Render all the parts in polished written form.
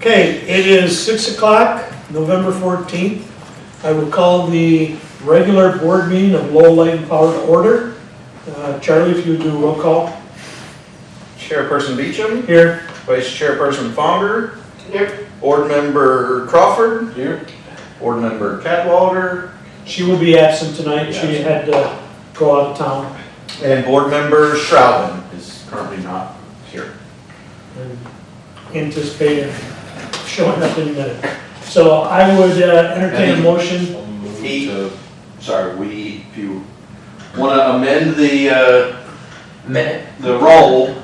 Okay, it is 6 o'clock, November 14th. I will call the regular board meeting of Lowell Light and Power to order. Charlie, if you do roll call. Chairperson Beecham. Here. Vice Chairperson Founder. Here. Board Member Crawford. Here. Board Member Cadwalder. She will be absent tonight. She had to go out of town. And Board Member Shrouden is currently not here. And anticipated showing up in a minute. So I would entertain a motion. If you want to amend the roll,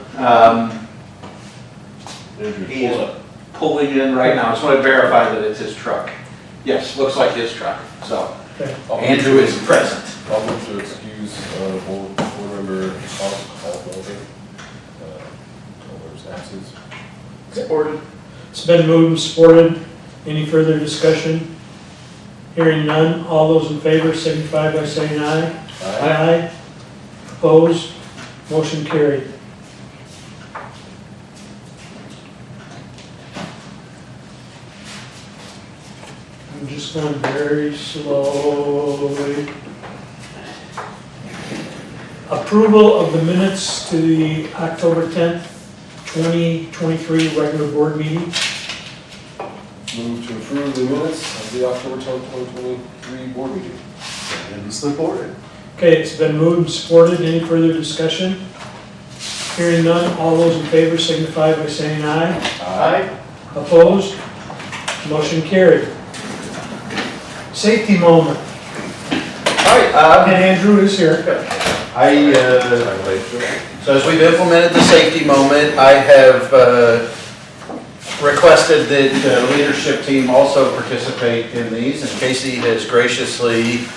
he is pulling in right now. I just want to verify that it's his truck. Yes, looks like his truck. So Okay. Andrew is present. I'll move to excuse board member Caldwell, Calder's absence. Supported. It's been moved and supported. Any further discussion? Hearing none. All those in favor signify by saying aye. Aye. Opposed? Motion carried. I'm just going very slowly. Approval of the minutes to the October 10th, 2023 regular board meeting. Move to approve the minutes of the October 10th, 2023 board meeting. And supported. Okay, it's been moved and supported. Any further discussion? Hearing none. All those in favor signify by saying aye. Aye. Opposed? Motion carried. Safety moment. All And right. Andrew is here. So as we've implemented the safety moment, I have requested that the leadership team also participate in these, and Casey has graciously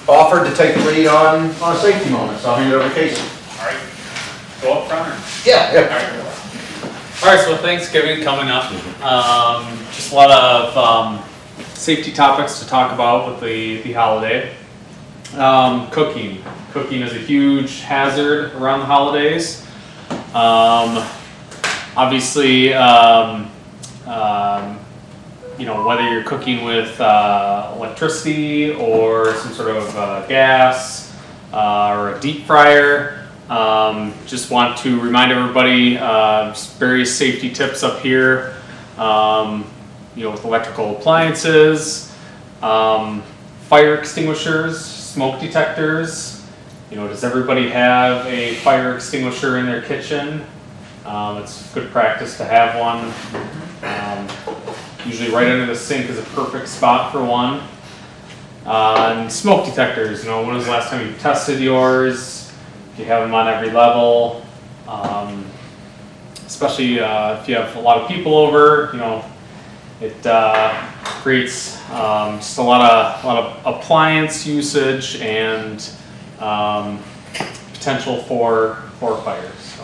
offered to take the lead on a safety moment, so I'll hand it over to Casey. All right, go up front or? Yeah. All right, so Thanksgiving coming up. Just a lot of safety topics to talk about with the holiday. Cooking. Cooking is a huge hazard around the holidays. Obviously, you know, whether you're cooking with electricity or some sort of gas or a deep fryer, just want to remind everybody just various safety tips up here. You know, with electrical appliances, fire extinguishers, smoke detectors. You know, does everybody have a fire extinguisher in their kitchen? It's good practice to have one. Usually right under the sink is a perfect spot for one. And smoke detectors, you know, when was the last time you tested yours? If you have them on every level. Especially if you have a lot of people over, you know, it creates just a lot of appliance usage and potential for fires. So.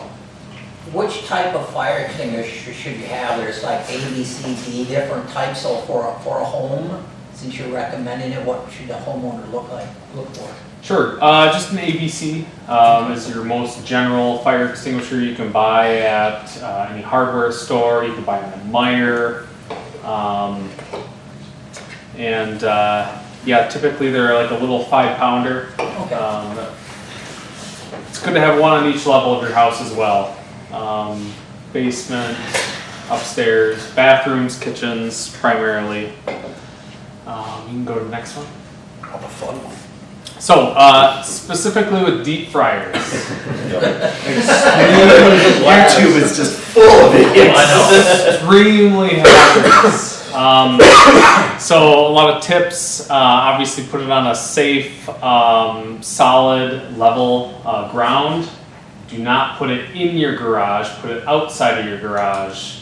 Which type of fire extinguisher should you have? There's like A, B, C, D, different types. So for a home, since you're recommending it, what should the homeowner look for? Sure, just an ABC is your most general fire extinguisher you can buy at any hardware store. You can buy them at Meijer. Yeah, typically they're like a little 5-pounder. Okay. It's good to have one on each level of your house as well. Basement, upstairs, bathrooms, kitchens primarily. You can go to the next one. Oh, the fun one. So, specifically with deep fryers. YouTube is just full of it. It's extremely hazardous. So a lot of tips, obviously put it on a safe, solid, level ground. Do not put it in your garage, put it outside of your garage.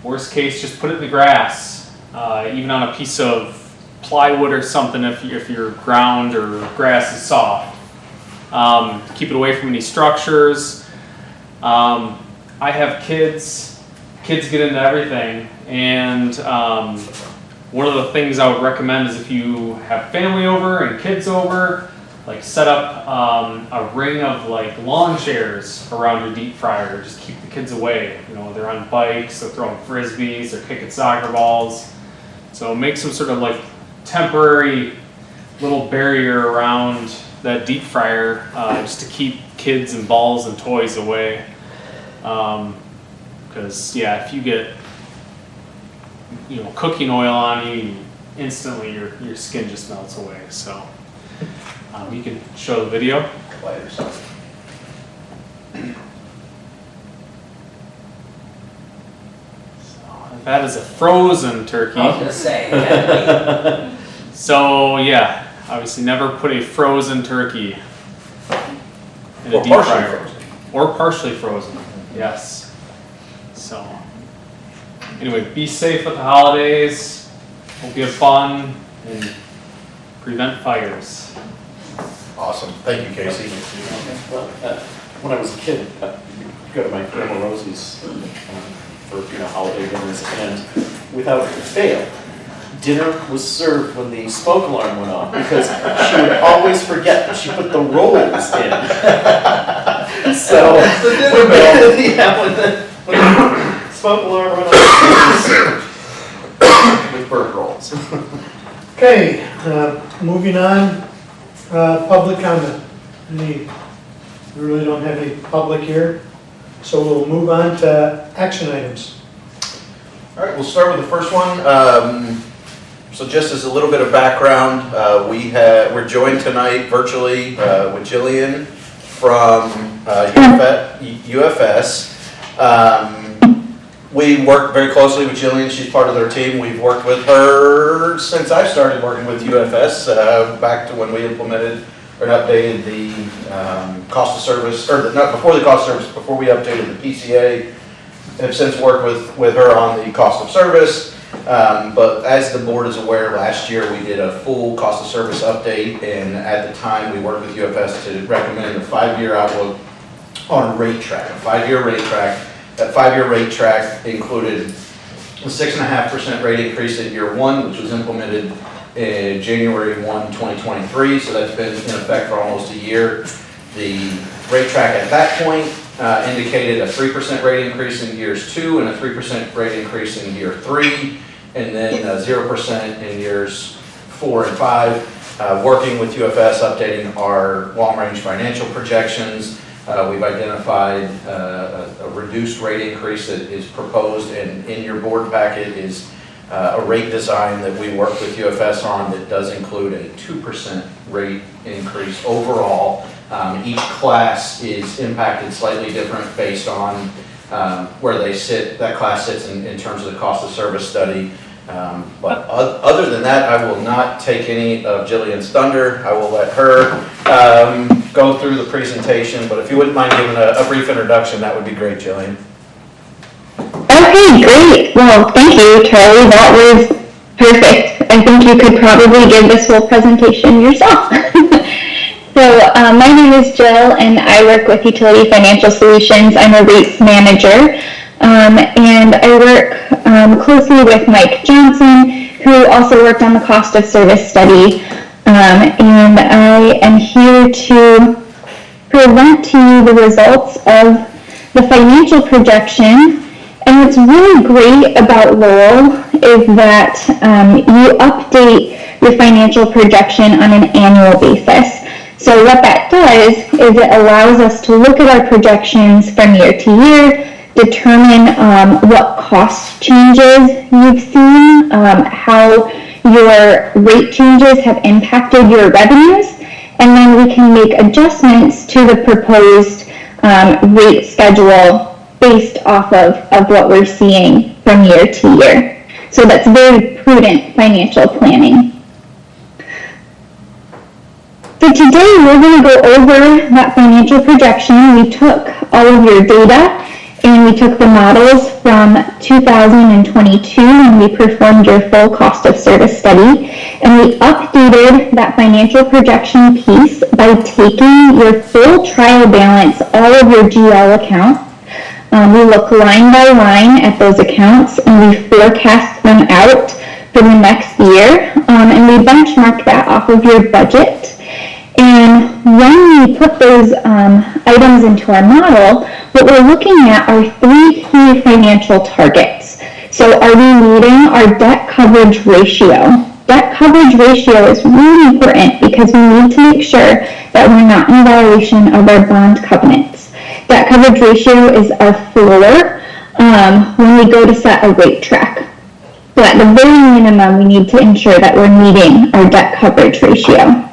Worst case, just put it in the grass, even on a piece of plywood or something if your ground or grass is soft. Keep it away from any structures. I have kids get into everything, and one of the things I would recommend is if you have family over and kids over, like set up a ring of like lawn chairs around your deep fryer, just keep the kids away. You know, they're on bikes, they're throwing frisbees, they're kicking soccer balls. So make some sort of like temporary little barrier around that deep fryer just to keep kids and balls and toys away. Because yeah, if you get cooking oil on you, instantly your skin just melts away. So you can show the video. That is a frozen turkey. I was gonna say, yeah. So yeah, obviously never put a frozen turkey in a Or deep partially fryer. frozen. Or partially frozen, yes. So anyway, be safe with the holidays. Hope you have fun and prevent fires. Awesome. Thank you, Casey. Well, when I was a kid, I'd go to my Grandma Rosie's for holiday dinners, and without fail, dinner was served when the smoke alarm went off because she would always forget that she put the rolls in. So The dinner bell. yeah, when the smoke alarm went off, it was served with bird rolls. Okay, moving on, public comment. We really don't have any public here, so we'll move on to action items. All right, we'll start with the first one. So just as a little bit of background, we're joined tonight virtually with Jillian from UFS. We work very closely with Jillian. She's part of their team. We've worked with her since I started working with UFS, back to when we implemented or updated the cost of service, or not before the cost of service, before we updated the PCA. Have since worked with her on the cost of service. But as the board is aware, last year we did a full cost of service update, and at the time we worked with UFS to recommend a 5-year outlook on a rate track, a 5-year rate track. That 5-year rate track included a 6.5% rate increase in year one, which was implemented in January 1, 2023. So that's been in effect for almost a year. The rate track at that point indicated a 3% rate increase in years 2 and a 3% rate increase in year 3, and then 0% in years 4 and 5. Working with UFS, updating our long-range financial projections, we've identified a reduced rate increase that is proposed, and in your board packet is a rate design that we worked with UFS on that does include a 2% rate increase overall. Each class is impacted slightly different based on where they sit. That class sits in terms of the cost of service study. But other than that, I will not take any of Jillian's thunder. I will let her go through the presentation. But if you wouldn't mind giving a brief introduction, that would be great, Jillian. Okay, great. Well, thank you, Charlie. That was perfect. I think you could probably give this whole presentation yourself. So my name is Jill, and I work with Utility Financial Solutions. I'm a rates manager, and I work closely with Mike Johnson, who also worked on the cost of service study. And I am here to present to you the results of the financial projection. And what's really great about Lowell is that you update your financial projection on an annual basis. So what that does is it allows us to look at our projections from year to year, determine what cost changes you've seen, how your rate changes have impacted your revenues, and then we can make adjustments to the proposed rate schedule based off of what we're seeing from year to year. So that's very prudent financial planning. So today we're going to go over that financial projection. We took all of your data and we took the models from 2022 when we performed your full cost of service study, and we updated that financial projection piece by taking your full trial balance, all of your GL accounts. We look line by line at those accounts and we forecast them out for the next year, and we benchmark that off of your budget. And when we put those items into our model, what we're looking at are 3 key financial targets. So are we meeting our debt coverage ratio? Debt coverage ratio is really important because we need to make sure that we're not in violation of our bond covenants. Debt coverage ratio is our floor when we go to set a rate track. But at the very minimum, we need to ensure that we're meeting our debt coverage ratio.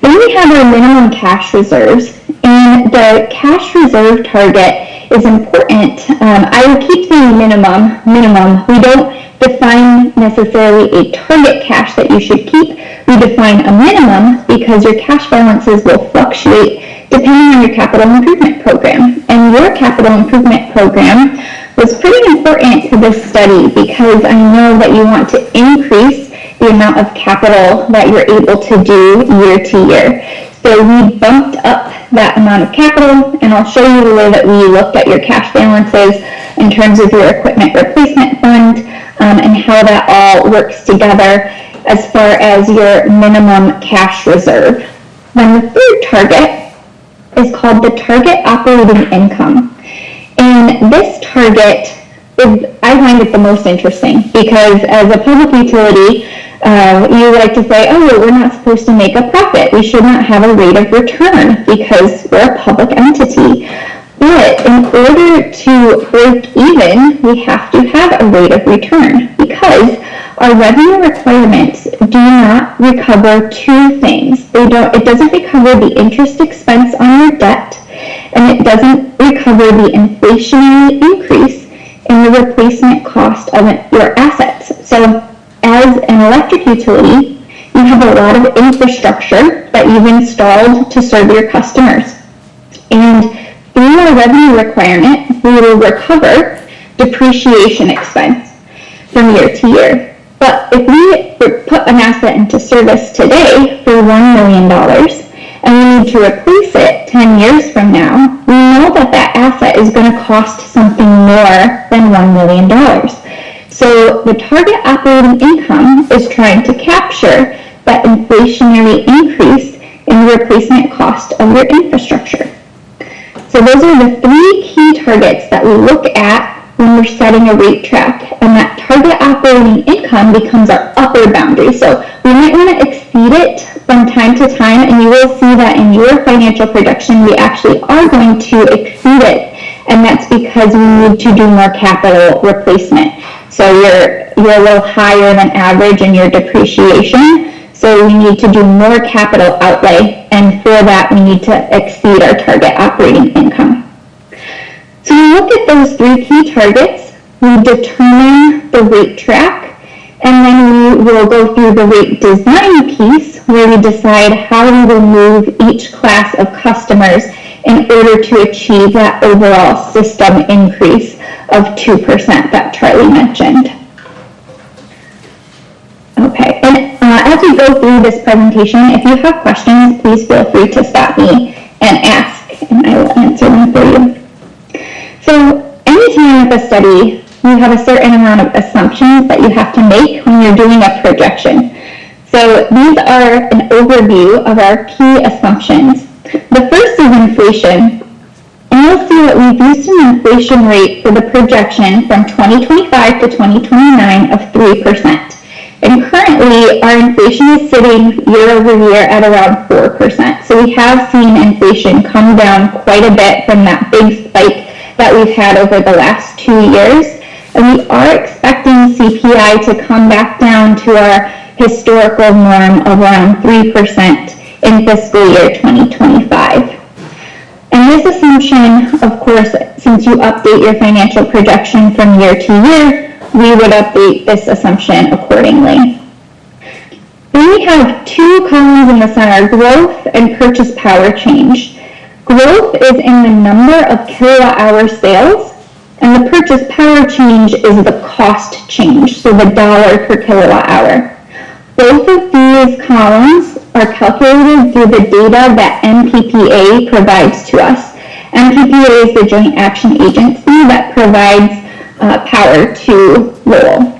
Then we have our minimum cash reserves, and the cash reserve target is important. I will keep saying minimum. We don't define necessarily a target cash that you should keep. We define a minimum because your cash balances will fluctuate depending on your capital improvement program. And your capital improvement program was pretty important to this study because I know that you want to increase the amount of capital that you're able to do year to year. So we bumped up that amount of capital, and I'll show you the way that we looked at your cash balances in terms of your equipment replacement fund and how that all works together as far as your minimum cash reserve. Then the third target is called the target operating income. And this target I find it the most interesting because as a public utility, you like to say, oh, we're not supposed to make a profit. We should not have a rate of return because we're a public entity. But in order to break even, we have to have a rate of return because our revenue requirements do not recover 2 things. It doesn't recover the interest expense on your debt, and it doesn't recover the inflationary increase in the replacement cost of your assets. So as an electric utility, you have a lot of infrastructure that you've installed to serve your customers. And through our revenue requirement, we will recover depreciation expense from year to year. But if we put an asset into service today for $1 million, and we need to replace it 10 years from now, we know that that asset is going to cost something more than $1 million. So the target operating income is trying to capture that inflationary increase in the replacement cost of your infrastructure. So those are the 3 key targets that we look at when we're setting a rate track, and that target operating income becomes our upper boundary. So we might want to exceed it from time to time, and you will see that in your financial projection we actually are going to exceed it, and that's because we need to do more capital replacement. So you're a little higher than average in your depreciation, so we need to do more capital outlay, and for that we need to exceed our target operating income. So we look at those 3 key targets, we determine the rate track, and then we will go through the rate design piece where we decide how we will move each class of customers in order to achieve that overall system increase of 2% that Charlie mentioned. Okay, and as we go through this presentation, if you have questions, please feel free to stop me and ask, and I will answer them for you. So anytime with a study, you have a certain amount of assumptions that you have to make when you're doing a projection. So these are an overview of our key assumptions. The first is inflation. And you'll see that we've used an inflation rate for the projection from 2025 to 2029 of 3%. And currently, our inflation is sitting year over year at around 4%. So we have seen inflation come down quite a bit from that big spike that we've had over the last 2 years. And we are expecting CPI to come back down to our historical norm of around 3% in fiscal year 2025. And this assumption, of course, since you update your financial projection from year to year, we would update this assumption accordingly. Then we have 2 columns in the center, growth and purchase power change. Growth is in the number of kilowatt hour sales, and the purchase power change is the cost change, so the dollar per kilowatt hour. Both of these columns are calculated through the data that MPPA provides to us. MPPA is the Joint Action Agency that provides power to Lowell.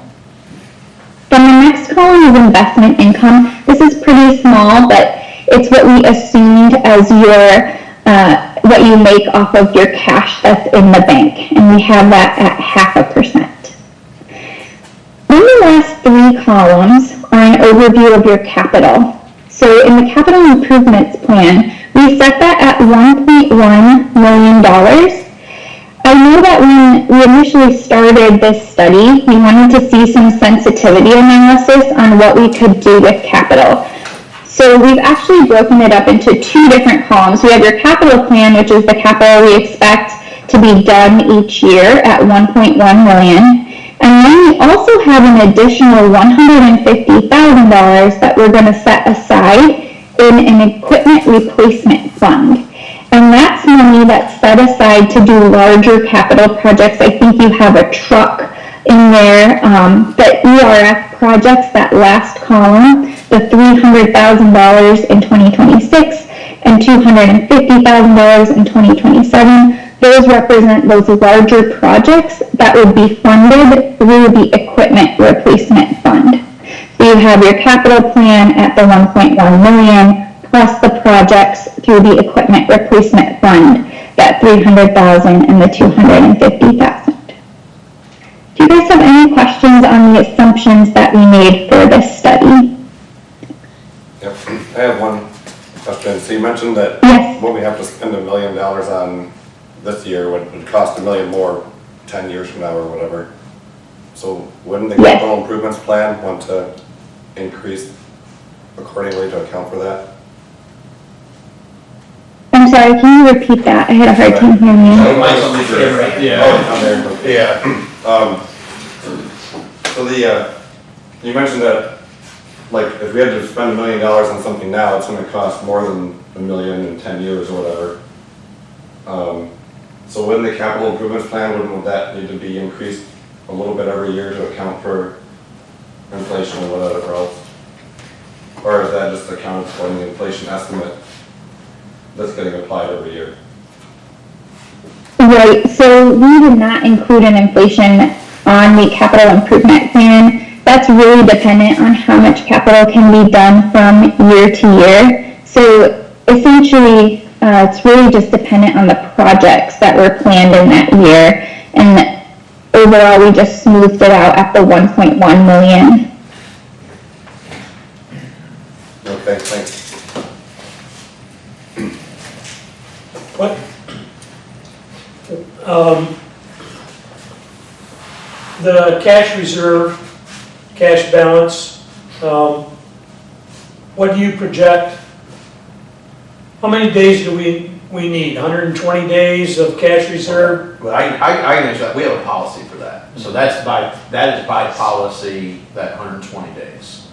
Then the next column is investment income. This is pretty small, but It's what we assumed as your, what you make off of your cash that's in the bank, and we have that at 0.5%. Then the last three columns are an overview of your capital. So in the capital improvements plan, we set that at $1.1 million. I know that when we initially started this study, we wanted to see some sensitivity analysis on what we could do with capital. So we've actually broken it up into two different columns. We have your capital plan, which is the capital we expect to be done each year at $1.1 million. And then we also have an additional $150,000 that we're going to set aside in an equipment replacement fund. And that's money that's set aside to do larger capital projects. I think you have a truck in there, the ERF projects, that last column, the $300,000 in 2026 and $250,000 in 2027. Those represent those larger projects that would be funded through the equipment replacement fund. So you have your capital plan at the 1.1 million plus the projects through the equipment replacement fund, that 300,000 and the 250,000. Do you guys have any questions on the assumptions that we made for this study? Yep, I have one question. So you mentioned that Yes. what we have to spend $1 million on this year would cost $1 million more 10 years from now or whatever. So wouldn't the Yes. capital improvements plan want to increase accordingly to account for that? I'm sorry, can you repeat that? I had a hard time hearing you. Yeah. So you mentioned that, like, if we had to spend $1 million on something now, it's gonna cost more than $1 million in 10 years or whatever. So wouldn't the capital improvements plan, wouldn't that need to be increased a little bit every year to account for inflation and whatever else? Or is that just accounted for in the inflation estimate that's getting applied every year? Right, so we did not include an inflation on the capital improvement plan. That's really dependent on how much capital can be done from year to year. So essentially, it's really just dependent on the projects that were planned in that year. And overall, we just smoothed it out at the 1.1 million. Okay, thanks. What? The cash reserve, cash balance, what do you project? How many days do we need? 120 days of cash reserve? Well, I can answer that. We have a policy for that. So that is by policy, that 120 days.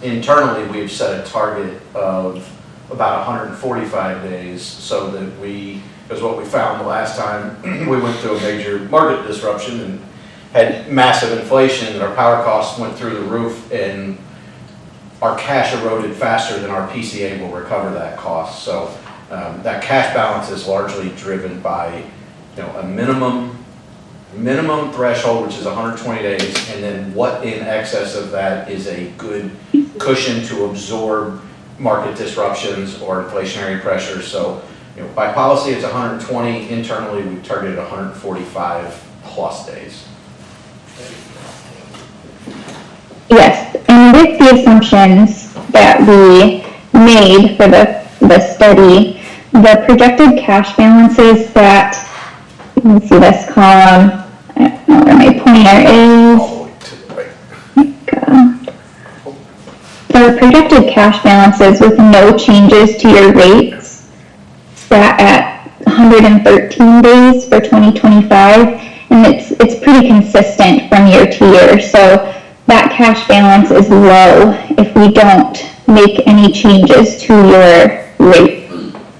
Internally, we've set a target of about 145 days so that because what we found the last time we went through a major market disruption and had massive inflation and our power costs went through the roof and our cash eroded faster than our PCA will recover that cost. So that cash balance is largely driven by a minimum threshold, which is 120 days, and then what in excess of that is a good cushion to absorb market disruptions or inflationary pressures. So by policy it's 120. Internally we targeted 145 plus days. Yes, and with the assumptions that we made for the study, the projected cash balances that, you can see this column, I don't know where my pointer is. All the way to the right. The projected cash balances with no changes to your rates sat at 113 days for 2025, and it's pretty consistent from year to year. So that cash balance is low if we don't make any changes to your rate.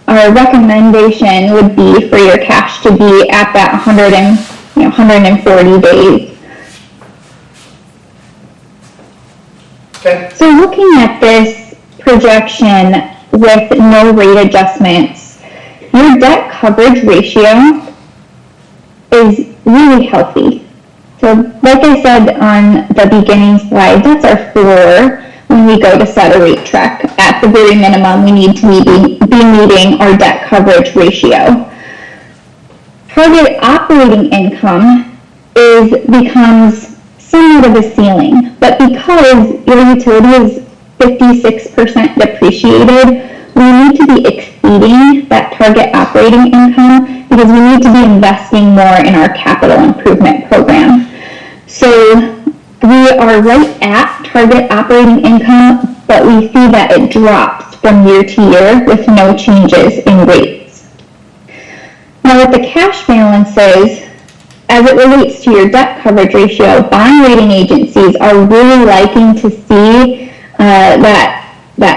Our recommendation would be for your cash to be at that 140 days. Okay. So looking at this projection with no rate adjustments, your debt coverage ratio is really healthy. So like I said on the beginning slide, that's our floor. We when we go to set a rate track. At the very minimum, we need to be meeting our debt coverage ratio. Target operating income becomes somewhat of a ceiling, but because your utility is 56% depreciated, we need to be exceeding that target operating income because we need to be investing more in our capital improvement program. So we are right at target operating income, but we see that it drops from year to year with no changes in rates. Now with the cash balances, as it relates to your debt coverage ratio, bond rating agencies are really liking to see that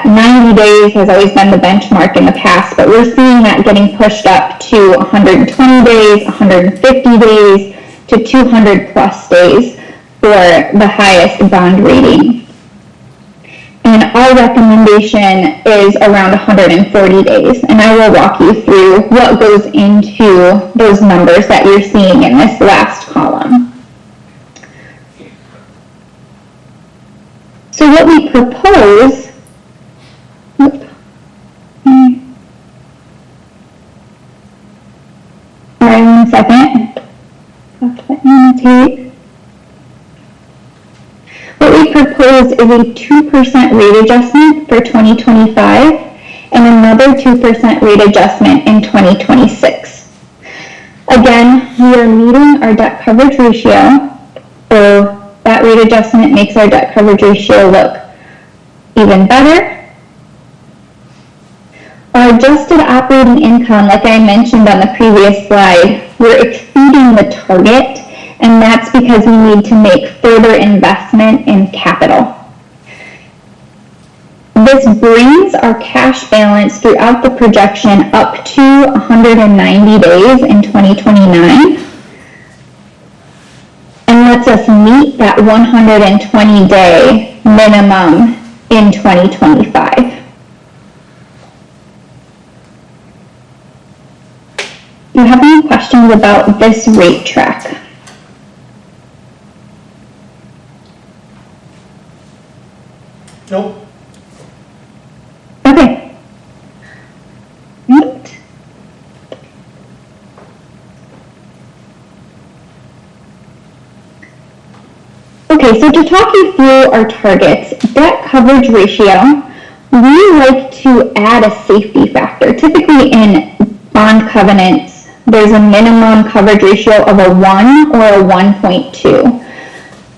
90 days has always been the benchmark in the past, but we're seeing that getting pushed up to 120 days, 150 days, to 200 plus days for the highest bond rating. And our recommendation is around 140 days, and I will walk you through what goes into those numbers that you're seeing in this last column. So what we propose, sorry, 1 second. What we propose is a 2% rate adjustment for 2025 and another 2% rate adjustment in 2026. Again, we are meeting our debt coverage ratio, so that rate adjustment makes our debt coverage ratio look even better. Our adjusted operating income, like I mentioned on the previous slide, we're exceeding the target, and that's because we need to make further investment in capital. This brings our cash balance throughout the projection up to 190 days in 2029, and lets us meet that 120-day minimum in 2025. Do you have any questions about this rate track? Nope. Okay. Right. Okay, so to talk you through our targets, debt coverage ratio, we like to add a safety factor. Typically in bond covenants, there's a minimum coverage ratio of a 1 or a 1.2.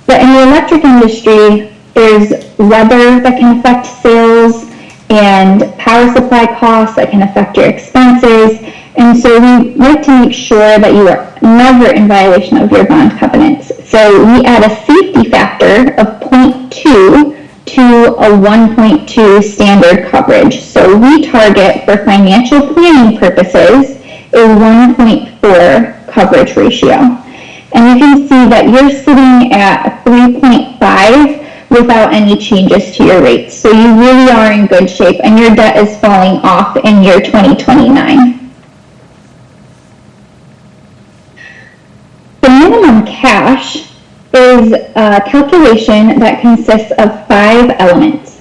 But in the electric industry, there's weather that can affect sales and power supply costs that can affect your expenses. And so we like to make sure that you are never in violation of your bond covenants. So we add a safety factor of 0.2 to a 1.2 standard coverage. So we target for financial planning purposes a 1.4 coverage ratio. And you can see that you're sitting at 3.5 without any changes to your rates. So you really are in good shape, and your debt is falling off in year 2029. The minimum cash is a calculation that consists of 5 elements.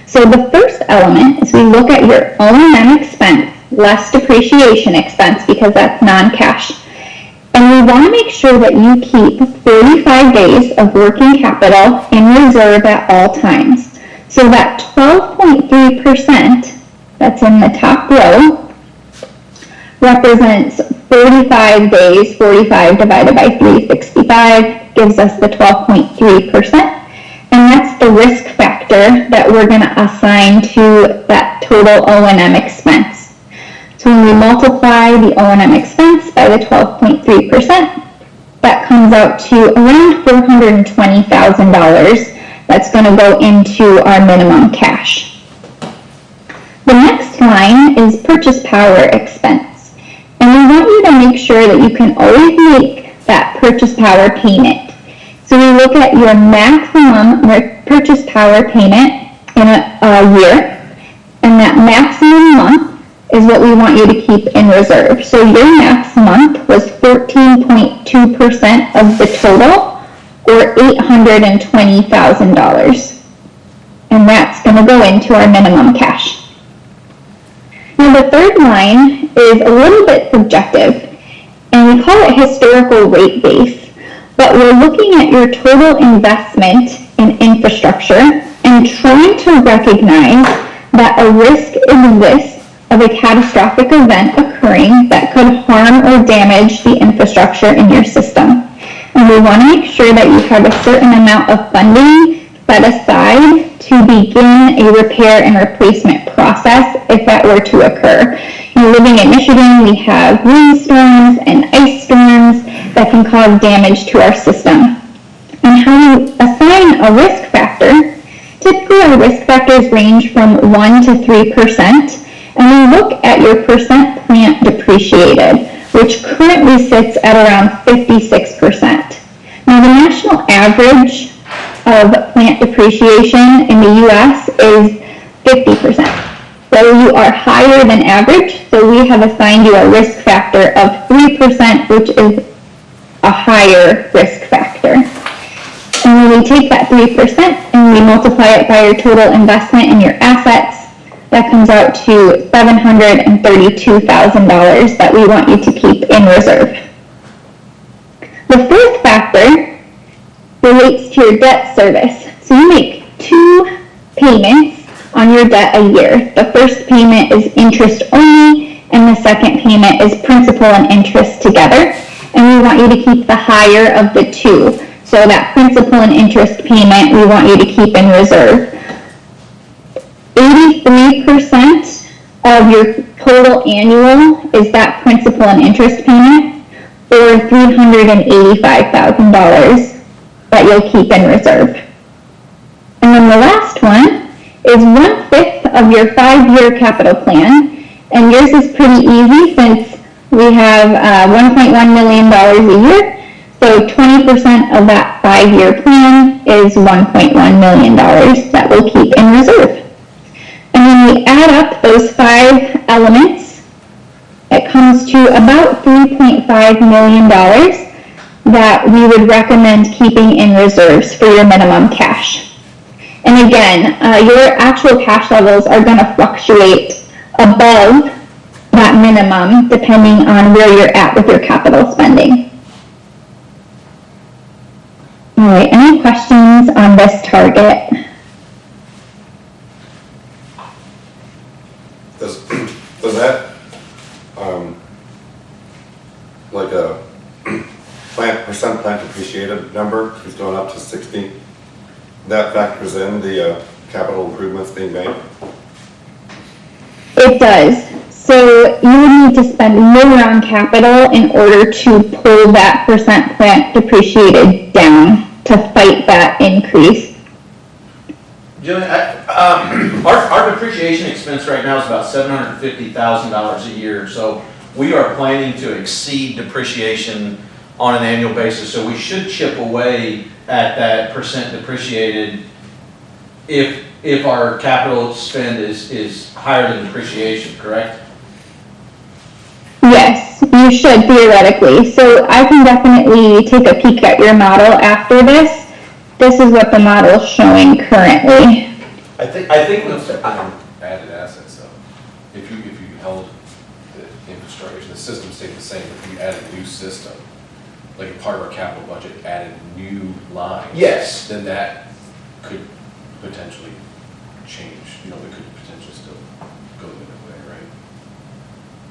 So the first element is we look at your O&M expense less depreciation expense, because that's non-cash. And we want to make sure that you keep 45 days of working capital in reserve at all times. So that 12.3% that's in the top row represents 45 days. 45 divided by 365 gives us the 12.3%. And that's the risk factor that we're going to assign to that total O&M expense. So when we multiply the O&M expense by the 12.3%, that comes out to around $420,000 that's going to go into our minimum cash. The next line is purchase power expense. And we want you to make sure that you can always make that purchase power payment. So we look at your maximum purchase power payment in a year, and that maximum month is what we want you to keep in reserve. So your max month was 14.2% of the total, or $820,000. and that's going to go into our minimum cash. Now the third line is a little bit subjective, and we call it historical rate base, but we're looking at your total investment in infrastructure and trying to recognize that a risk exists of a catastrophic event occurring that could harm or damage the infrastructure in your system. And we want to make sure that you have a certain amount of funding set aside to begin a repair and replacement process if that were to occur. Living in Michigan, we have windstorms and ice storms that can cause damage to our system. And how you assign a risk factor, typically our risk factors range from 1 to 3%, and we look at your percent plant depreciated, which currently sits at around 56%. Now the national average of plant depreciation in the US is 50%. So you are higher than average, so we have assigned you a risk factor of 3%, which is a higher risk factor. And when we take that 3% and we multiply it by your total investment in your assets, that comes out to $732,000 that we want you to keep in reserve. The fourth factor relates to your debt service. So you make 2 payments on your debt a year. The first payment is interest only, and the second payment is principal and interest together. And we want you to keep the higher of the 2. So that principal and interest payment, we want you to keep in reserve. 83% of your total annual is that principal and interest payment, or $385,000 that you'll keep in reserve. And then the last one is 1/5 of your 5-year capital plan, and yours is pretty easy since we have $1.1 million a year, so 20% of that 5-year plan is $1.1 million that we'll keep in reserve. And when we add up those 5 elements, it comes to about $3.5 million that we would recommend keeping in reserves for your minimum cash. And again, your actual cash levels are going to fluctuate above that minimum depending on where you're at with your capital spending. All right, any questions on this target? Does that, like a percent plant depreciated number is going up to 60, that factors in the capital improvements being made? It does. So you would need to spend more on capital in order to pull that percent plant depreciated down to fight that increase. Jillian, our depreciation expense right now is about $750,000 a year, so we are planning to exceed depreciation on an annual basis, so we should chip away at that percent depreciated if our capital spend is higher than depreciation, correct? Yes, you should theoretically. So I can definitely take a peek at your model after this. This is what the model is showing currently. I think added assets though. If you held the infrastructure, the system stayed the same, if you added a new system, like a part of our capital budget added new lines. Yes. Then that could potentially change, we could potentially still go the other way, right?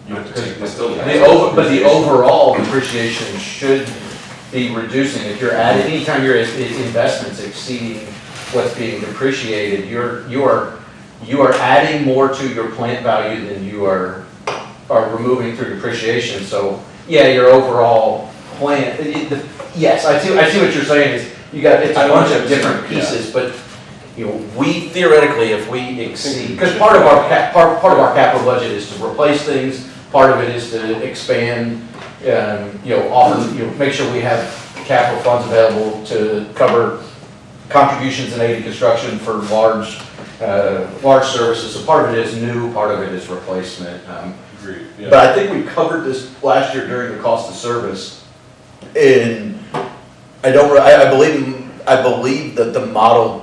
You have to take this. But the overall depreciation should be reducing. If you're adding, anytime your investments exceeding what's being depreciated, you are adding more to your plant value than you are removing through depreciation. So yeah, your overall plant. Yes, I see what you're saying. Is it's a bunch of different pieces, but we theoretically, if we exceed, because part of our capital budget is to replace things. Part of it is to expand. Often, make sure we have capital funds available to cover contributions and aid in construction for large services. So part of it is new, part of it is replacement. Agreed. Yeah. But I think we covered this last year during the cost of service. And I believe that the model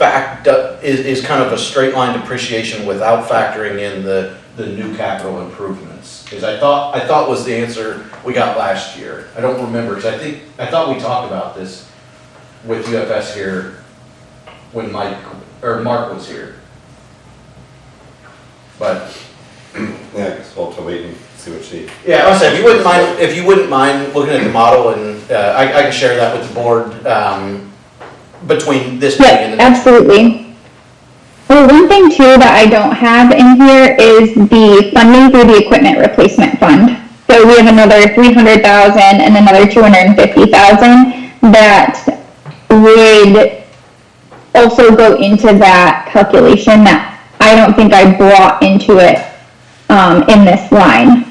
is kind of a straight line depreciation without factoring in the new capital improvements. Is I thought was the answer we got last year. I don't remember, because I thought we talked about this with UFS here when Mark was here. But Yeah, I guess we'll have to wait and see what she. yeah, I said, if you wouldn't mind looking at the model, and I can share that with the board between this meeting and the Yep, next. absolutely. Well, one thing too that I don't have in here is the funding through the equipment replacement fund. So we have another 300,000 and another 250,000 that would also go into that calculation that I don't think I brought into it in this line.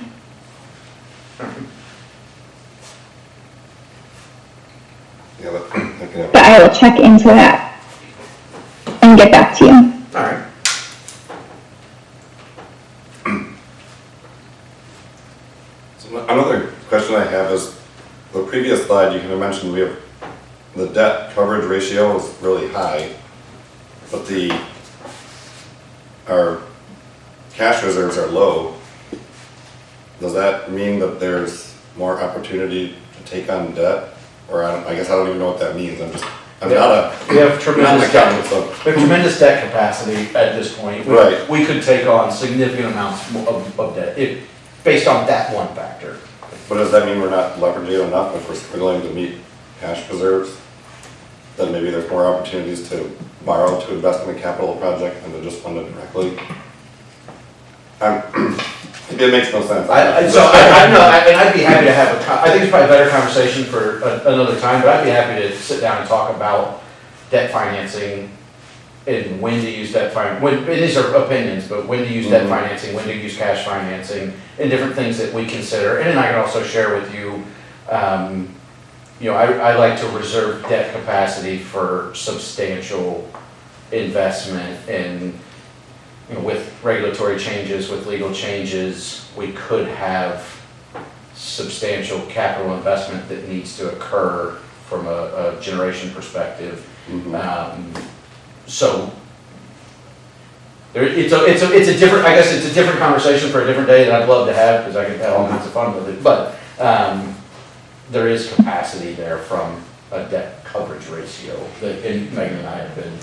Yeah, But I will check into that and get back to you. All right. So another question I have is, the previous slide, you kind of mentioned we have, the debt coverage ratio is really high, but our cash reserves are low. Does that mean that there's more opportunity to take on debt? Or I guess I don't even know what that means, I'm not a. We have tremendous accountant, so. We have tremendous debt capacity at this point. Right. We could take on significant amounts of debt, based on that one factor. But does that mean we're not leveraging enough if we're struggling to meet cash reserves? Then maybe there's more opportunities to borrow to invest in a capital project than to just fund it directly? Maybe it makes no sense. I'd be happy to have I think it's probably a better conversation for another time, but I'd be happy to sit down and talk about debt financing and when to use debt and these are opinions, but when to use debt financing, when to use cash financing, and different things that we consider. And then I can also share with you, I like to reserve debt capacity for substantial investment, and with regulatory changes, with legal changes, we could have substantial capital investment that needs to occur from a generation perspective. So it's a different, I guess it's a different conversation for a different day that I'd love to have, because I can have all kinds of fun with it. But there is capacity there from a debt coverage ratio that, and Megan and I have been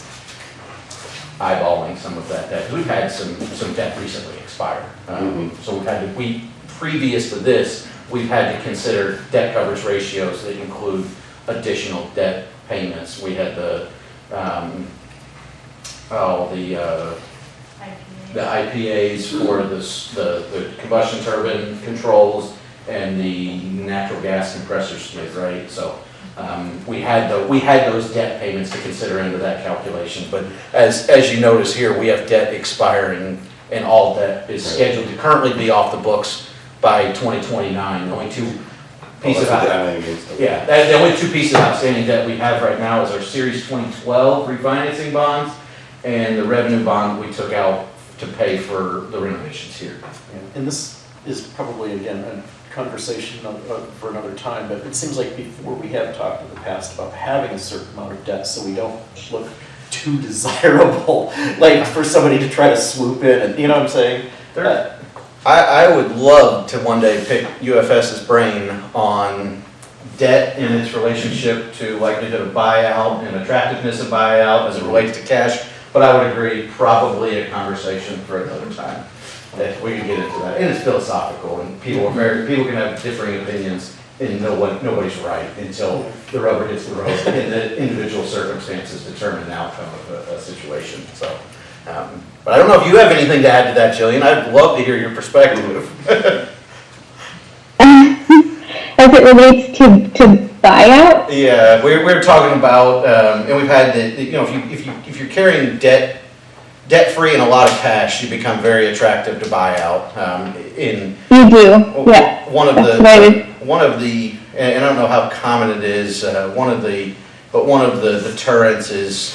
eyeballing some of that debt. We've had some debt recently expire. So previous to this, we've had to consider debt coverage ratios that include additional debt payments. We had the IPAs for the combustion turbine controls and the natural gas compressor skid, right? So we had those debt payments to consider into that calculation. But as you notice here, we have debt expiring, and all debt is scheduled to currently be off the books by 2029. The only two pieces the only two pieces of outstanding debt we have right now is our Series 2012 refinancing bonds and the revenue bond we took out to pay for the renovations here. And this is probably, again, a conversation for another time, but it seems like before we have talked in the past about having a certain amount of debt so we don't look too desirable, like for somebody to try to swoop in, and you know what I'm saying? I would love to one day pick UFS's brain on debt and its relationship to likelihood of buyout and attractiveness of buyout as it relates to cash, but I would agree, probably a conversation for another time. That we can get into that, and it's philosophical, and people can have differing opinions, and nobody's right until the rubber hits the road, and the individual circumstances determine the outcome of a situation. So, but I don't know if you have anything to add to that, Jillian. I'd love to hear your perspective. As it relates to buyout? Yeah, we're talking about, and we've had if you're carrying debt-free and a lot of cash, you become very attractive to buyout. You do, yeah. One of the, and I don't know how common it is, one of the deterrents is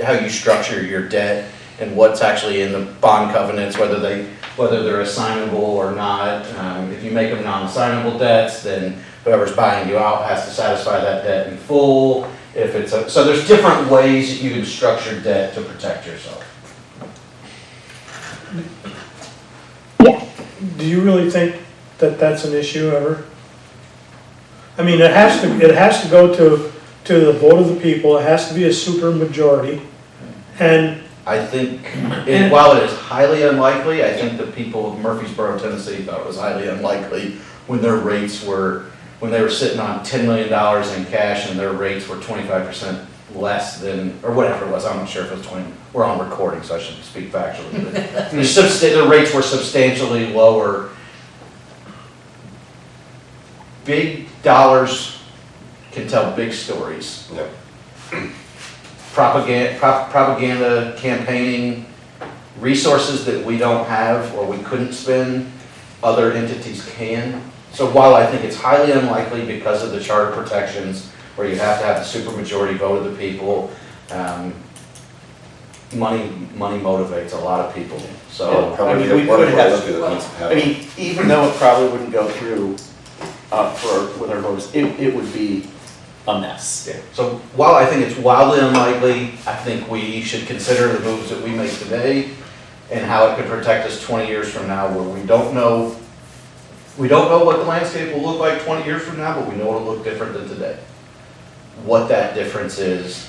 how you structure your debt and what's actually in the bond covenants, whether they're assignable or not. If you make them non-assignable debts, then whoever's buying you out has to satisfy that debt in full. if it's a, so there's different ways that you can structure debt to protect yourself. Do you really think that that's an issue ever? I mean, it has to go to the vote of the people, it has to be a super majority, and I think, while it is highly unlikely, I think the people of Murfreesboro, Tennessee thought it was highly unlikely when their rates were, when they were sitting on $10 million in cash and their rates were 25% less than, or whatever it was, I'm not sure if it was 20, we're on recording, so I should speak factually. But the rates were substantially lower. Big dollars can tell big stories. Yep. Propaganda campaigning, resources that we don't have or we couldn't spend, other entities can. So while I think it's highly unlikely because of the charter protections where you have to have the supermajority vote of the people, money motivates a lot of people. So I mean, we could have, I mean, even though it probably wouldn't go through with our voters, it would be a mess. yeah. So while I think it's wildly unlikely, I think we should consider the moves that we make today and how it could protect us 20 years from now, where we don't know what the landscape will look like 20 years from now, but we know it'll look different than today. What that difference is.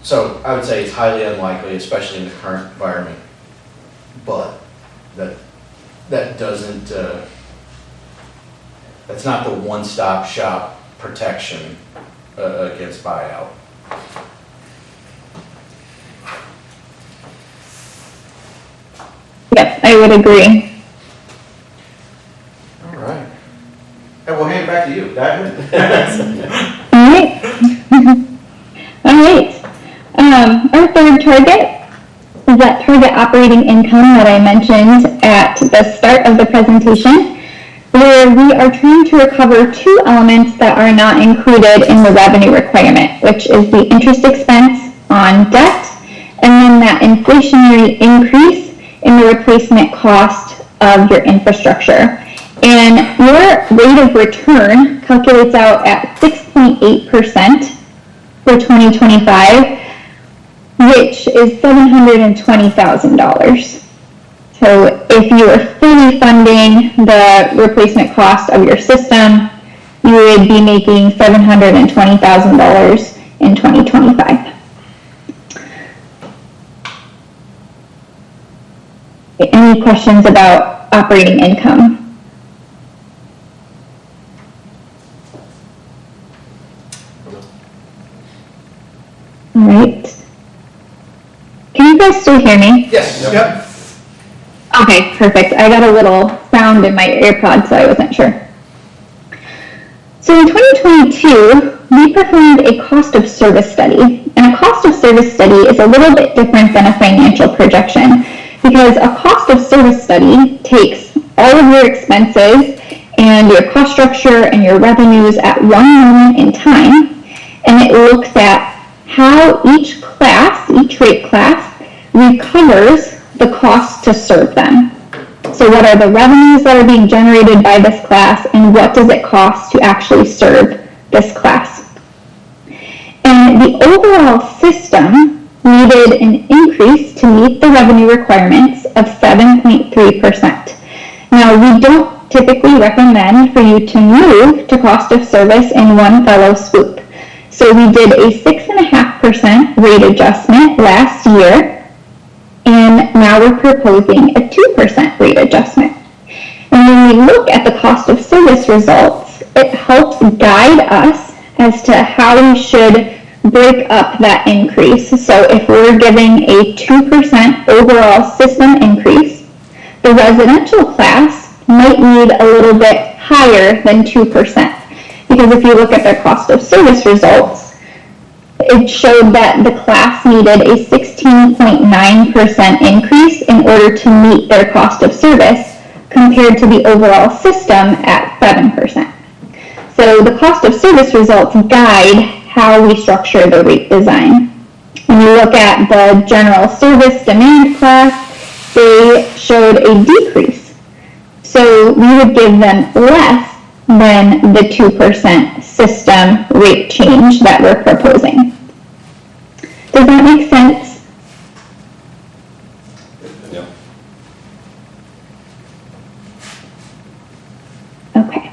So I would say it's highly unlikely, especially in the current environment, but that doesn't, that's not the one-stop shop protection against buyout. Yep, I would agree. All right. And we'll hand it back to you, Diamond. All right. All right. Our third target is that target operating income that I mentioned at the start of the presentation, where we are trying to recover two elements that are not included in the revenue requirement, which is the interest expense on debt, and then that inflationary increase in the replacement cost of your infrastructure. And your rate of return calculates out at 6.8% for 2025, which is $720,000. So if you are fully funding the replacement cost of your system, you would be making $720,000 in 2025. Any questions about operating income? All right. Can you guys still hear me? Yes. Yep. Okay, perfect. I got a little sound in my AirPod, so I wasn't sure. So in 2022, we performed a cost of service study. And a cost of service study is a little bit different than a financial projection, because a cost of service study takes all of your expenses and your cost structure and your revenues at one moment in time, and it looks at how each rate class recovers the cost to serve them. So what are the revenues that are being generated by this class, and what does it cost to actually serve this class? And the overall system needed an increase to meet the revenue requirements of 7.3%. Now, we don't typically recommend for you to move to cost of service in one fell swoop. So we did a 6.5% rate adjustment last year, and now we're proposing a 2% rate adjustment. And when we look at the cost of service results, it helps guide us as to how we should break up that increase. So if we're giving a 2% overall system increase, the residential class might need a little bit higher than 2%. Because if you look at their cost of service results, it showed that the class needed a 16.9% increase in order to meet their cost of service, compared to the overall system at 7%. So the cost of service results guide how we structure the rate design. When you look at the general service demand class, they showed a decrease. So we would give them less than the 2% system rate change that we're proposing. Does that make sense? Yeah. Okay.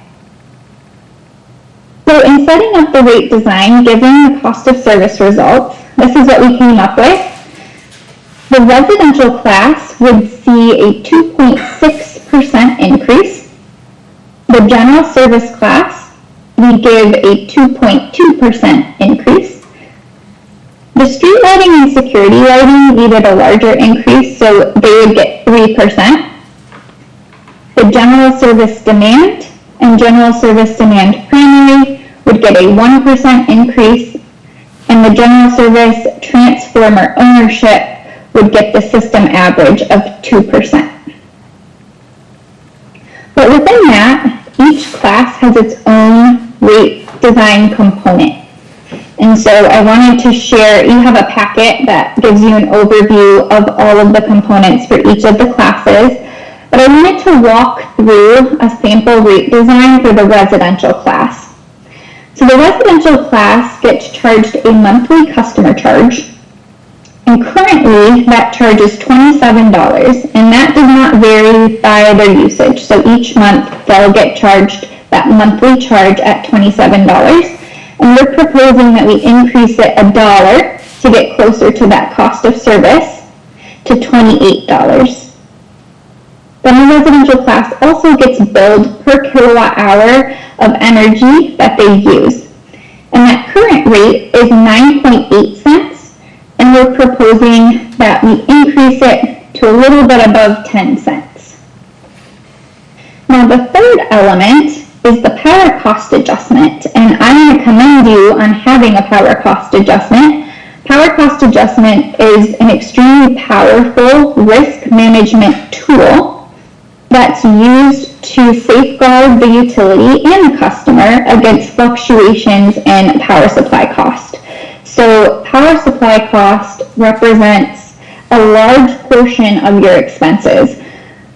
So in setting up the rate design, given the cost of service results, this is what we came up with. The residential class would see a 2.6% increase. The general service class, we give a 2.2% increase. The street lighting and security lighting needed a larger increase, so they would get 3%. The general service demand and general service demand primary would get a 1% increase, and the general service transformer ownership would get the system average of 2%. But within that, each class has its own rate design component. And so I wanted to share, you have a packet that gives you an overview of all of the components for each of the classes, but I wanted to walk through a sample rate design for the residential class. So the residential class gets charged a monthly customer charge, and currently that charge is $27, and that does not vary by their usage. So each month they'll get charged that monthly charge at $27. And we're proposing that we increase it $1 to get closer to that cost of service to $28. Then the residential class also gets billed per kilowatt hour of energy that they use. And that current rate is 9.8 cents, and we're proposing that we increase it to a little bit above 10 cents. Now the third element is the power cost adjustment, and I want to commend you on having a power cost adjustment. Power cost adjustment is an extremely powerful risk management tool that's used to safeguard the utility and the customer against fluctuations in power supply cost. So power supply cost represents a large portion of your expenses.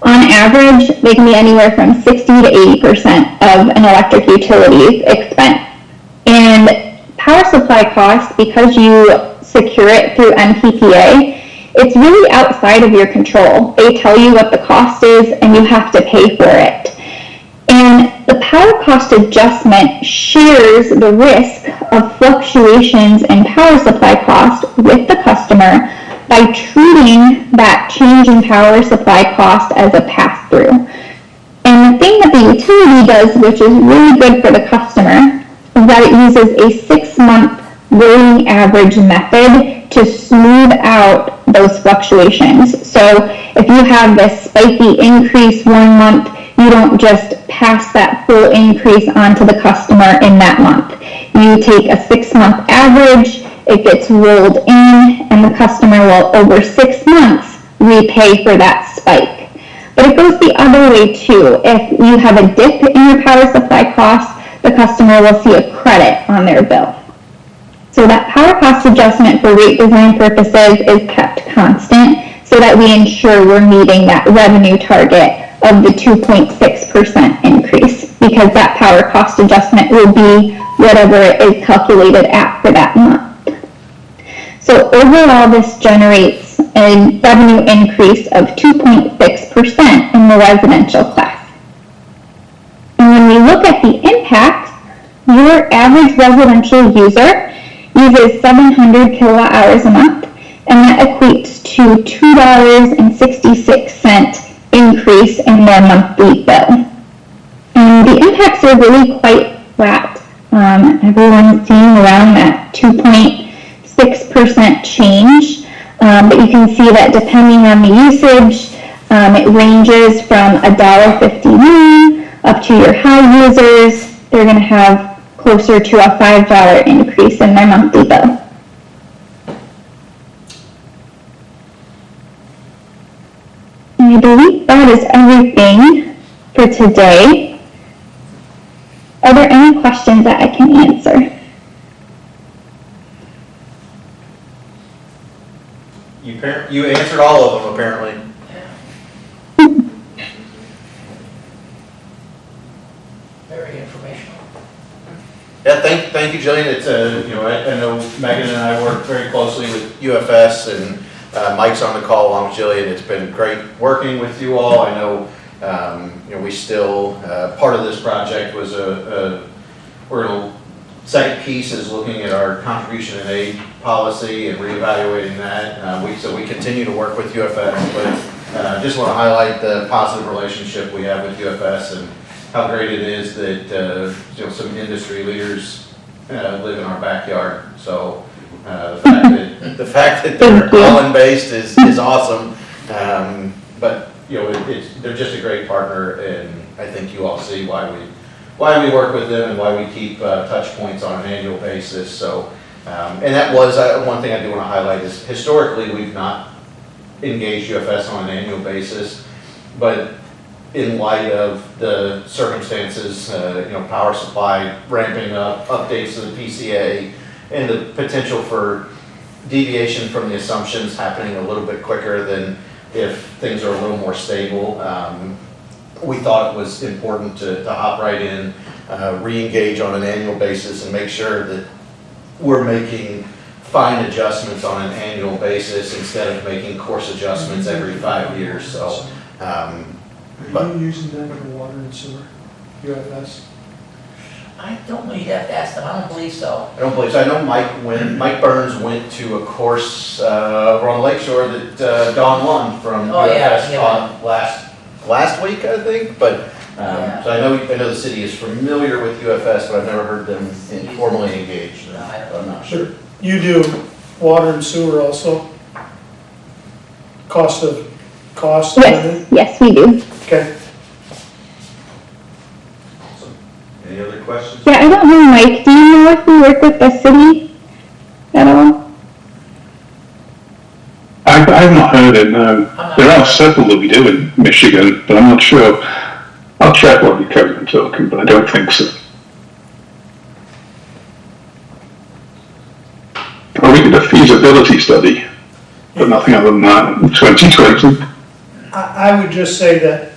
On average, they can be anywhere from 60 to 80% of an electric utility expense. And power supply cost, because you secure it through MPPA, it's really outside of your control. They tell you what the cost is and you have to pay for it. And the power cost adjustment shares the risk of fluctuations in power supply cost with the customer by treating that change in power supply cost as a pass-through. And the thing that the utility does, which is really good for the customer, is that it uses a 6-month rolling average method to smooth out those fluctuations. So if you have this spiky increase one month, you don't just pass that full increase onto the customer in that month. You take a 6-month average, it gets rolled in, and the customer will, over 6 months, repay for that spike. But it goes the other way too. If you have a dip in your power supply costs, the customer will see a credit on their bill. So that power cost adjustment for rate design purposes is kept constant so that we ensure we're meeting that revenue target of the 2.6% increase, because that power cost adjustment will be whatever it is calculated at for that month. So overall, this generates a revenue increase of 2.6% in the residential class. And when we look at the impact, your average residential user uses 700 kilowatt hours a month, and that equates to $2.66 increase in their monthly bill. And the impacts are really quite flat. Everyone's seeing around that 2.6% change, but you can see that depending on the usage, it ranges from $1.59 up to your high users. They're going to have closer to a $5 increase in their monthly bill. And I believe that is everything for today. Are there any questions that I can answer? You answered all of them, apparently. Very informative. Yeah, thank you, Jillian. It's, I know Megan and I work very closely with UFS, and Mike's on the call along with Jillian. It's been great working with you all. I know, we still, part of this project was second piece is looking at our contribution and aid policy and reevaluating that. So we continue to work with UFS, but just want to highlight the positive relationship we have with UFS and how great it is that, some industry leaders live in our backyard. So the fact that they're Holland-based is awesome. But, they're just a great partner, and I think you all see why we work with them and why we keep touch points on an annual basis. So, and that was one thing I do want to highlight is historically we've not engaged UFS on an annual basis, but in light of the circumstances, power supply ramping up, updates to the PCA, and the potential for deviation from the assumptions happening a little bit quicker than if things are a little more stable. We thought it was important to hop right in, re-engage on an annual basis and make sure that we're making fine adjustments on an annual basis instead of making course adjustments every 5 years. So, Are you using them for water and sewer, UFS? I don't know, you'd have to ask them, I don't believe so. I don't believe so. I know Mike Burns went to a course over on the Lake Shore that Don won from Oh, yeah, UFS yeah. on last week, I think. But Yeah. so I know the city is familiar with UFS, but I've never heard them formally engaged. No, I don't. I'm not sure. You do water and sewer also? Cost? Yes, we do. Okay. Awesome. Any other questions? Yeah, I don't know, Mike, do you know if we work with the city at all? I've not heard it, no. I'm not There are sure. several that we do in Michigan, but I'm not sure. I'll check what you're talking, but I don't think so. Or we did a feasibility study, but nothing other than that in 2020. I would just say that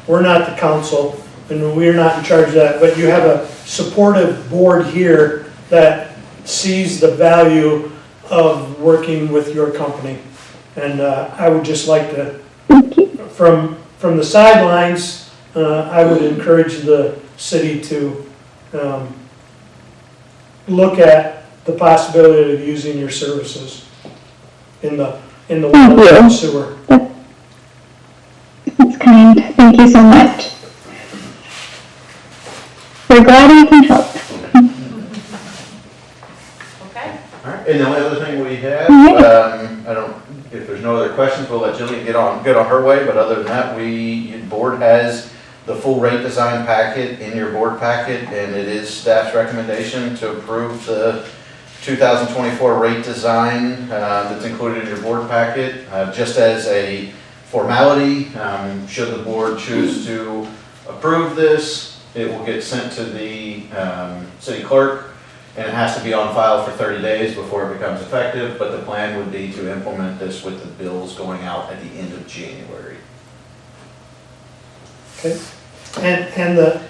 we're not the council, and we're not in charge of that, but you have a supportive board here that sees the value of working with your company. And I would just like to, Thank you. from the sidelines, I would encourage the city to look at the possibility of using your services in the Thank water and you. sewer. That's kind. Thank you so much. We're glad we can help. Okay. All right. And the only other thing we have, if there's no other questions, we'll let Jillian get on her way. But other than that, your board has the full rate design packet in your board packet, and it is staff's recommendation to approve the 2024 rate design that's included in your board packet. Just as a formality, should the board choose to approve this, it will get sent to the city clerk, and it has to be on file for 30 days before it becomes effective, but the plan would be to implement this with the bills going out at the end of January. Okay, and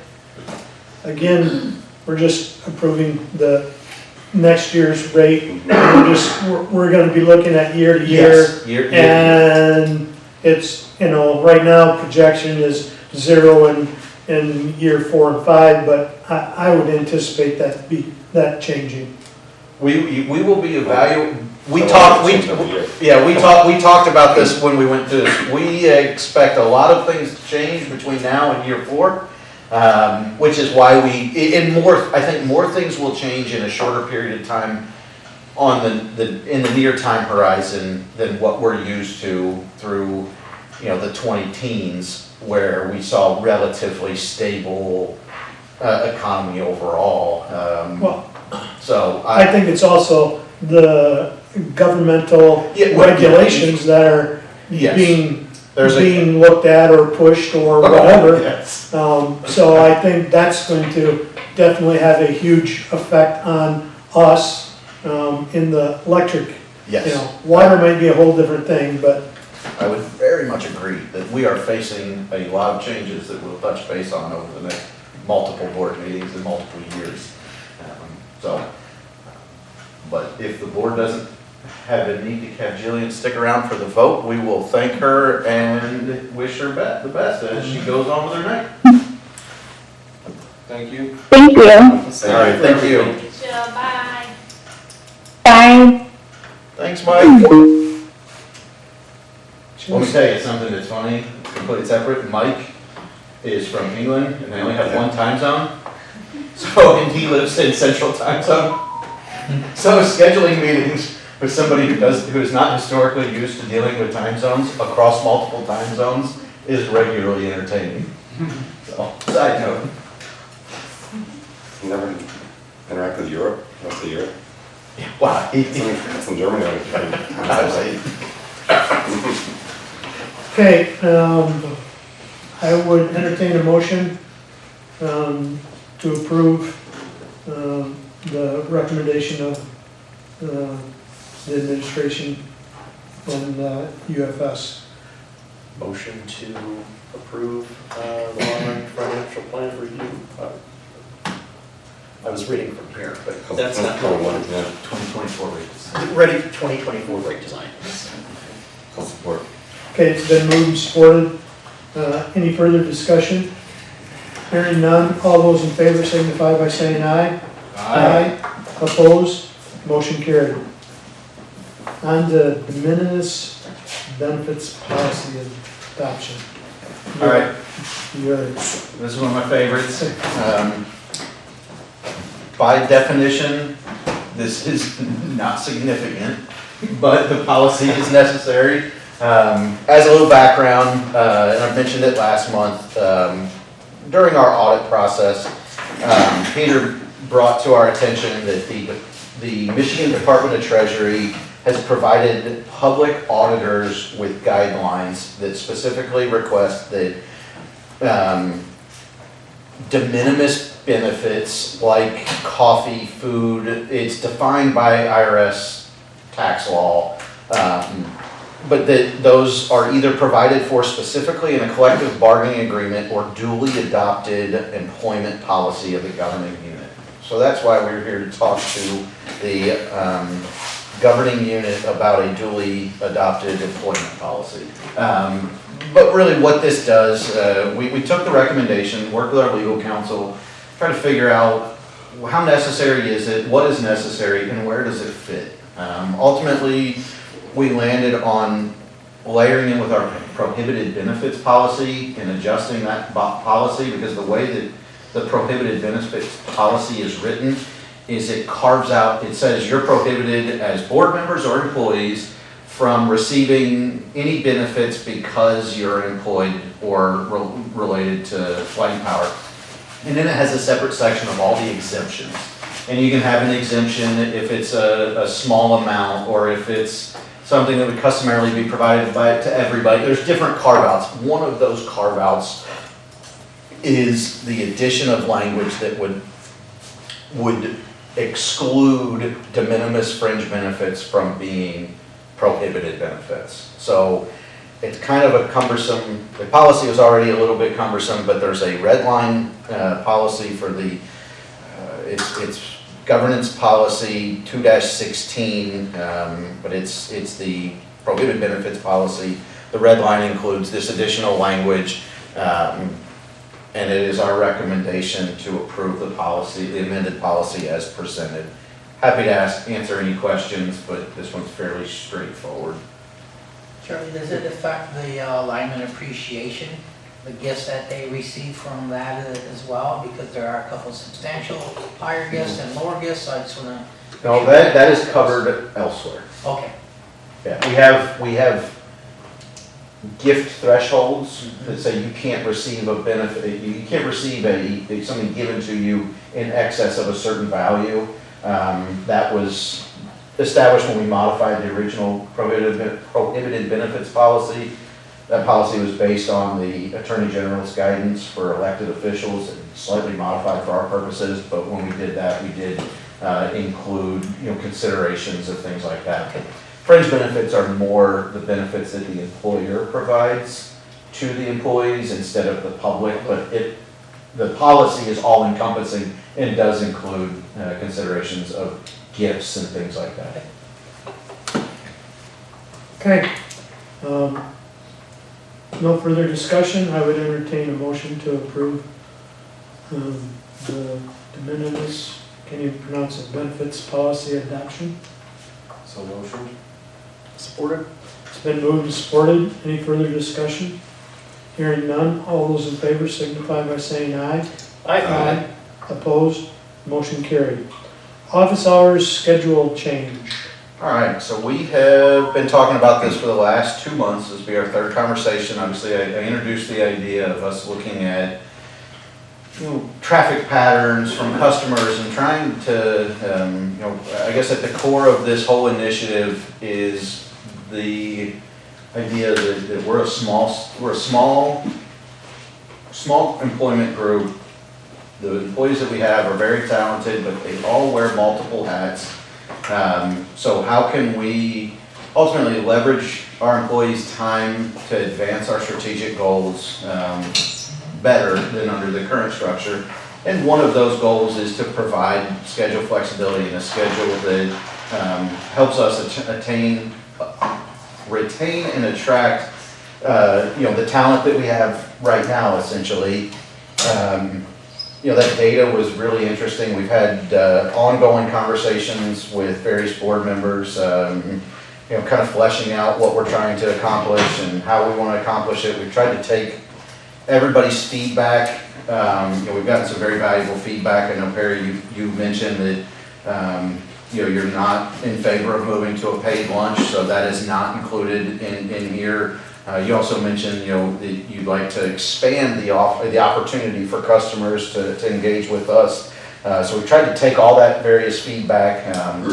again, we're just approving the next year's rate. We're gonna be looking at year to year. Yes, year. And it's, right now projection is 0 in year 4 and 5, but I would anticipate that changing. We will be evaluating, we So talked it's we talked about this when we went through this. We expect a lot of things to change between now and year 4, which is why I think more things will change in a shorter period of time in the near time horizon than what we're used to through, the 20 teens, where we saw relatively stable economy overall. Well, So I think it's also the governmental Yeah, well, regulations that are Yes. being looked at or pushed or whatever. Yes. So I think that's going to definitely have a huge effect on us in the electric. Yes. Water might be a whole different thing, but I would very much agree that we are facing a lot of changes that we'll touch base on over the next multiple board meetings in multiple years. So, but if the board doesn't have a need to have Jillian stick around for the vote, we will thank her and wish her the best as she goes on with her night. Thank you. Thank you. All right, thank you. Bye. Bye. Thanks, Mike. Let me tell you something that's funny, completely separate. Mike is from England and they only have one time zone. So, and he lives in central time zone. So scheduling meetings with somebody who is not historically used to dealing with time zones across multiple time zones is regularly entertaining. So, side note. Never interact with Europe, most of Europe. Wow. It's in Germany. Okay, I would entertain a motion to approve the recommendation of the administration and UFS. Motion to approve the long-run financial plan review. I was reading from here, but that's not one, yeah. 2024 rate design. Ready for 2024 rate design. I'll support. Okay, it's been moved and supported. Any further discussion? Hearing none, all those in favor signify by saying aye. Aye. Opposed? Motion carried. On to the Minimis benefits policy adoption. All right. Yours. This is one of my favorites. By definition, this is not significant, but the policy is necessary. As a little background, and I mentioned it last month, during our audit process, Peter brought to our attention that the Michigan Department of Treasury has provided public auditors with guidelines that specifically request that de minimis benefits like coffee, food, it's defined by IRS tax law, but that those are either provided for specifically in a collective bargaining agreement or duly adopted employment policy of the governing unit. So that's why we're here to talk to the governing unit about a duly adopted employment policy. But really what this does, we took the recommendation, worked with our legal counsel, try to figure out how necessary is it, what is necessary, and where does it fit. Ultimately, we landed on layering in with our prohibited benefits policy and adjusting that policy, because the way that the prohibited benefits policy is written is it carves out, it says you're prohibited as board members or employees from receiving any benefits because you're employed or related to flight power. And then it has a separate section of all the exemptions. And you can have an exemption if it's a small amount or if it's something that would customarily be provided to everybody. There's different carve-outs. One of those carve-outs is the addition of language that would exclude de minimis fringe benefits from being prohibited benefits. So it's kind of a cumbersome, the policy was already a little bit cumbersome, but there's a red line policy for the, it's governance policy 2-16, but it's the prohibited benefits policy. The red line includes this additional language, and it is our recommendation to approve the policy, the amended policy as presented. Happy to answer any questions, but this one's fairly straightforward. Charlie, does it affect the lineman appreciation, the gifts that they receive from that as well? Because there are a couple of substantial higher gifts and lower gifts, so I just want to... No, that is covered elsewhere. Okay. Yeah, we have gift thresholds that say you can't receive a benefit, you can't receive something given to you in excess of a certain value. That was established when we modified the original prohibited benefits policy. That policy was based on the Attorney General's guidance for elected officials and slightly modified for our purposes, but when we did that, we did include considerations of things like that. Fringe benefits are more the benefits that the employer provides to the employees instead of the public, but the policy is all encompassing and does include considerations of gifts and things like that. Okay. No further discussion, I would entertain a motion to approve the Minimis, can you pronounce it, benefits policy adoption? So motion? Supported? It's been moved and supported, any further discussion? Hearing none, all those in favor signify by saying aye. Aye. Opposed, motion carried. Office hours schedule change. All right, so we have been talking about this for the last 2 months. This will be our third conversation. Obviously, I introduced the idea of us looking at traffic patterns from customers and trying to, I guess at the core of this whole initiative is the idea that we're a small employment group. The employees that we have are very talented, but they all wear multiple hats. So how can we ultimately leverage our employees' time to advance our strategic goals better than under the current structure? And one of those goals is to provide schedule flexibility and a schedule that helps us retain and attract the talent that we have right now, essentially. That data was really interesting. We've had ongoing conversations with various board members, kind of fleshing out what we're trying to accomplish and how we want to accomplish it. We've tried to take everybody's feedback. We've gotten some very valuable feedback. I know, Perry, you mentioned that you're not in favor of moving to a paid lunch, so that is not included in here. You also mentioned, that you'd like to expand the opportunity for customers to engage with us. So we tried to take all that various feedback.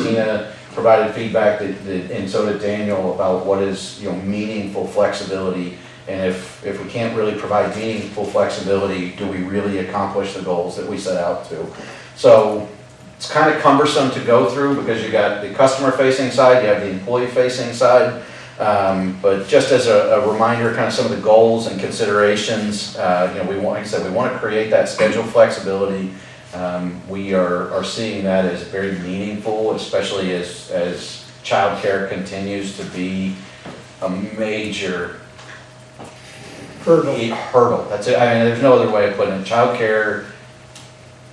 Tina provided feedback and so did Daniel about what is, meaningful flexibility. And if we can't really provide meaningful flexibility, do we really accomplish the goals that we set out to? So it's kind of cumbersome to go through because you got the customer-facing side, you have the employee-facing side. But just as a reminder, kind of some of the goals and considerations, we want to create that schedule flexibility. We are seeing that as very meaningful, especially as childcare continues to be a major hurdle. That's it. I mean, there's no other way of putting it. Childcare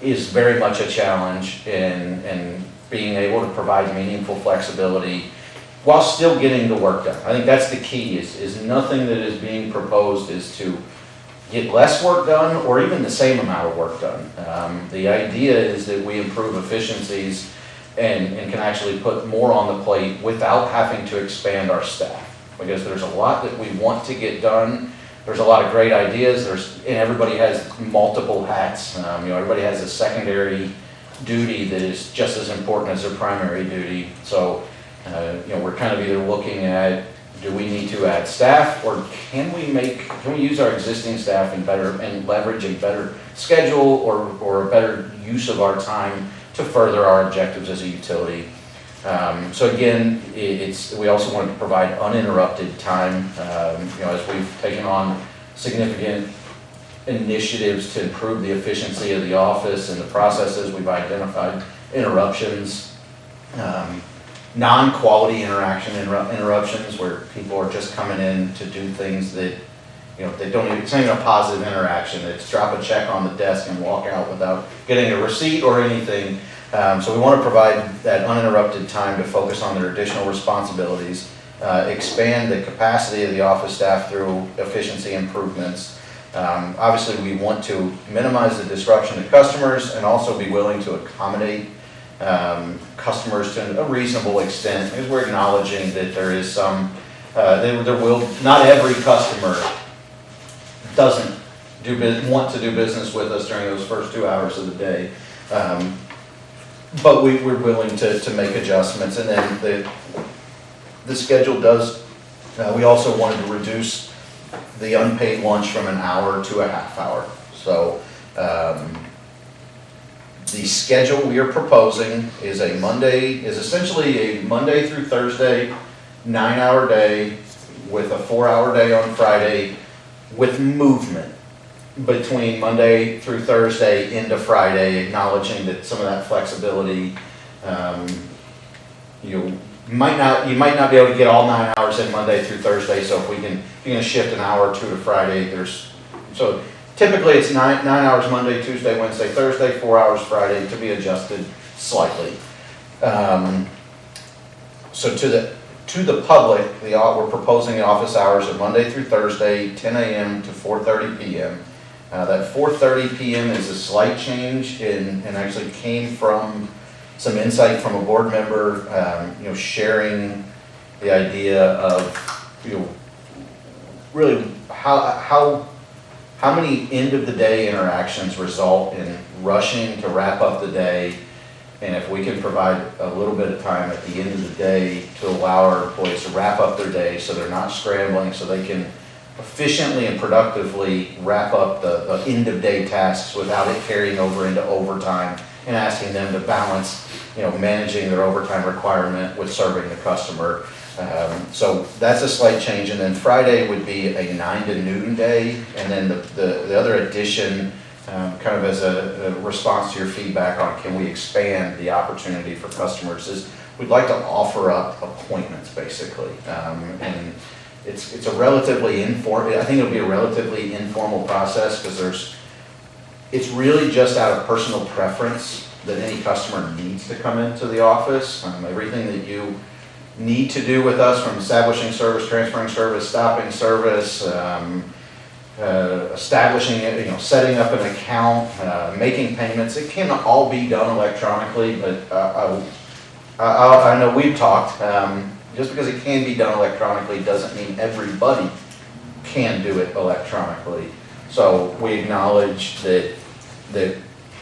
is very much a challenge in being able to provide meaningful flexibility while still getting the work done. I think that's the key, is nothing that is being proposed is to get less work done or even the same amount of work done. The idea is that we improve efficiencies and can actually put more on the plate without having to expand our staff. Because there's a lot that we want to get done. There's a lot of great ideas, and everybody has multiple hats. Everybody has a secondary duty that is just as important as their primary duty. So we're kind of either looking at, do we need to add staff, or can we use our existing staff and leverage a better schedule or a better use of our time to further our objectives as a utility? So again, we also want to provide uninterrupted time, as we've taken on significant initiatives to improve the efficiency of the office and the processes. We've identified interruptions, non-quality interruptions where people are just coming in to do things that, they don't even, it's not even a positive interaction. It's drop a check on the desk and walk out without getting a receipt or anything. So we want to provide that uninterrupted time to focus on their additional responsibilities, expand the capacity of the office staff through efficiency improvements. Obviously, we want to minimize the disruption to customers and also be willing to accommodate customers to a reasonable extent, because we're acknowledging that there is some, not every customer doesn't want to do business with us during those first 2 hours of the day. But we're willing to make adjustments. And then the schedule does, we also wanted to reduce the unpaid lunch from an hour to a half hour. So the schedule we are proposing is essentially a Monday through Thursday, 9-hour day with a 4-hour day on Friday with movement. between Monday through Thursday into Friday, acknowledging that some of that flexibility, you might not be able to get all 9 hours in Monday through Thursday, so if you're gonna shift an hour or two to Friday, so typically it's nine hours Monday, Tuesday, Wednesday, Thursday, 4 hours Friday, to be adjusted slightly. So to the public, we're proposing the office hours of Monday through Thursday, 10 a.m. to 4:30 p.m. That 4:30 p.m. is a slight change and actually came from some insight from a board member, sharing the idea of, really how many end of the day interactions result in rushing to wrap up the day. And if we can provide a little bit of time at the end of the day to allow our employees to wrap up their day so they're not scrambling, so they can efficiently and productively wrap up the end of day tasks without it carrying over into overtime and asking them to balance, managing their overtime requirement with serving the customer. So that's a slight change. And then Friday would be a 9 to noon day. And then the other addition, kind of as a response to your feedback on can we expand the opportunity for customers, is we'd like to offer up appointments basically. And it's a relatively I think it'll be a relatively informal process because it's really just out of personal preference that any customer needs to come into the office. Everything that you need to do with us, from establishing service, transferring service, stopping service, establishing it, setting up an account, making payments, it can all be done electronically, but I know we've talked, just because it can be done electronically doesn't mean everybody can do it electronically. So we acknowledge that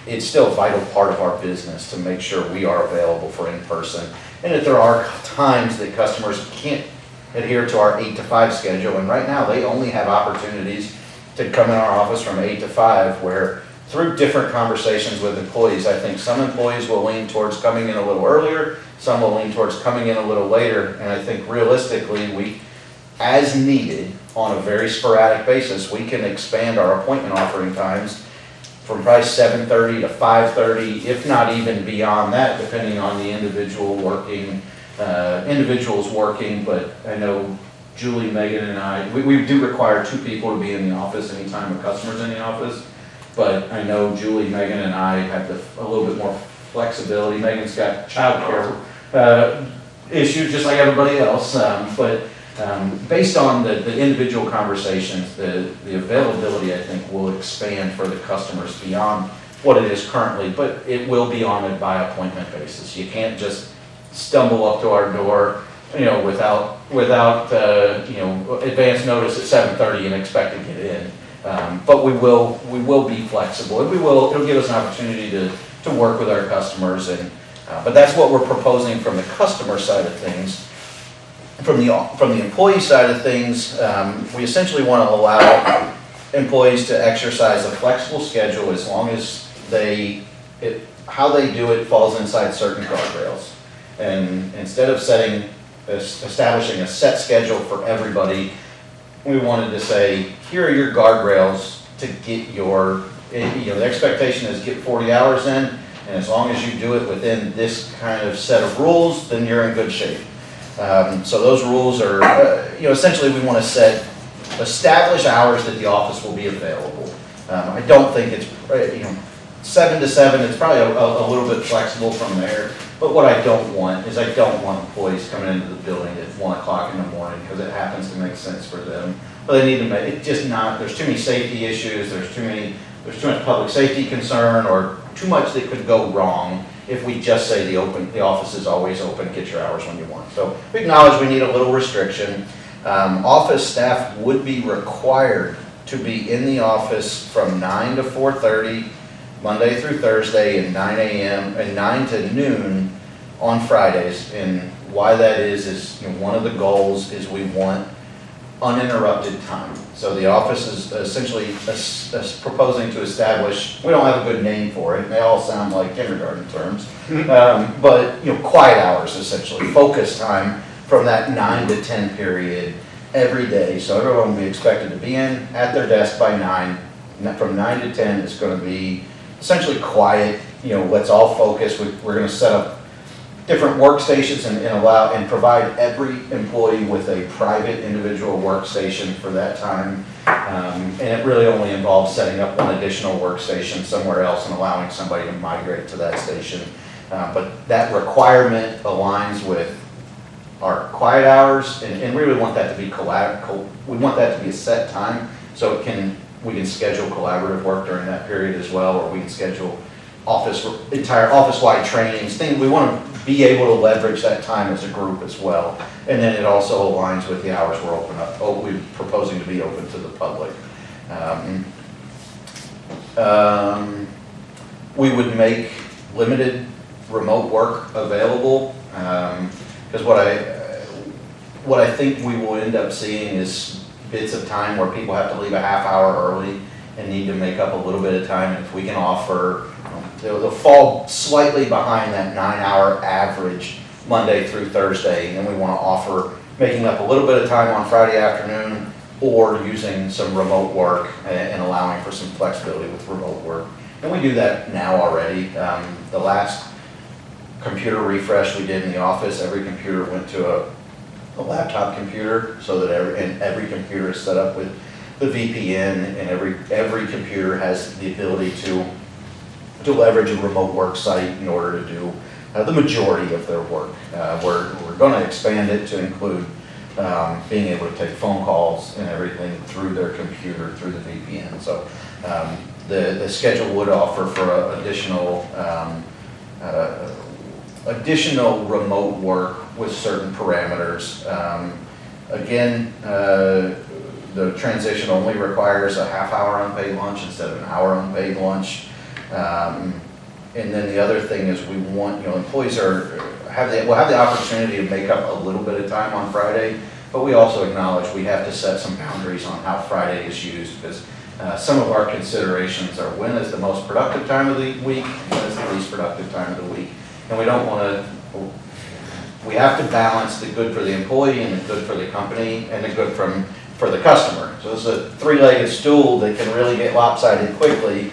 it's still a vital part of our business to make sure we are available for in-person. And if there are times that customers can't adhere to our 8 to 5 schedule, and right now they only have opportunities to come in our office from 8 to 5, where through different conversations with employees, I think some employees will lean towards coming in a little earlier, some will lean towards coming in a little later, and I think realistically, we, as needed, on a very sporadic basis, we can expand our appointment offering times from probably 7:30 to 5:30, if not even beyond that, depending on the individuals working. But I know Julie, Megan, and I, we do require 2 people to be in the office anytime a customer's in the office. But I know Julie, Megan, and I have a little bit more flexibility. Megan's got childcare issues just like everybody else. But based on the individual conversations, the availability, I think, will expand for the customers beyond what it is currently, but it will be on a by appointment basis. You can't just stumble up to our door, without advance notice at 7:30 and expect to get in. But we will be flexible, and it'll give us an opportunity to work with our customers. And but that's what we're proposing from the customer side of things. From the employee side of things, we essentially want to allow employees to exercise a flexible schedule as long as how they do it falls inside certain guardrails. And instead of establishing a set schedule for everybody, we wanted to say, here are your guardrails to get the expectation is get 40 hours in, and as long as you do it within this kind of set of rules, then you're in good shape. So those rules are, essentially we want to establish hours that the office will be available. I don't think it's, 7 to 7, it's probably a little bit flexible from there. But what I don't want is employees coming into the building at 1 o'clock in the morning because it happens to make sense for them. But they need to there's too many safety issues, there's too much public safety concern, or too much that could go wrong if we just say the office is always open, get your hours when you want. So we acknowledge we need a little restriction. Office staff would be required to be in the office from 9 to 4:30, Monday through Thursday, and 9 a.m. and 9 to noon on Fridays. And why that is one of the goals is we want uninterrupted time. So the office is essentially proposing to establish, we don't have a good name for it, they all sound like kindergarten terms, but quiet hours essentially, focus time from that 9 to 10 period every day. So everyone will be expected to be in at their desk by 9 from 9 to 10 is going to be essentially quiet. Let's all focus. We're going to set up different workstations and allow and provide every employee with a private individual workstation for that time. And it really only involves setting up one additional workstation somewhere else and allowing somebody to migrate to that station. But that requirement aligns with our quiet hours, and we really want that to be we want that to be a set time, so we can schedule collaborative work during that period as well, or we can schedule entire office-wide trainings, we want to be able to leverage that time as a group as well. And then it also aligns with the hours we're proposing to be open to the public. We would make limited remote work available, because what I think we will end up seeing is bits of time where people have to leave a half hour early and need to make up a little bit of time. And if we can offer, they'll fall slightly behind that 9-hour average Monday through Thursday, and we want to offer making up a little bit of time on Friday afternoon, or using some remote work and allowing for some flexibility with remote work. And we do that now already. The last computer refresh we did in the office, every computer went to a laptop computer, so that every computer is set up with the VPN, and every computer has the ability to leverage a remote work site in order to do the majority of their work. We're going to expand it to include being able to take phone calls and everything through their computer, through the VPN. So the schedule would offer for additional remote work with certain parameters. Again, the transition only requires a half-hour unpaid lunch instead of an hour unpaid lunch. And then the other thing is we want, employees will have the opportunity to make up a little bit of time on Friday, but we also acknowledge we have to set some boundaries on how Friday is used, because some of our considerations are when is the most productive time of the week, and when is the least productive time of the week. And we don't want to, we have to balance the good for the employee and the good for the company and the good for the customer. So it's a three-legged stool that can really get lopsided quickly.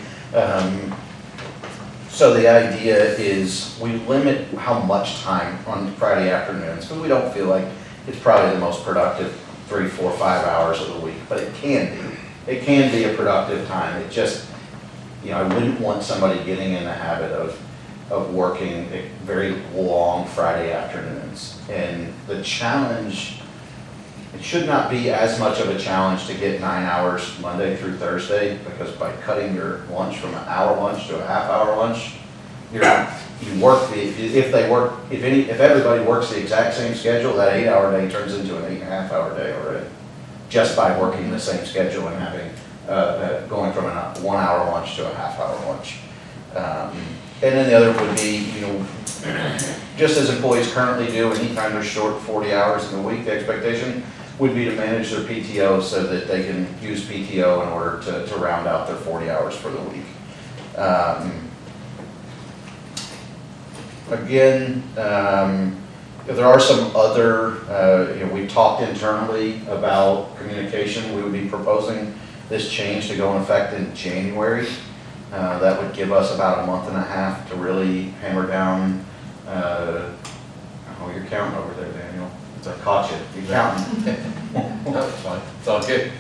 So the idea is we limit how much time on Friday afternoons, because we don't feel like it's probably the most productive 3, 4, 5 hours of the week, but it can be. It can be a productive time. It just, I wouldn't want somebody getting in the habit of working very long Friday afternoons. And the challenge, it should not be as much of a challenge to get 9 hours Monday through Thursday, because by cutting your lunch from an hour lunch to a half-hour lunch, if everybody works the exact same schedule, that 8-hour day turns into an 8.5-hour day already, just by working the same schedule and having going from a 1-hour lunch to a half-hour lunch. And then the other would be, just as employees currently do, anytime they're short 40 hours in a week, the expectation would be to manage their PTO so that they can use PTO in order to round out their 40 hours for the week. Again, there are some other, we talked internally about communication. We would be proposing this change to go in effect in January. That would give us about a month and a half to really hammer down, you're counting over there, Daniel. I caught you. You're counting. No, it's fine. It's all good.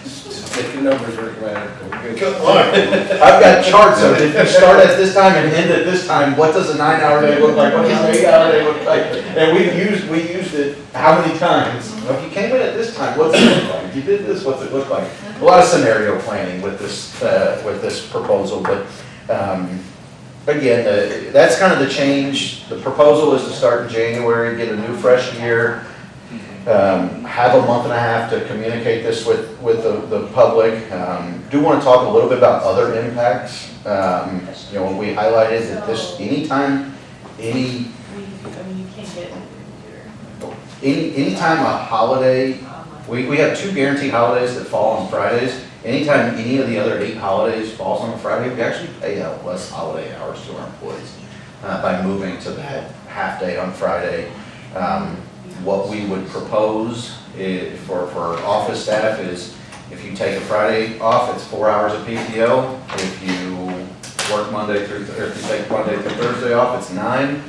Just take your numbers, Rick, man. I've got charts of it. If you start at this time and end at this time, what does a 9-hour day look like? What does an 8-hour day look like? And we used it how many times? Well, if you came in at this time, what's it look like? If you did this, what's it look like? A lot of scenario planning with this proposal, but again, that's kind of the change. The proposal is to start in January, get a new fresh year, have a month and a half to communicate this with the public. Do want to talk a little bit about other impacts. When we highlighted that this, anytime a holiday, we have 2 guaranteed holidays that fall on Fridays. Anytime any of the other 8 holidays falls on a Friday, we actually pay out less holiday hours to our employees by moving to that half day on Friday. What we would propose for office staff is If you take a Friday off, it's 4 hours of PTO. If you work Monday through, or if you take Monday through Thursday off, it's 9.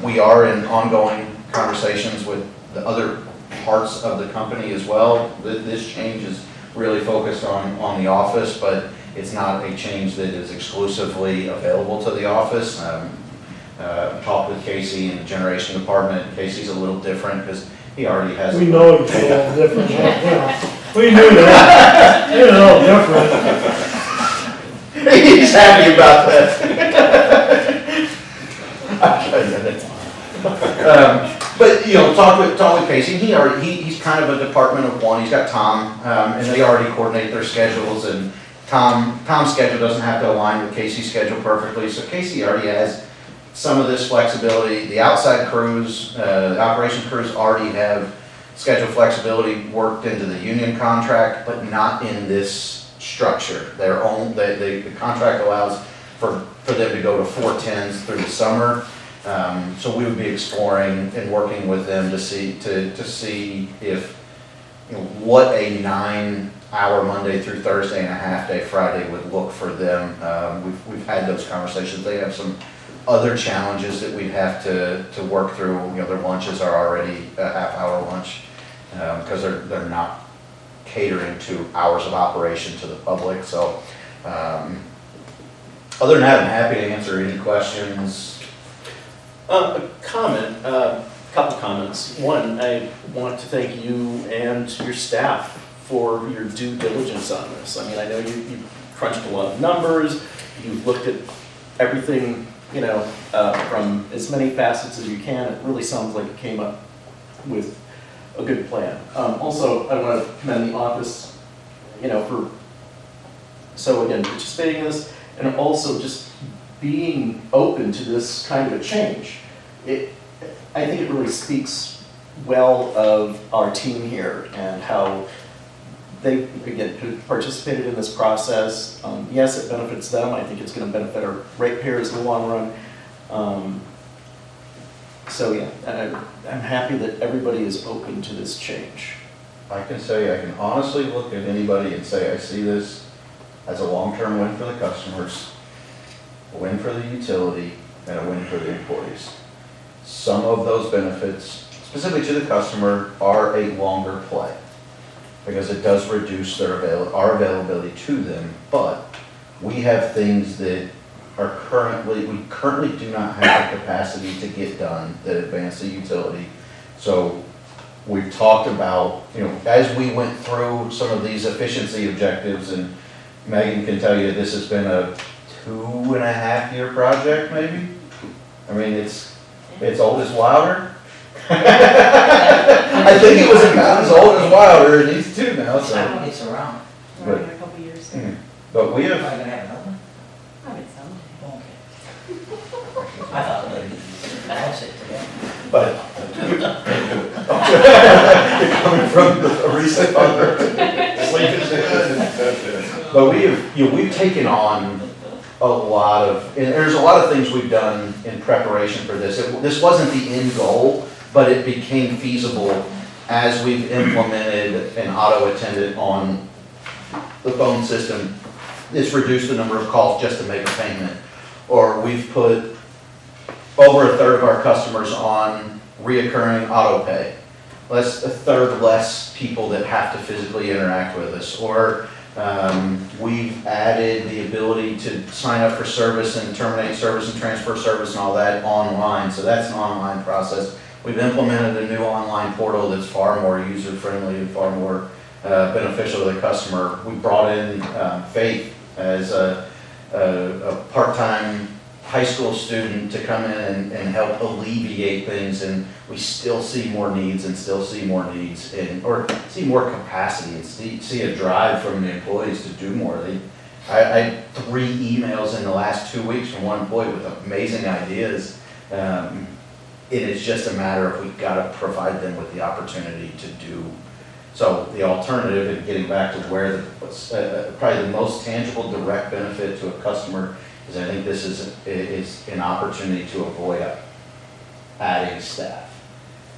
We are in ongoing conversations with the other parts of the company as well. This change is really focused on the office, but it's not a change that is exclusively available to the office. Talked with Casey in the generation department. Casey's a little different because he already has. We know it's a little different, we knew that, it's a little different. He's happy about that. I'll tell you that. But, you know, talk with Casey, he's kind of a department of one, he's got Tom, and they already coordinate their schedules, and Tom's schedule doesn't have to align with Casey's schedule perfectly, so Casey already has some of this flexibility. The outside crews, operation crews already have schedule flexibility worked into the union contract, but not in this structure. The contract allows for them to go to 410s through the summer. So we would be exploring and working with them to see if, you know, what a 9-hour Monday through Thursday and a half-day Friday would look for them. We've had those conversations. They have some other challenges that we'd have to work through. You know, their lunches are already a half-hour lunch because they're not catering to hours of operation to the public. So other than that, I'm happy to answer any questions. A comment, couple comments. One, I want to thank you and your staff for your due diligence on this. I mean, I know you crunched a lot of numbers, you've looked at everything, you know, from as many facets as you can. It really sounds like you came up with a good plan. Also, I want to commend the office, you know, for, so again, participating in this, and also just being open to this kind of a change. I think it really speaks well of our team here and how they, again, participated in this process. Yes, it benefits them. I think it's going to benefit our ratepayers in the long run. So yeah, I'm happy that everybody is open to this change. I can honestly look at anybody and say, I see this as a long-term win for the customers, a win for the utility, and a win for the employees. Some of those benefits, specifically to the customer, are a longer play because it does reduce our availability to them, but we have things that we currently do not have the capacity to get done that advance the utility. So we've talked about, you know, as we went through some of these efficiency objectives, and Megan can tell you this has been a 2.5-year project, maybe. I mean, it's old as Wilder. I think it was about as old as Wilder, and he's 2 now, I so. don't think it's around. But- in a couple years. But we Am I have, gonna have another one? I would someday. Okay. I thought maybe, that's it today. but. You're coming from a recent other. Sleeping's good. But we've taken on a lot of, and there's a lot of things we've done in preparation for this. This wasn't the end goal, but it became feasible as we've implemented an auto attendant on the phone system. It's reduced the number of calls just to make a payment. Or we've put over a third of our customers on reoccurring auto pay. That's a third less people that have to physically interact with us. Or we've added the ability to sign up for service and terminate service and transfer service and all that online. So that's an online process. We've implemented a new online portal that's far more user-friendly and far more beneficial to the customer. We brought in Faith as a part-time high school student to come in and help alleviate things, and we still see more needs and or see more capacity and see a drive from the employees to do more. I had 3 emails in the last 2 weeks from one employee with amazing ideas. It is just a matter of we've got to provide them with the opportunity to do. So the alternative, and getting back to where probably the most tangible direct benefit to a customer is, I think this is an opportunity to avoid adding staff.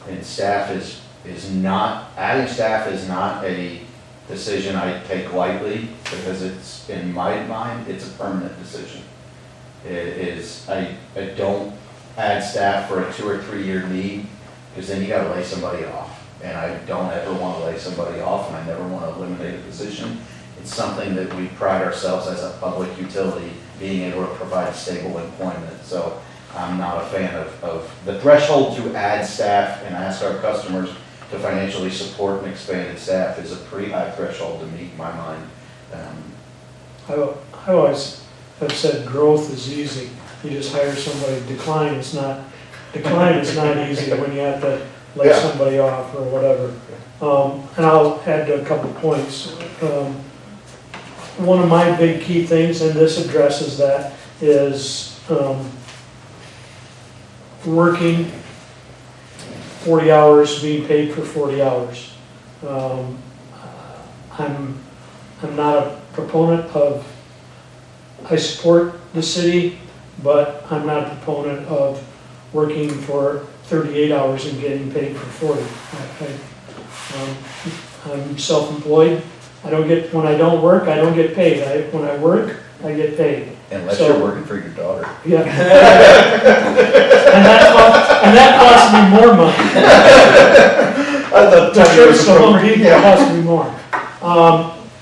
And adding staff is not decision I take lightly, because it's, in my mind, it's a permanent decision. It is, I don't add staff for a 2 or 3 year need, because then you gotta lay somebody off. And I don't ever wanna lay somebody off, and I never wanna eliminate a position. It's something that we pride ourselves as a public utility, being able to provide stable employment. So I'm not a fan of the threshold to add staff and ask our customers to financially support an expanded staff is a pretty high threshold to meet in my mind. I always have said growth is easy. You just hire somebody. Decline is not easy when you have to lay Yeah. somebody off or whatever. And I'll add a couple points. One of my big key things, and this addresses that, is working 40 hours, being paid for 40 hours. I'm not a proponent of, I support the city, but I'm not a proponent of working for 38 hours and getting paid for 40. I'm self-employed. When I don't work, I don't get paid. When I work, I get paid. Unless So- you're working for your daughter. Yeah. And that costs me more money. I The trips to Home Depot cost me more.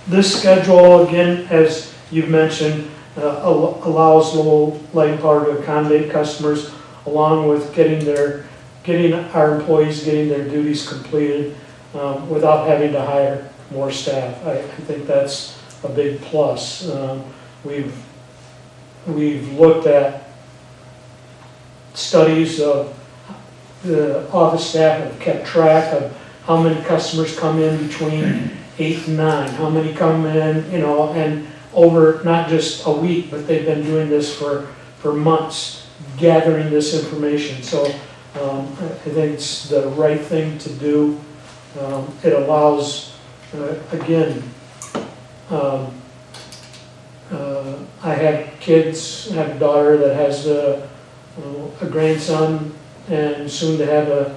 This schedule, again, as you've mentioned, allows Lowell Light and Power to accommodate customers along with getting our employees getting their duties completed without having to hire more staff. I think that's a big plus. We've looked at studies of the office staff have kept track of how many customers come in between 8 and 9, how many come in, and over not just a week, but they've been doing this for months, gathering this information. So I think it's the right thing to do. It allows, again, I have kids, I have a daughter that has a grandson and soon to have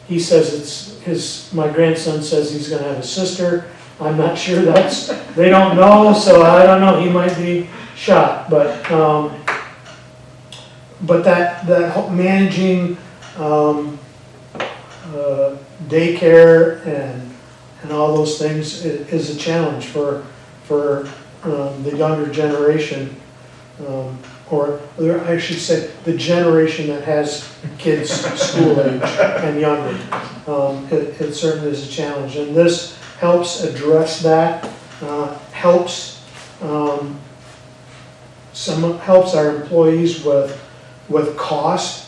he says my grandson says he's gonna have a sister. I'm not sure they don't know, so I don't know, he might be shot, but that managing daycare and all those things is a challenge for the younger generation, or I should say, the generation that has kids school age and younger. It certainly is a challenge, and this helps address that, helps our employees with cost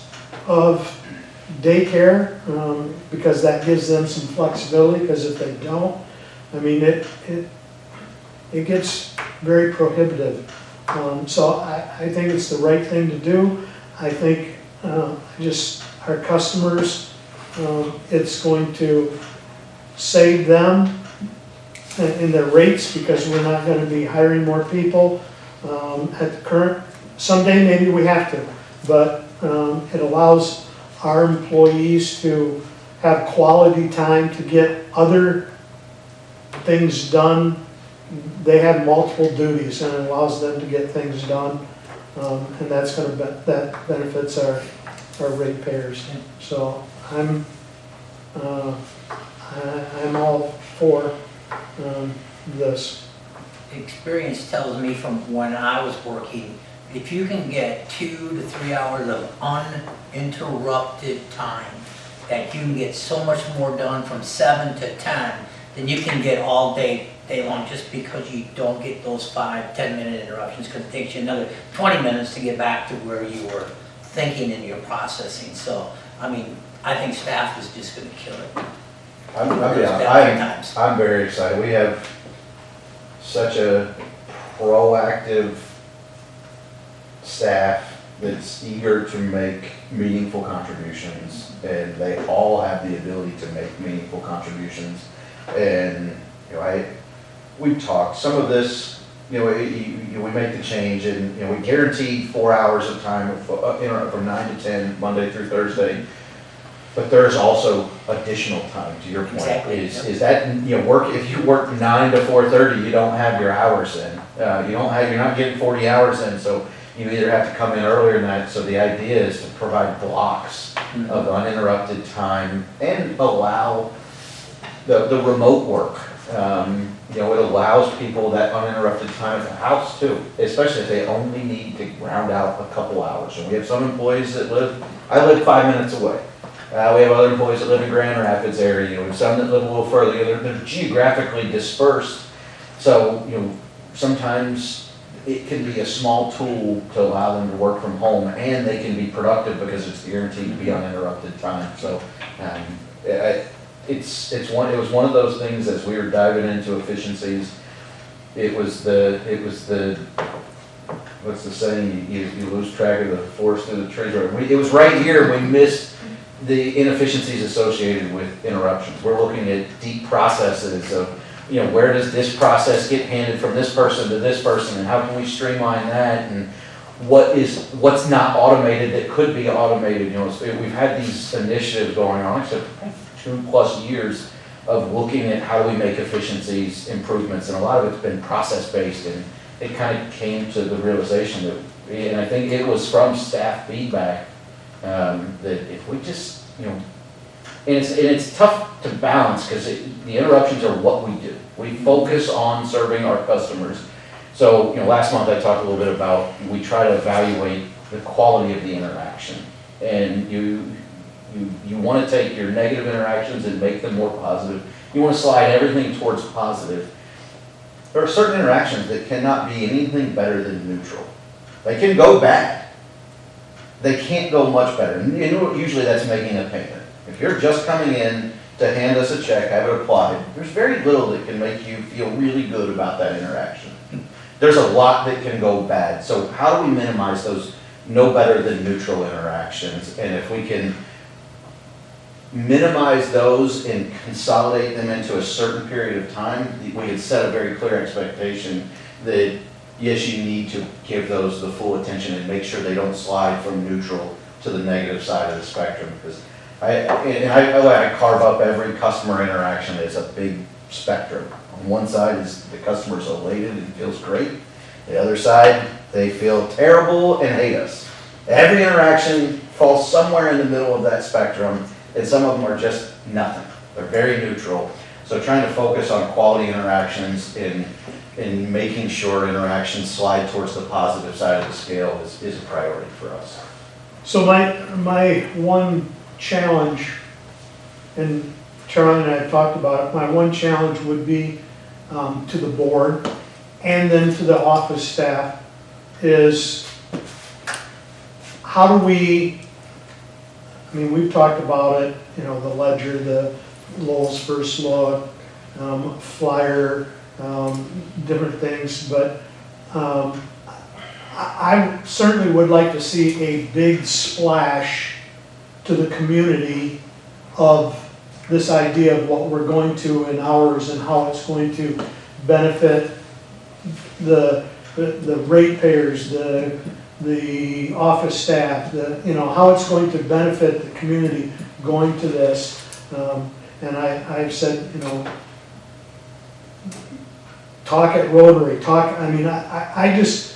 of daycare, because that gives them some flexibility, because if they don't, I mean, it gets very prohibitive. So I think it's the right thing to do. I think our customers, it's going to save them in their rates, because we're not going to be hiring more people at the current. Someday maybe we have to, but it allows our employees to have quality time to get other things done. They have multiple duties, and it allows them to get things done, and that benefits our ratepayers. So I'm all for this. Experience tells me from when I was working, if you can get 2 to 3 hours of uninterrupted time, that you can get so much more done from 7 to 10 than you can get all day long, just because you don't get those 5-10 minute interruptions, because it takes you another 20 minutes to get back to where you were thinking in your processing. So, I mean, I think staff is just going to kill it. I'm very excited. We have such a proactive staff that's eager to make meaningful contributions, and they all have the ability to make meaningful contributions. And we talked some of this. We make the change, and we guaranteed 4 hours of time from 9 to 10 Monday through Thursday. But there's also additional time, to your point, Exactly, is that, if you work 9 to 4:30, you don't have your hours in. You're not getting 40 hours in, so you either have to come in earlier than that. So the idea is to provide blocks of uninterrupted time and allow the remote work. It allows people that uninterrupted time at the house too, especially if they only need to round out a couple hours. And we have some employees that I live 5 minutes away. We have other employees that live in Grand Rapids area, we have some that live a little further. They're geographically dispersed. So, sometimes it can be a small tool to allow them to work from home, and they can be productive because it's guaranteed to be uninterrupted time. So, it was one of those things as we were diving into efficiencies. It was the what's the saying? You lose track of the forest through the trees. It was right here. We missed the inefficiencies associated with interruptions. We're looking at deep processes of, where does this process get handed from this person to this person, and how can we streamline that, and what's not automated that could be automated. We've had these initiatives going on, except 2+ years of looking at how do we make efficiencies, improvements, and a lot of it's been process-based, and it kind of came to the realization that, and I think it was from staff feedback, that if we just, and it's tough to balance because the interruptions are what we do. We focus on serving our customers. So, last month I talked a little bit about, we try to evaluate the quality of the interaction. And you want to take your negative interactions and make them more positive. You want to slide everything towards positive. There are certain interactions that cannot be anything better than neutral. They can go bad. They can't go much better. And usually that's making a payment. If you're just coming in to hand us a check, have it applied, there's very little that can make you feel really good about that interaction. There's a lot that can go bad. So how do we minimize those no better than neutral interactions? And if we can minimize those and consolidate them into a certain period of time, we can set a very clear expectation that yes, you need to give those the full attention and make sure they don't slide from neutral to the negative side of the spectrum. Because I carve up every customer interaction as a big spectrum. On one side is the customer's elated and feels great. The other side, they feel terrible and hate us. Every interaction falls somewhere in the middle of that spectrum, and some of them are just nothing. They're very neutral. So trying to focus on quality interactions and making sure interactions slide towards the positive side of the scale is a priority for us. So my one challenge, and Charlie and I have talked about it, my one challenge would be to the board and then to the office staff is how do we, we've talked about it, the ledger, the Lowell's first look, flyer, different things, but I certainly would like to see a big splash to the community of this idea of what we're going to in hours and how it's going to benefit the ratepayers, the office staff, how it's going to benefit the community going to this. And I've said, talk at Rotary, I just,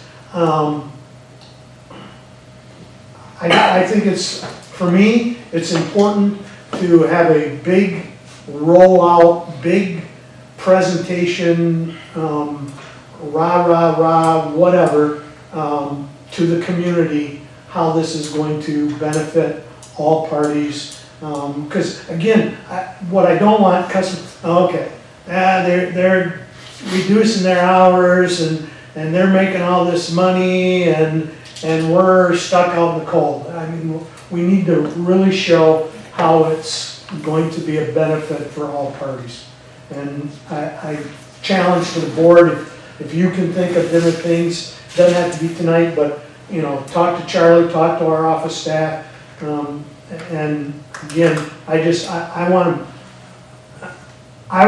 I think it's, for me, it's important to have a big rollout, big presentation, whatever, to the community, how this is going to benefit all parties. Because again, what I don't want customers, they're reducing their hours and they're making all this money and we're stuck out in the cold. We need to really show how it's going to be a benefit for all parties. And I challenge to the board, if you can think of different things, doesn't have to be tonight, but talk to Charlie, talk to our office staff, and again, I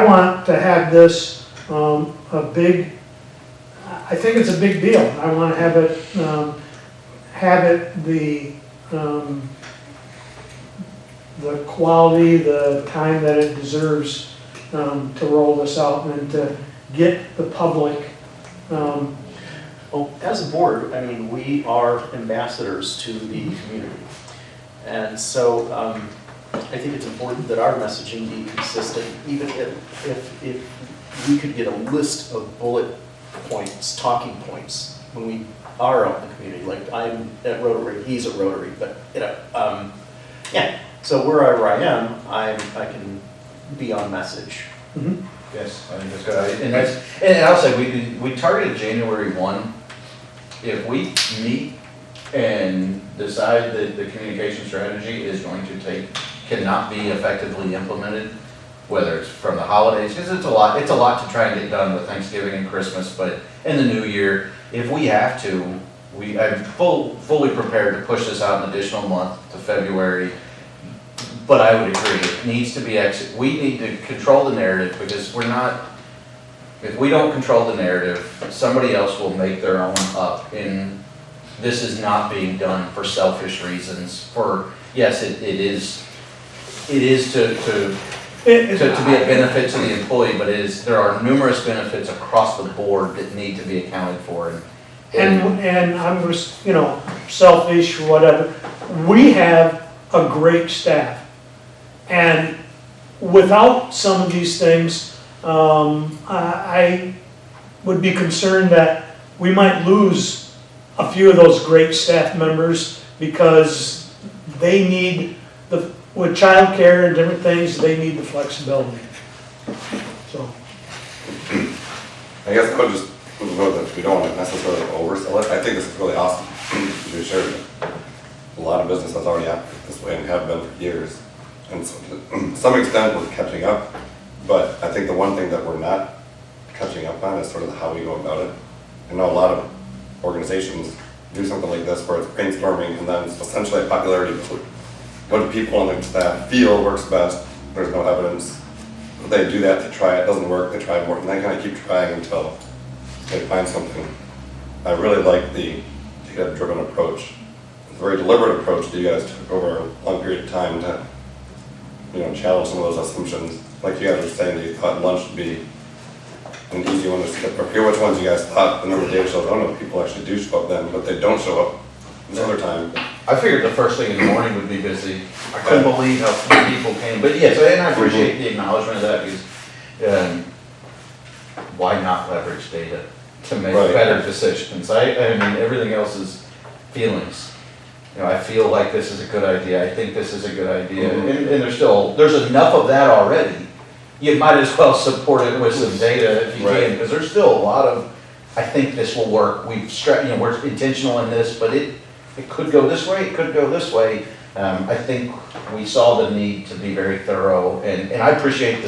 want to have this a big. I think it's a big deal. I want to have the quality, the time that it deserves to roll this out and to get the public. Well, as a board, I mean, we are ambassadors to the community. And so I think it's important that our messaging be consistent, even if we could get a list of bullet points, talking points, when we are out in the community. Like I'm at Rotary, he's at Rotary, but yeah. So wherever I am, I can be on message. Mhm. Yes, I think that's good. And I'll say, we targeted January 1. If we meet and decide that the communication strategy is going to cannot be effectively implemented, whether it's from the holidays, because it's a lot to try and get done with Thanksgiving and Christmas, but in the new year, if we have to, I'm fully prepared to push this out an additional month to February. But I would agree, it needs to be we need to control the narrative, because if we don't control the narrative, somebody else will make their own up, and this is not being done for selfish reasons. Yes, it is to be a benefit to the employee, but there are numerous benefits across the board that need to be accounted for. And I'm just, selfish or whatever. We have a great staff. And without some of these things, I would be concerned that we might lose a few of those great staff members, because they need with childcare and different things, they need the flexibility. So. I guess I would just note that we don't want to necessarily oversell it. I think this is really awesome to share it. A lot of business has already happened this way and have been for years. And so to some extent we're catching up, but I think the one thing that we're not catching up on is sort of how we go about it. I know a lot of organizations do something like this where it's brainstorming and then it's essentially a popularity vote. What do people on their staff feel works best? There's no evidence. They do that to try it, doesn't work, they try more, and they kind of keep trying until they find something. I really like the data-driven approach. It's a very deliberate approach that you guys took over a long period of time to challenge some of those assumptions. Like you guys were saying that you thought lunch would be an easy one to skip. Or hear which ones you guys thought the number of data shows. Oh no, people actually do show up then, but they don't show up the other time. I figured the first thing in the morning would be busy. I couldn't believe how many people came, but yes, and I appreciate the acknowledgement of that, because why not leverage data to make better decisions? I mean, everything else is feelings. I feel like this is a good idea, I think this is a good idea, and there's enough of that already. You might as well support it with some data if you can, because there's still a lot of, I think this will work. We're intentional in this, but it could go this way, it could go this way. I think we saw the need to be very thorough, and I appreciate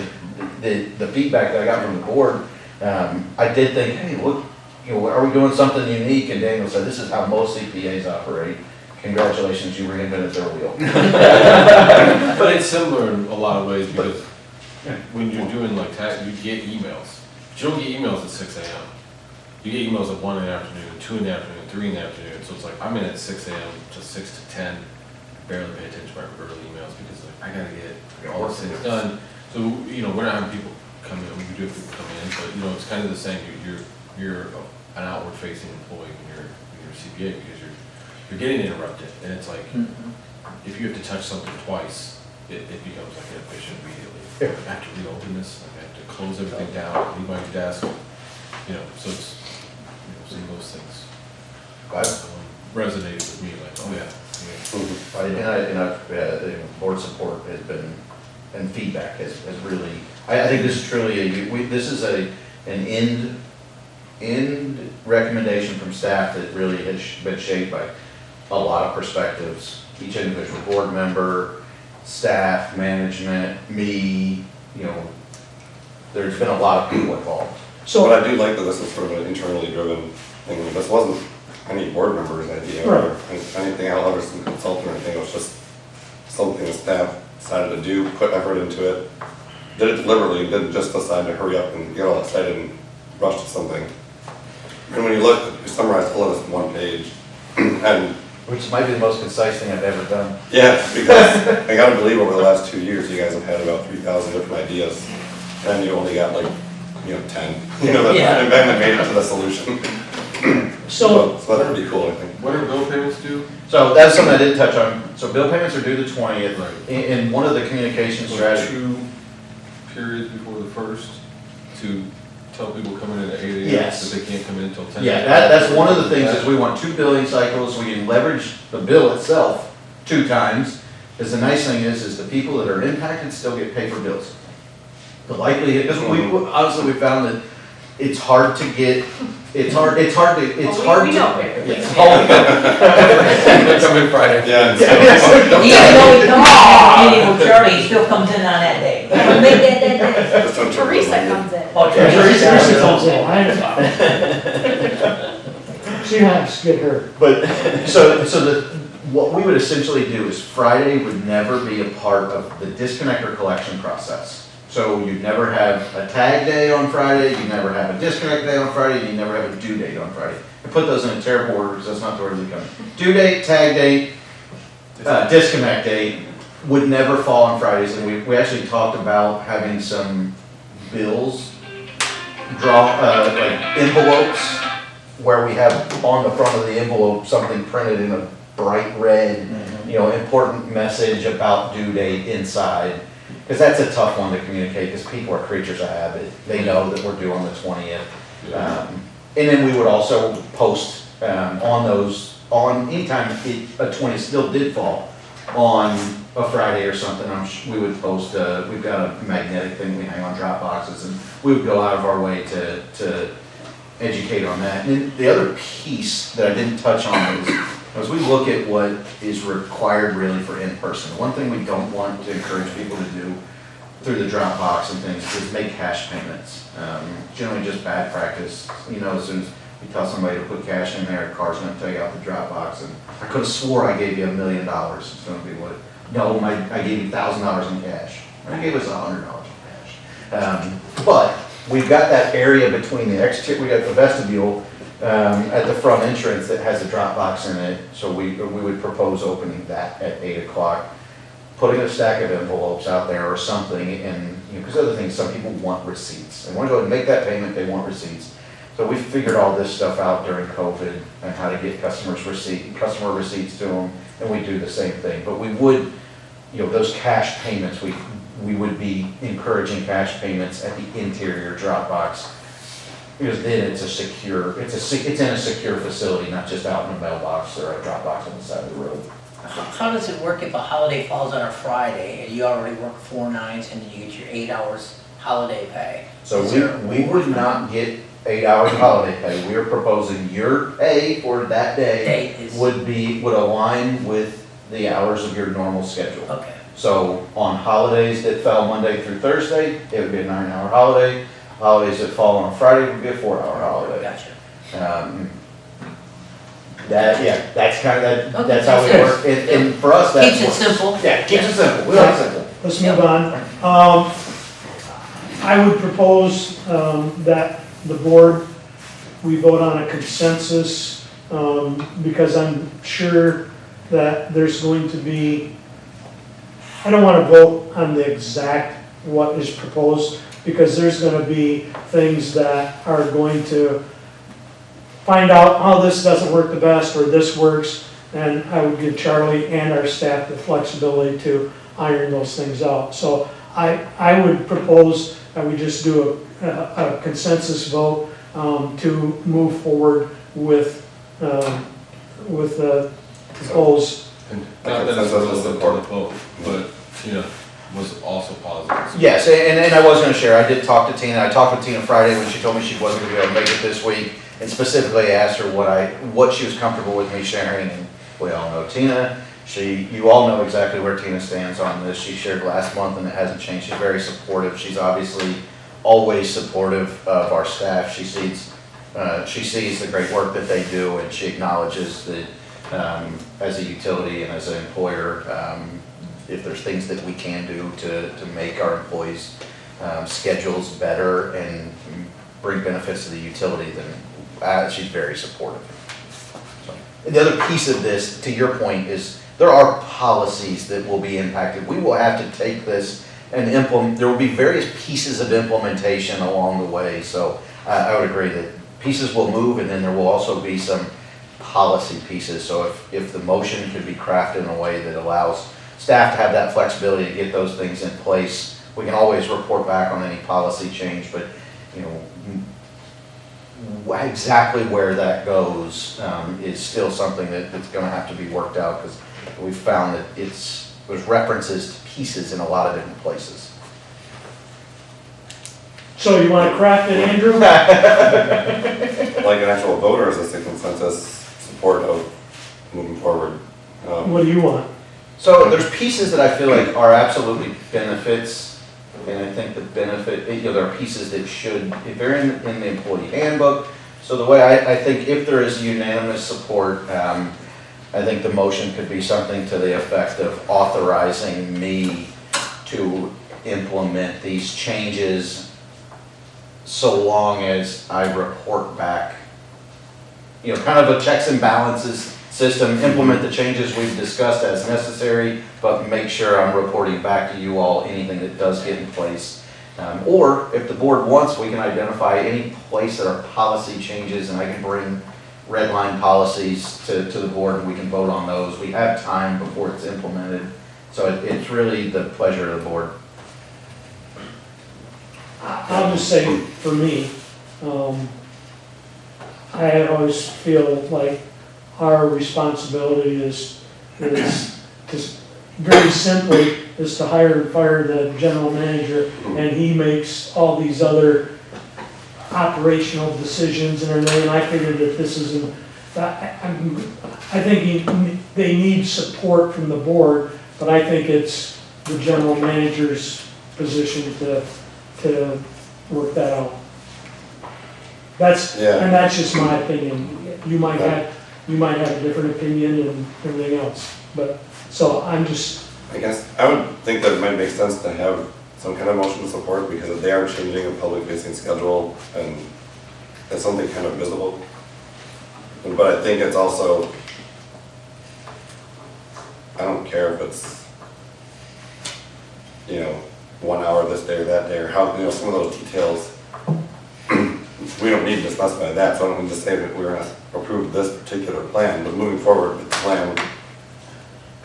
the feedback that I got from the board. I did think, hey, look, are we doing something unique? And Daniel said, this is how most CPAs operate. Congratulations, you reinvented their wheel. But it's similar in a lot of ways, because when you're doing like tax, you get emails. But you don't get emails at 6 a.m. You get emails at 1 in the afternoon, 2 in the afternoon, 3 in the afternoon. So it's like I'm in at 6 a.m. to 6 to 10. I barely pay attention to my early emails because I gotta get all these things done. So we're not having people come in. We do have people come in, but it's kind of the same. You're an outward-facing employee when you're a CPA, because you're getting interrupted, and it's like if you have to touch something twice, it becomes like inefficient immediately. I have to reopen this. I have to close everything down, leave my desk. So it's seeing those things resonated with me. Like, oh yeah. Board support has been, and feedback has really. I think this is truly this is an end recommendation from staff that really has been shaped by a lot of perspectives. Each individual board member, staff, management, me, there's been a lot of people involved. So, but I do like that this is sort of an internally driven thing. This wasn't any board member's idea or anything out of some consultant or anything. It was just something the staff decided to do, put effort into it, did it deliberately, didn't just decide to hurry up and get all excited and rush to something. And when you look, you summarize all of this in one page, and which might be the most concise thing I've ever done. Yeah, because I gotta believe over the last 2 years, you guys have had about 3,000 different ideas, and you only got like, 10. Yeah. And then made it to the solution. So, So that's pretty cool, I think. When are bill payments due? So that's something I didn't touch on. So bill payments are due the 20th. Right. In one of the communication So strategies. 2 periods before the first to tell people coming in at 8 AM Yes. that they can't come in until 10 Yeah, AM. that's one of the things is we want 2 billing cycles. We can leverage the bill itself 2 times. Because the nice thing is the people that are impacted still get paid for bills. The likelihood, because honestly, we found that it's hard to get, it's hard to. We know where. Yes. Come in Friday. Yeah. Even though we come on meeting with Charlie, he still comes in on that day. We'll make that day. Just don't trip Teresa over comes in. Oh, Teresa comes in, I know. She has to get her. But, so what we would essentially do is Friday would never be a part of the disconnector collection process. So you'd never have a tag day on Friday, you never have a disconnect day on Friday, you never have a due date on Friday. I put those in a terrible order because that's not the order they come. Due date, tag date, disconnect date would never fall on Fridays. And we actually talked about having some bills, like envelopes, where we have on the front of the envelope something printed in a bright red, important message about due date inside. Because that's a tough one to communicate, because people are creatures of habit. They know that we're due on the 20th. And then we would also post on those, on anytime a 20 still did fall on a Friday or something, we would post, we've got a magnetic thing we hang on drop boxes, and we would go out of our way to educate on that. And then the other piece that I didn't touch on is, as we look at what is required really for in-person, the one thing we don't want to encourage people to do through the Dropbox and things is make cash payments. Generally just bad practice. As soon as we tell somebody to put cash in there, a car's gonna take out the Dropbox, and I could've swore I gave you $1 million. It's gonna be what? No, I gave you $1,000 in cash. I gave us $100 in cash. But we've got that area between the exterior, we got the vestibule at the front entrance that has a drop box in it, so we would propose opening that at 8 o'clock, putting a stack of envelopes out there or something, and, because other things, some people want receipts. They want to go and make that payment, they want receipts. So we figured all this stuff out during COVID and how to get customer receipts to them, and we do the same thing. But we would, those cash payments, we would be encouraging cash payments at the interior drop box. Because then it's in a secure facility, not just out in a mailbox or a drop box on the side of the road. How does it work if a holiday falls on a Friday and you already work 4 nights and then you get your 8 hours holiday pay? So we would not get 8 hours of holiday pay. We are proposing your pay for that day would align with the hours of your normal schedule. Okay. So on holidays that fell Monday through Thursday, it would be a 9-hour holiday. Holidays that fall on a Friday would be a 4-hour holiday. Gotcha. That's kind of Okay, that's how we makes work. And for us, that Keeps it simple. Yeah, keeps it simple. We like it simple. Let's move on. I would propose that the board, we vote on a consensus, because I'm sure that there's going to be, I don't want to vote on the exact what is proposed, because there's going to be things that are going to find out how this doesn't work the best or this works, and I would give Charlie and our staff the flexibility to iron those things out. So I would propose that we just do a consensus vote to move forward with the proposed. And not that it's a vote, but Tina was also positive. Yes, and I was gonna share, I did talk to Tina, I talked with Tina Friday when she told me she wasn't gonna be able to make it this week, and specifically asked her what she was comfortable with me sharing, and we all know Tina, you all know exactly where Tina stands on this. She shared last month and it hasn't changed. She's very supportive. She's obviously always supportive of our staff. She sees the great work that they do, and she acknowledges that as a utility and as an employer, if there's things that we can do to make our employees' schedules better and bring benefits to the utility, then she's very supportive. So. the other piece of this, to your point, is there are policies that will be impacted. We will have to take this and implement, there will be various pieces of implementation along the way. So I would agree that pieces will move, and then there will also be some policy pieces. So if the motion could be crafted in a way that allows staff to have that flexibility to get those things in place, we can always report back on any policy change, but exactly where that goes is still something that's going to have to be worked out, because we've found that there's references to pieces in a lot of different places. So you want to craft it, Andrew? Like an actual vote, or is this a consensus support of moving forward? What do you want? So there's pieces that I feel like are absolutely benefits, and I think the benefit, there are pieces that should, if they're in the employee handbook. So the way I think if there is unanimous support, I think the motion could be something to the effect of authorizing me to implement these changes so long as I report back, kind of a checks and balances system, implement the changes we've discussed as necessary, but make sure I'm reporting back to you all anything that does get in place. Or if the board wants, we can identify any place that are policy changes, and I can bring red line policies to the board, and we can vote on those. We have time before it's implemented, so it's really the pleasure of the board. I'll just say, for me, I always feel like our responsibility is very simply, is to hire and fire the general manager, and he makes all these other operational decisions and everything, and I figured that this isn't, I think they need support from the board, but I think it's the general manager's position to work that out. And that's just my opinion. You might have a different opinion and everything else, but, so I'm just. I guess, I would think that it might make sense to have some kind of motion of support, because if they are changing a public facing schedule, and it's something kind of visible. But I think it's also, I don't care if it's, 1 hour this day or that day, or how, some of those details, we don't need to specify that, so I don't need to say that we're gonna approve this particular plan, but moving forward with the plan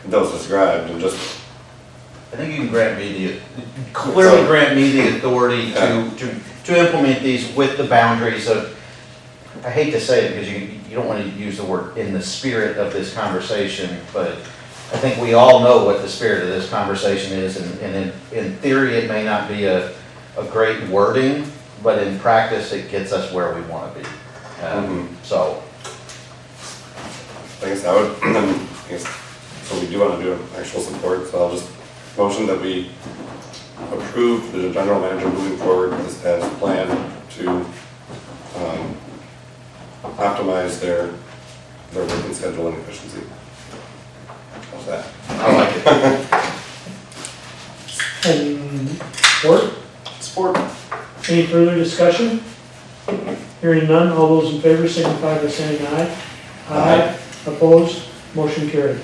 that was described, and just. I think you can clearly grant me the authority to implement these with the boundaries of, I hate to say it because you don't want to use the word in the spirit of this conversation, but I think we all know what the spirit of this conversation is, and in theory it may not be a great wording, but in practice it gets us where we want to be. So. I guess so we do want to do an actual support, so I'll just motion that we approve the general manager moving forward with this as plan to optimize their working schedule and efficiency. How's that? I like it. And support? Any further discussion? Hearing none, all those in favor signify by saying aye. Aye. Opposed? Motion carried.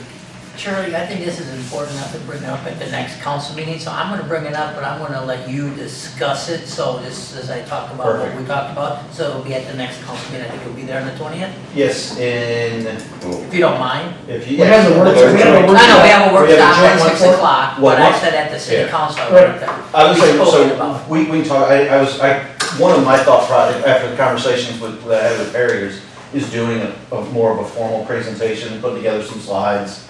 Charlie, I think this is important enough to bring up at the next council meeting, so I'm gonna bring it up, but I'm gonna let you discuss it, so just as I talk about what we talked about, so it'll be at the next council meeting, I think it'll be there on the 20th, Yes, if you don't mind. if you. We have a workshop. I know, we have a workshop at joint 6 o'clock, What, but I what? said at the city Yeah. council, I Right. wanted to. I was saying, we spoke so about. we can talk, one of my thought process after the conversations that I had with Harriers is doing more of a formal presentation, putting together some slides,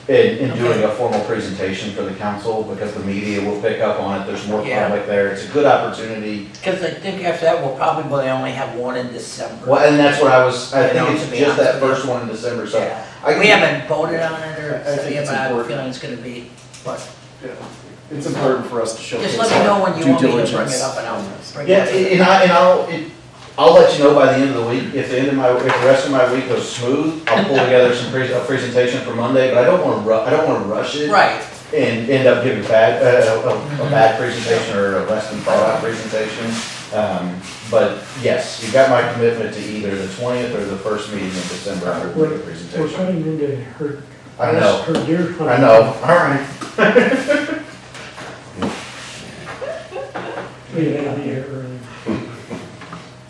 and doing a formal presentation for the council, because the media will pick up on it, there's more public there, it's a good opportunity. Because I think after that, we'll probably only have one in December. Well, and that's what I think to it's be just that honest with first one in December, so. Yeah. I We can- haven't voted on it or, I think yeah, it's but I have a important. feeling it's gonna be, but It's important for us to showcase. just let me know when you due want me to bring diligence it up and I'll bring it Yeah, up. I'll let you know by the end of the week, if the rest of my week goes smooth, I'll pull together a presentation for Monday, but I don't wanna rush it. Right, and end up giving a bad presentation or a less than thought out presentation. But yes, you got my commitment to either the 20th or the first meeting in December for the We're presentation. cutting into her. I know. Her deer hunting. I know, all right. We had to be here early.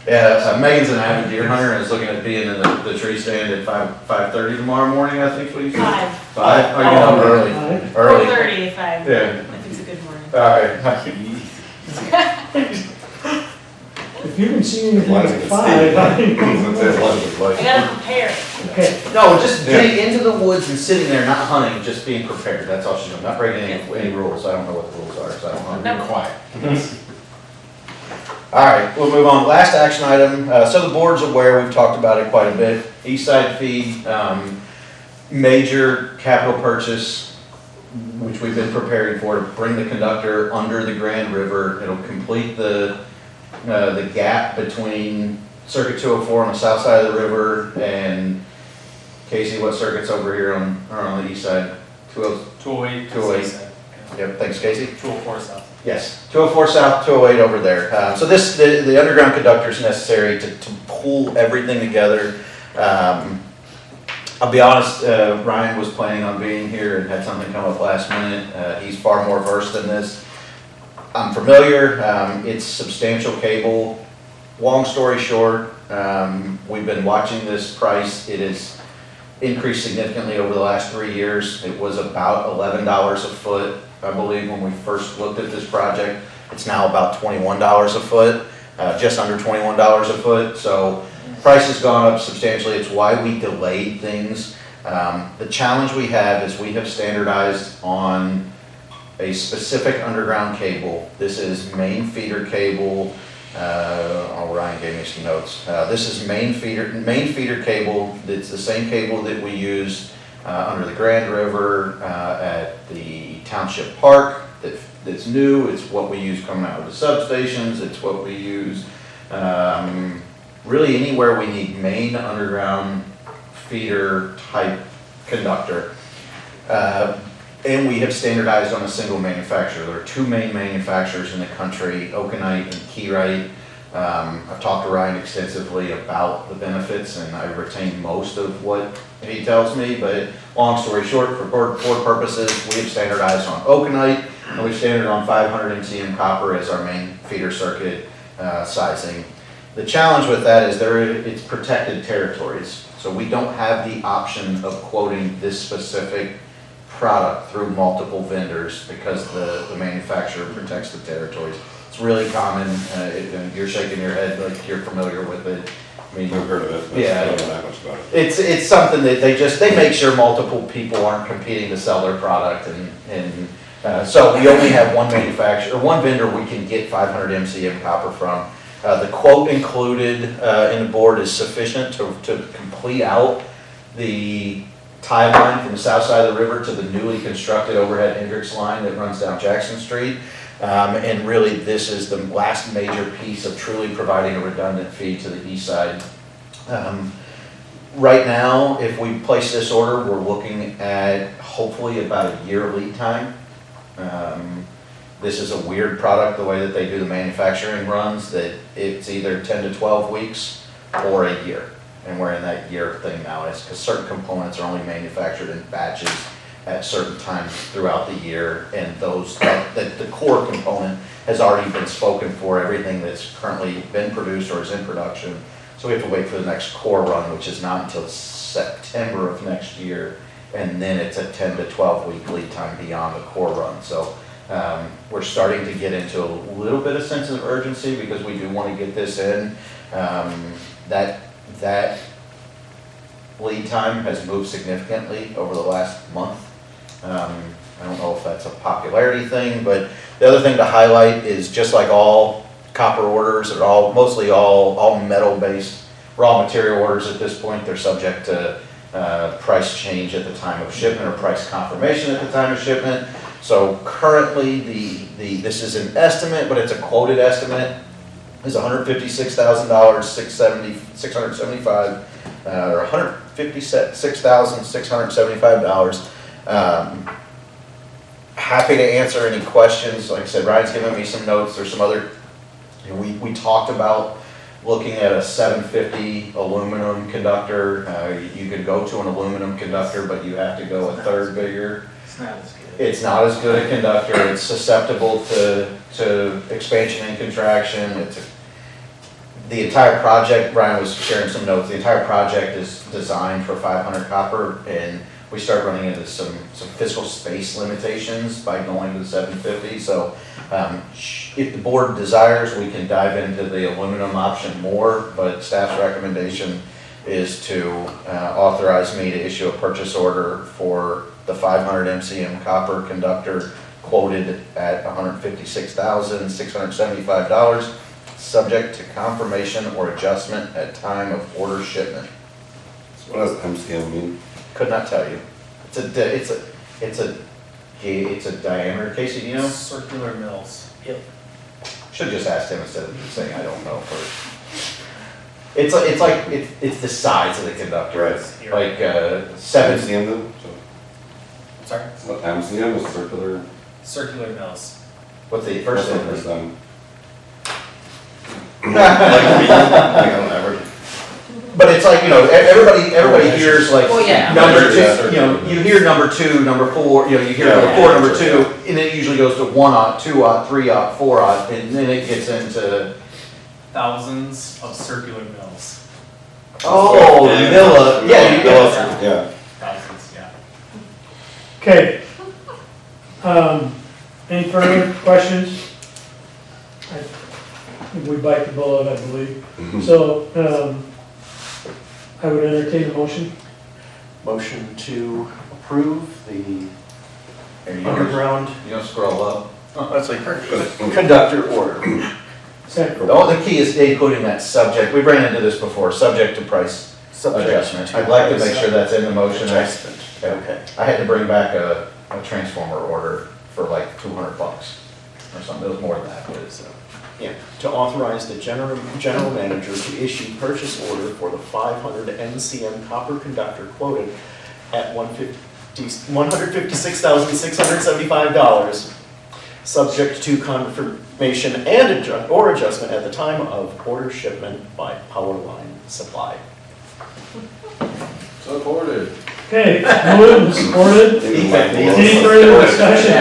Yeah, Megan's an avid deer hunter and is looking at being in the tree stand at 5:30 tomorrow morning, I think, what you said? 5? Oh, you get home early, Five? early. 4:30 if I, Yeah, if it's a good morning. all right. If you can see anything Why does at it 5, say- I can. It says Elizabeth Lake. I gotta prepare. Okay, No, just getting into the woods and sitting there, not hunting, just being prepared, that's all she's doing, not breaking any rules, I don't know what the rules are, so I don't hunt. No. Quiet. All right, we'll move on. Last action item. So the board's aware, we've talked about it quite a bit. East Side Feed, major capital purchase, which we've been preparing for to bring the conductor under the Grand River. It'll complete the gap between Circuit 204 on the south side of the river and Casey, what circuit's over here on the east side? 208. 208. Yep, thanks Casey. 204 south. Yes, 204 south, 208 over there. So the underground conductor is necessary to pull everything together. I'll be honest, Ryan was planning on being here and had something come up last minute. He's far more versed than this. I'm familiar, it's substantial cable. Long story short, we've been watching this price. It has increased significantly over the last 3 years. It was about $11 a foot, I believe, when we first looked at this project. It's now about $21 a foot, just under $21 a foot. So price has gone up substantially. It's why we delayed things. The challenge we have is we have standardized on a specific underground cable. This is main feeder cable. Ryan gave me some notes. This is main feeder cable. It's the same cable that we use under the Grand River at the Township Park. That's new. It's what we use coming out of the substations. It's what we use really anywhere we need main underground feeder type conductor. And we have standardized on a single manufacturer. There are two main manufacturers in the country, Okanite and Keyrite. I've talked to Ryan extensively about the benefits and I retain most of what he tells me, but long story short, for board purposes, we have standardized on Okanite and we've standardized on 500 MCM copper as our main feeder circuit sizing. The challenge with that is it's protected territories. So we don't have the option of quoting this specific product through multiple vendors because the manufacturer protects the territories. It's really common, you're shaking your head like you're familiar with it. I mean, I've heard of it, but Yeah. I don't know that much about it. it's something that they make sure multiple people aren't competing to sell their product so we only have one manufacturer, one vendor we can get 500 MCM copper from. The quote included in the board is sufficient to complete out the tie line from the south side of the river to the newly constructed overhead Hendricks line that runs down Jackson Street. And really this is the last major piece of truly providing a redundant feed to the east side. Right now, if we place this order, we're looking at hopefully about a year lead time. This is a weird product, the way that they do the manufacturing runs, that it's either 10 to 12 weeks or a year. And we're in that year thing now, because certain components are only manufactured in batches at certain times throughout the year, and the core component has already been spoken for, everything that's currently been produced or is in production. So we have to wait for the next core run, which is not until September of next year, and then it's a 10 to 12 week lead time beyond the core run. So we're starting to get into a little bit of sense of urgency because we do want to get this in. That lead time has moved significantly over the last month. I don't know if that's a popularity thing, but the other thing to highlight is just like all copper orders, are mostly all metal-based raw material orders at this point. They're subject to price change at the time of shipment or price confirmation at the time of shipment. So currently, this is an estimate, but it's a quoted estimate, is $156,675 or $156,675. happy to answer any questions. Like I said, Ryan's given me some notes. There's some other, we talked about looking at a 750 aluminum conductor. You could go to an aluminum conductor, but you have to go a third bigger. It's not as good. It's not as good a conductor. It's susceptible to expansion and contraction. The entire project, Brian was sharing some notes, the entire project is designed for 500 copper, and we start running into some physical space limitations by going to the 750. So if the board desires, we can dive into the aluminum option more, but staff's recommendation is to authorize me to issue a purchase order for the 500 MCM copper conductor quoted at $156,675, subject to confirmation or adjustment at time of order shipment. So what does MCM mean? Could not tell you. It's a diameter, Casey, do you know? Circular mills. Should just ask him instead of saying I don't know first. It's the size of the conductor. Right. Like 7. MCM then? Sorry? What MCM is circular? Circular mills. What's the first What's the thing? first one? But it's like, everybody hears like Well, yeah. number Yeah. 2, you hear number 2, number 4, you hear Yeah. number 4, number 2, and it usually goes to 1-aught, 2-aught, 3-aught, 4-aught, and then it gets into, Thousands of circular mills. oh, Milla, yeah. Yeah. Thousands, yeah. Okay. Any further questions? We bite the bullet, I believe. So, I would entertain a motion. Motion to approve the There you go. underground You don't scroll up. that's like conductor order. Second. The key is including that subject, we ran into this before, subject to price adjustment. I'd like to make sure that's in the motion. Adjustment. Okay. I had to bring back a transformer order for like $200 or something, it was more than that, but it's, Yeah, to authorize the general manager to issue purchase order for the 500 NCM copper conductor quoted at $156,675, subject to confirmation and adjustment at the time of order shipment by power line supply. Supported. Okay, moved and supported. Any further discussion?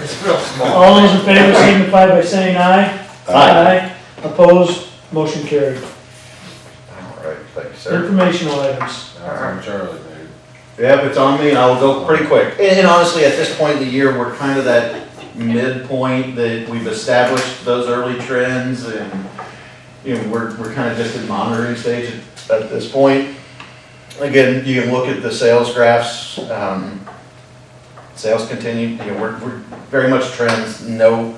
It's real small. All those in favor signify by saying aye. Aye. Opposed, motion carried. all right, thank you, sir. Informational items. That's on Charlie, dude. Yep, it's on me, and I'll go pretty quick. And honestly, at this point in the year, we're kind of that midpoint that we've established those early trends, and, we're kind of just in monitoring stage at this point. Again, you can look at the sales graphs, sales continue, we're very much trends, no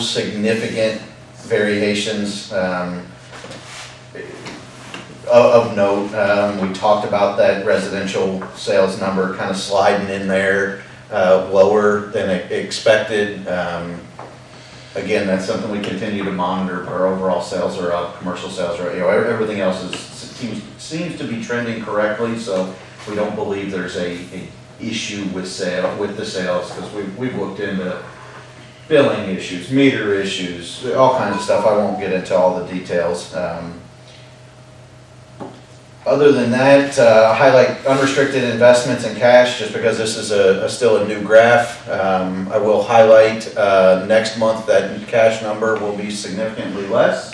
significant variations, of note. We talked about that residential sales number kind of sliding in there, lower than expected. Again, that's something we continue to monitor. Our overall sales are up, commercial sales are, everything else seems to be trending correctly, so we don't believe there's a issue with the sales, because we've looked into billing issues, meter issues, all kinds of stuff. I won't get into all the details. Other than that, highlight unrestricted investments in cash, just because this is still a new graph. I will highlight next month that cash number will be significantly less.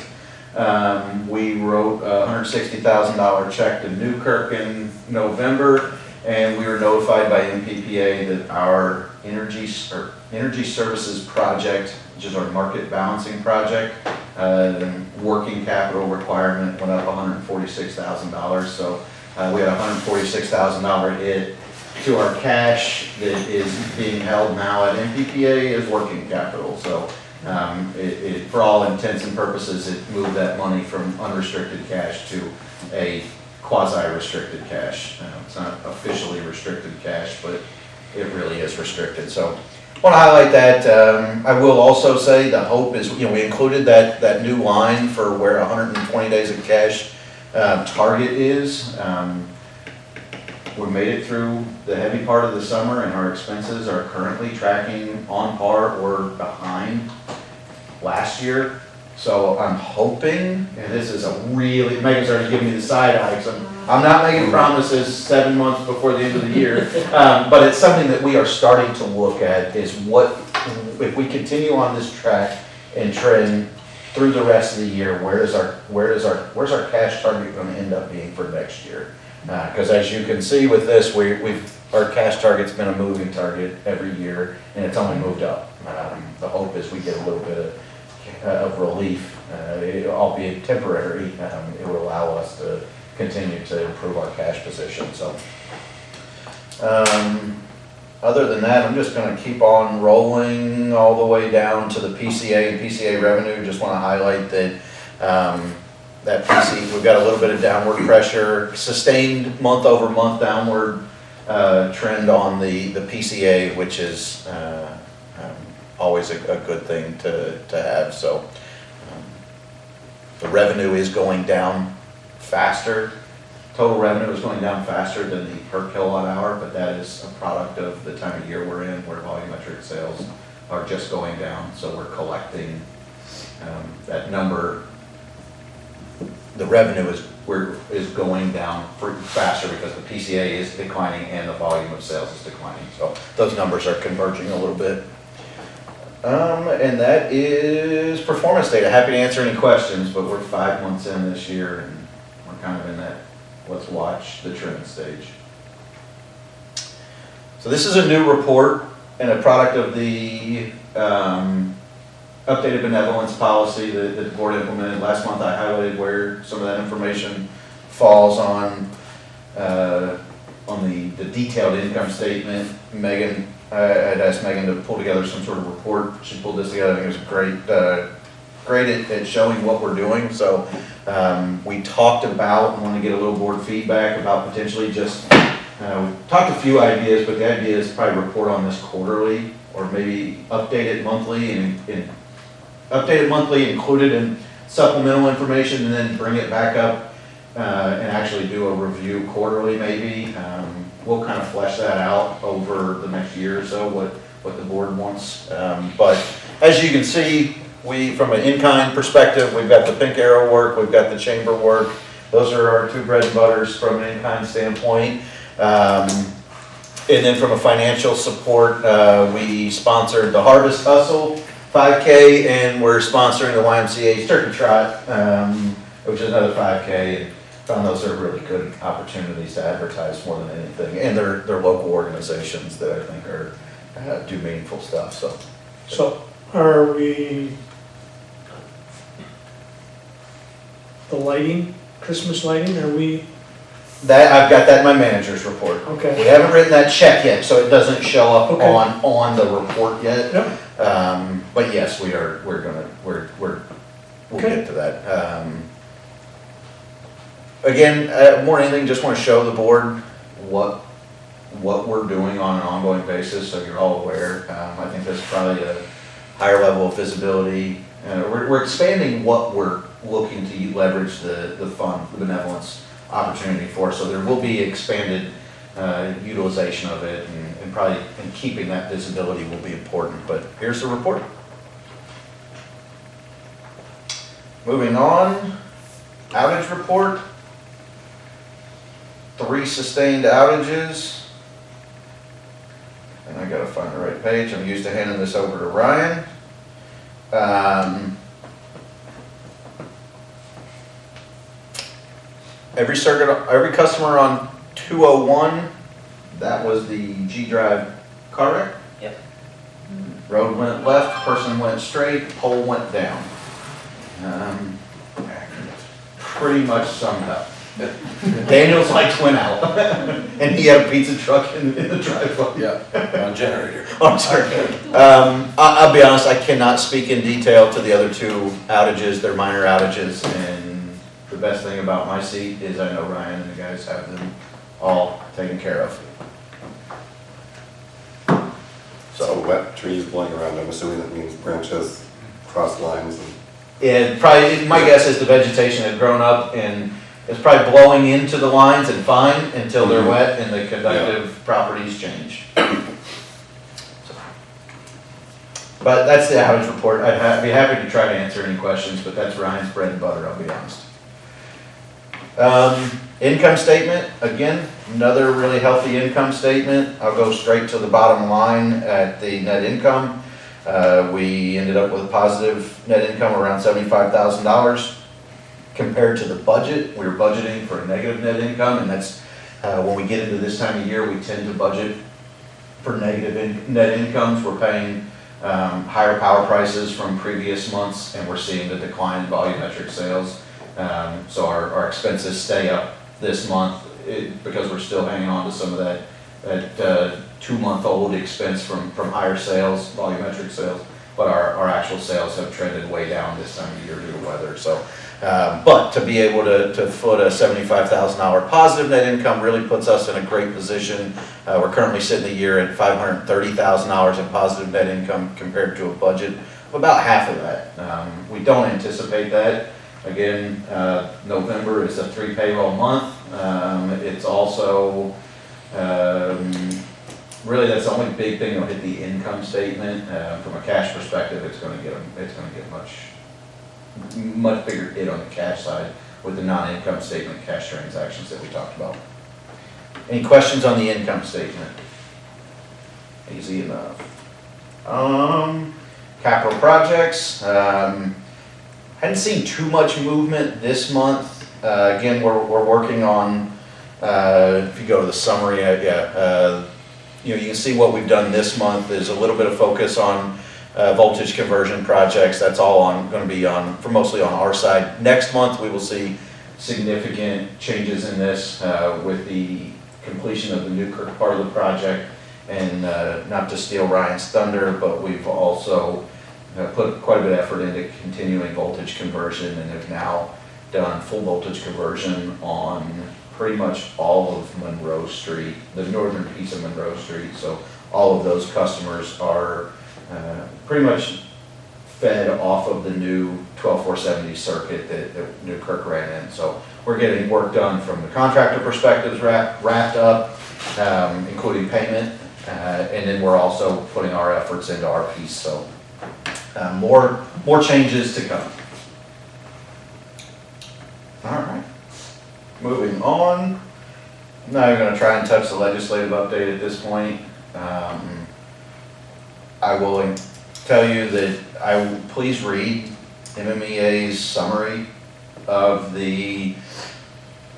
We wrote a $160,000 check to Newkirk in November, and we were notified by MPPA that our energy services project, which is our market balancing project, working capital requirement went up $146,000. So we had a $146,000 hit to our cash that is being held now at MPPA as working capital. So for all intents and purposes, it moved that money from unrestricted cash to a quasi-restricted cash. It's not officially restricted cash, but it really is restricted. So I want to highlight that. I will also say the hope is, we included that new line for where 120 days of cash target is. we made it through the heavy part of the summer and our expenses are currently tracking on par or behind last year. So I'm hoping, and this is a really, Megan's already giving me the side eye, so I'm not making promises 7 months before the end of the year. But it's something that we are starting to look at is what, if we continue on this track and trend through the rest of the year, where's our cash target gonna end up being for next year? Because as you can see with this, our cash target's been a moving target every year, and it's only moved up. The hope is we get a little bit of relief, albeit temporary. It will allow us to continue to improve our cash position. So, other than that, I'm just going to keep on rolling all the way down to the PCA and PCA revenue. Just want to highlight that that PC, we've got a little bit of downward pressure, sustained month-over-month downward trend on the PCA, which is always a good thing to have. So the revenue is going down faster. Total revenue is going down faster than the per kilowatt hour, but that is a product of the time of year we're in, where volumetric sales are just going down. So we're collecting that number. The revenue is going down faster because the PCA is declining and the volume of sales is declining. So those numbers are converging a little bit. And that is performance data. Happy to answer any questions, but we're 5 months in this year and we're kind of in that let's watch the trend stage. So this is a new report and a product of the updated benevolence policy that the board implemented last month. I highlighted where some of that information falls on the detailed income statement. Megan, I'd asked Megan to pull together some sort of report. She pulled this together. I think it was great at showing what we're doing. So we talked about, and want to get a little board feedback about potentially just, we talked a few ideas, but the idea is probably report on this quarterly or maybe update it monthly and include it in supplemental information and then bring it back up and actually do a review quarterly maybe. We'll kind of flesh that out over the next year or so, what the board wants. But as you can see, from an in-kind perspective, we've got the pink arrow work, we've got the chamber work. Those are our two bread and butters from an in-kind standpoint. And then from a financial support, we sponsored the Harvest Hustle 5K, and we're sponsoring the YMCA's Turkey Trot, which is another 5K. And found those are really good opportunities to advertise more than anything, and they're local organizations that I think are do meaningful stuff. So are we, the lighting, Christmas lighting, are we? That I've got that in my manager's report. Okay. We haven't written that check yet, so it doesn't show up Okay. on the report yet. Yep. But yes, we'll Okay. get to that. Again, more than anything, just want to show the board what we're doing on an ongoing basis, so you're all aware. I think that's probably a higher level of visibility. We're expanding what we're looking to leverage the fund, the benevolence opportunity for, so there will be expanded utilization of it, and probably keeping that visibility will be important. But here's the report. Moving on, outage report. 3 sustained outages. And I gotta find the right page. I'm used to handing this over to Ryan. Every customer on 201, that was the G Drive car wreck? Yep. Road went left, person went straight, pole went down. Pretty much summed up. Daniel's lights went out, and he had a pizza truck in the driveway. Yeah, on generator. I'm sorry. I'll be honest, I cannot speak in detail to the other 2 outages. They're minor outages, and the best thing about my seat is I know Ryan and the guys have them all taken care of. So wet trees blowing around, I'm assuming that means branches, cross lines. And probably, my guess is the vegetation had grown up and It's probably blowing into the lines and fine until they're wet and the conductive properties change. But that's the outage report. Be happy to try to answer any questions, but that's Ryan's bread and butter, I'll be honest. Income statement, again, another really healthy income statement. I'll go straight to the bottom line at the net income. We ended up with a positive net income around $75,000. Compared to the budget, we were budgeting for a negative net income, and that's when we get into this time of year, we tend to budget for negative net incomes. We're paying higher power prices from previous months, and we're seeing the decline in volumetric sales. So our expenses stay up this month because we're still hanging on to some of that 2-month-old expense from higher sales, volumetric sales. But our actual sales have trended way down this time of year due to weather. So, but to be able to foot a $75,000 positive net income really puts us in a great position. We're currently sitting the year at $530,000 in positive net income compared to a budget of about half of that. We don't anticipate that. Again, November is a 3 payroll month. It's also really that's the only big thing that'll hit the income statement. From a cash perspective, it's going to get much bigger hit on the cash side with the non-income statement cash transactions that we talked about. Any questions on the income statement? Easy enough. Capital projects. Hadn't seen too much movement this month. Again, we're working on. If you go to the summary, you can see what we've done this month is a little bit of focus on voltage conversion projects. That's all going to be mostly on our side. Next month, we will see significant changes in this with the completion of the Newkirk part of the project. And not to steal Ryan's thunder, but we've also put quite a bit of effort into continuing voltage conversion and have now done full voltage conversion on pretty much all of Monroe Street, the northern piece of Monroe Street. So all of those customers are pretty much fed off of the new 12470 circuit that Newkirk ran in. So we're getting work done from the contractor perspectives wrapped up, including payment, and then we're also putting our efforts into our piece. So more changes to come. All right. Moving on, I'm not even going to try and touch the legislative update at this point. I will tell you that please read MMEA's summary of the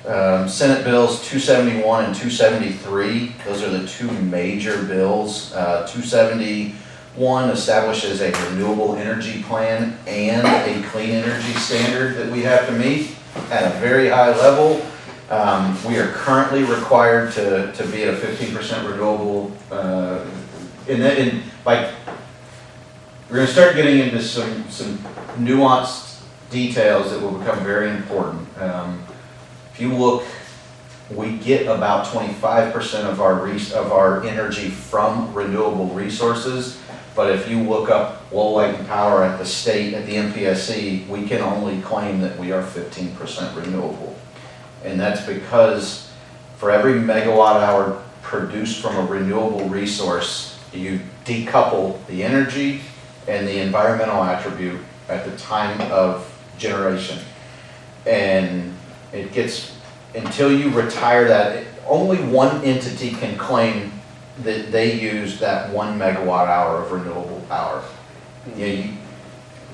Senate bills 271 and 273. Those are the two major bills. 271 establishes a renewable energy plan and a clean energy standard that we have to meet at a very high level. We are currently required to be at a 15% renewable, we're going to start getting into some nuanced details that will become very important. If you look, we get about 25% of our energy from renewable resources, but if you look up Lowell Power at the state, at the MPSC, we can only claim that we are 15% renewable. And that's because for every megawatt hour produced from a renewable resource, you decouple the energy and the environmental attribute at the time of generation. And it gets, until you retire that, only one entity can claim that they used that 1 megawatt hour of renewable power.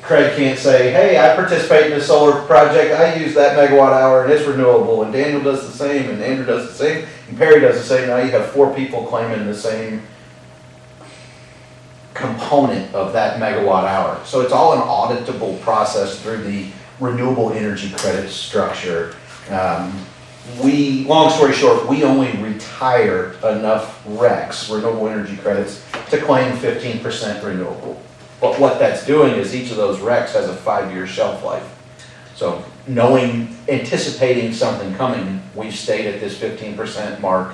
Craig can't say, hey, I participate in a solar project, I use that megawatt hour and it's renewable, and Daniel does the same, and Andrew does the same, and Perry does the same. Now you have 4 people claiming the same component of that megawatt hour. So it's all an auditable process through the renewable energy credit structure. Long story short, we only retire enough RECs, renewable energy credits, to claim 15% renewable. But what that's doing is each of those RECs has a 5-year shelf life. So anticipating something coming, we've stayed at this 15% mark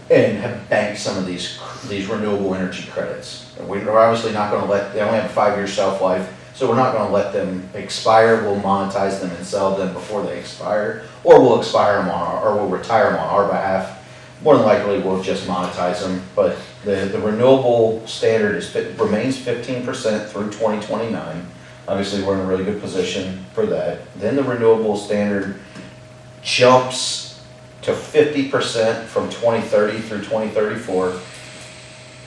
and have banked some of these renewable energy credits. We're obviously not going to they only have a 5-year shelf life, So we're not gonna let them expire, we'll monetize them and sell them before they expire, or we'll expire them or we'll retire them on our behalf. More than likely, we'll just monetize them, but the renewable standard remains 15% through 2029. Obviously, we're in a really good position for that. Then the renewable standard jumps to 50% from 2030 through 2034.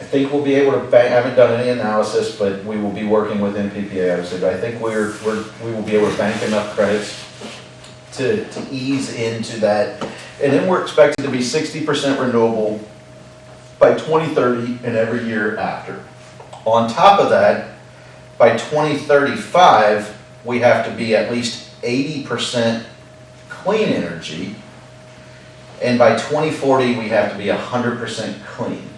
I think we'll be able to bank, I haven't done any analysis, but we will be working with NPPA, obviously, but I think we will be able to bank enough credits to ease into that. And then we're expected to be 60% renewable by 2030 and every year after. On top of that, by 2035, we have to be at least 80% clean energy. And by 2040, we have to be 100% clean.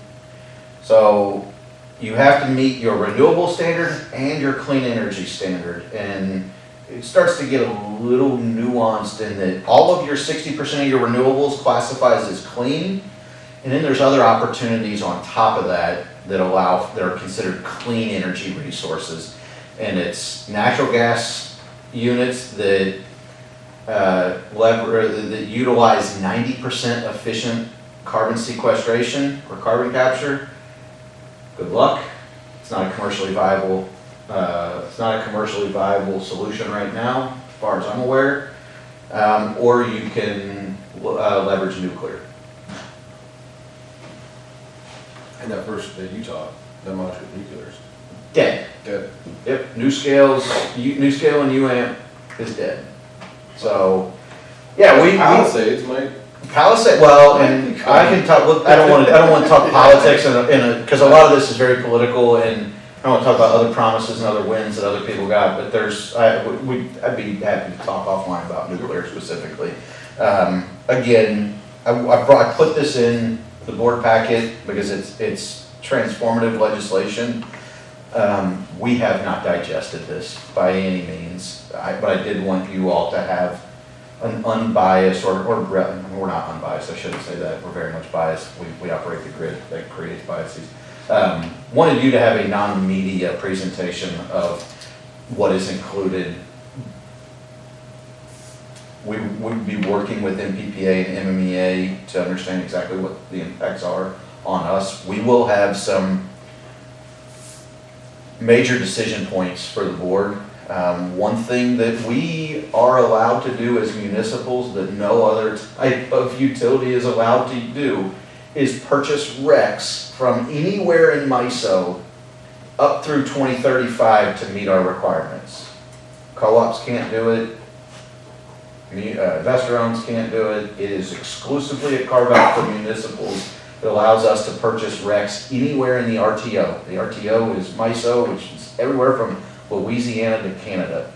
So you have to meet your renewable standard and your clean energy standard. And it starts to get a little nuanced in that all of your 60% of your renewables classifies as clean. And then there's other opportunities on top of that that are considered clean energy resources. And it's natural gas units that that utilize 90% efficient carbon sequestration or carbon capture. Good luck. It's not a commercially viable. It's not a commercially viable solution right now, as far as I'm aware. Or you can leverage nuclear. And that first, that Utah, that much with nuclear's Dead. dead. Yep. NuScale and UAMP is dead. So, yeah, Palisades might. Palisade, well, and I can talk, look, I don't want to talk politics because a lot of this is very political, and I don't want to talk about other promises and other wins that other people got, but I'd be happy to talk offline about nuclear specifically. Again, I put this in the board packet because it's transformative legislation. We have not digested this by any means, but I did want you all to have an unbiased, or we're not unbiased, I shouldn't say that, we're very much biased, we operate the grid that creates biases. Wanted you to have a non-media presentation of what is included. We would be working with MPPA and MMEA to understand exactly what the impacts are on us. We will have some major decision points for the board. One thing that we are allowed to do as municipals that no other type of utility is allowed to do is purchase RECs from anywhere in MISO up through 2035 to meet our requirements. Co-ops can't do it. Investor owns can't do it. It is exclusively a carve out for municipals that allows us to purchase RECs anywhere in the RTO. The RTO is MISO, which is everywhere from Louisiana to Canada.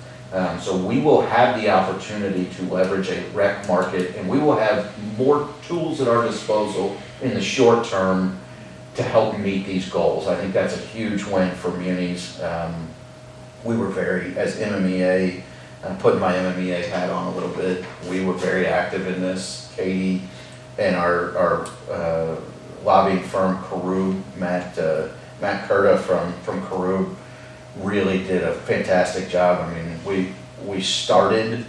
So we will have the opportunity to leverage a REC market, and we will have more tools at our disposal in the short term to help meet these goals. I think that's a huge win for munis. We were very, as MMEA, I'm putting my MMEA hat on a little bit, we were very active in this. Katie and our lobbying firm, Karub, Matt Curta from Karub, really did a fantastic job. I mean, we started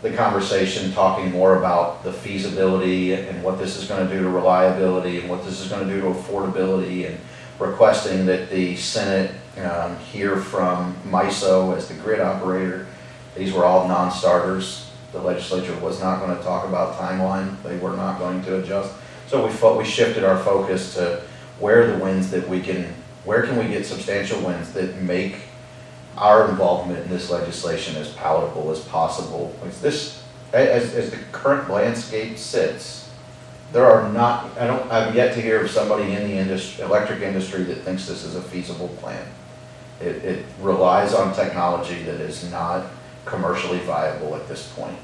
the conversation talking more about the feasibility and what this is going to do to reliability and what this is going to do to affordability, and requesting that the Senate hear from MISO as the grid operator. These were all non-starters. The legislature was not going to talk about timeline. They were not going to adjust. So we shifted our focus to where are the wins that where can we get substantial wins that make our involvement in this legislation as palatable as possible. As the current landscape sits, I've yet to hear of somebody in the electric industry that thinks this is a feasible plan. It relies on technology that is not commercially viable at this point.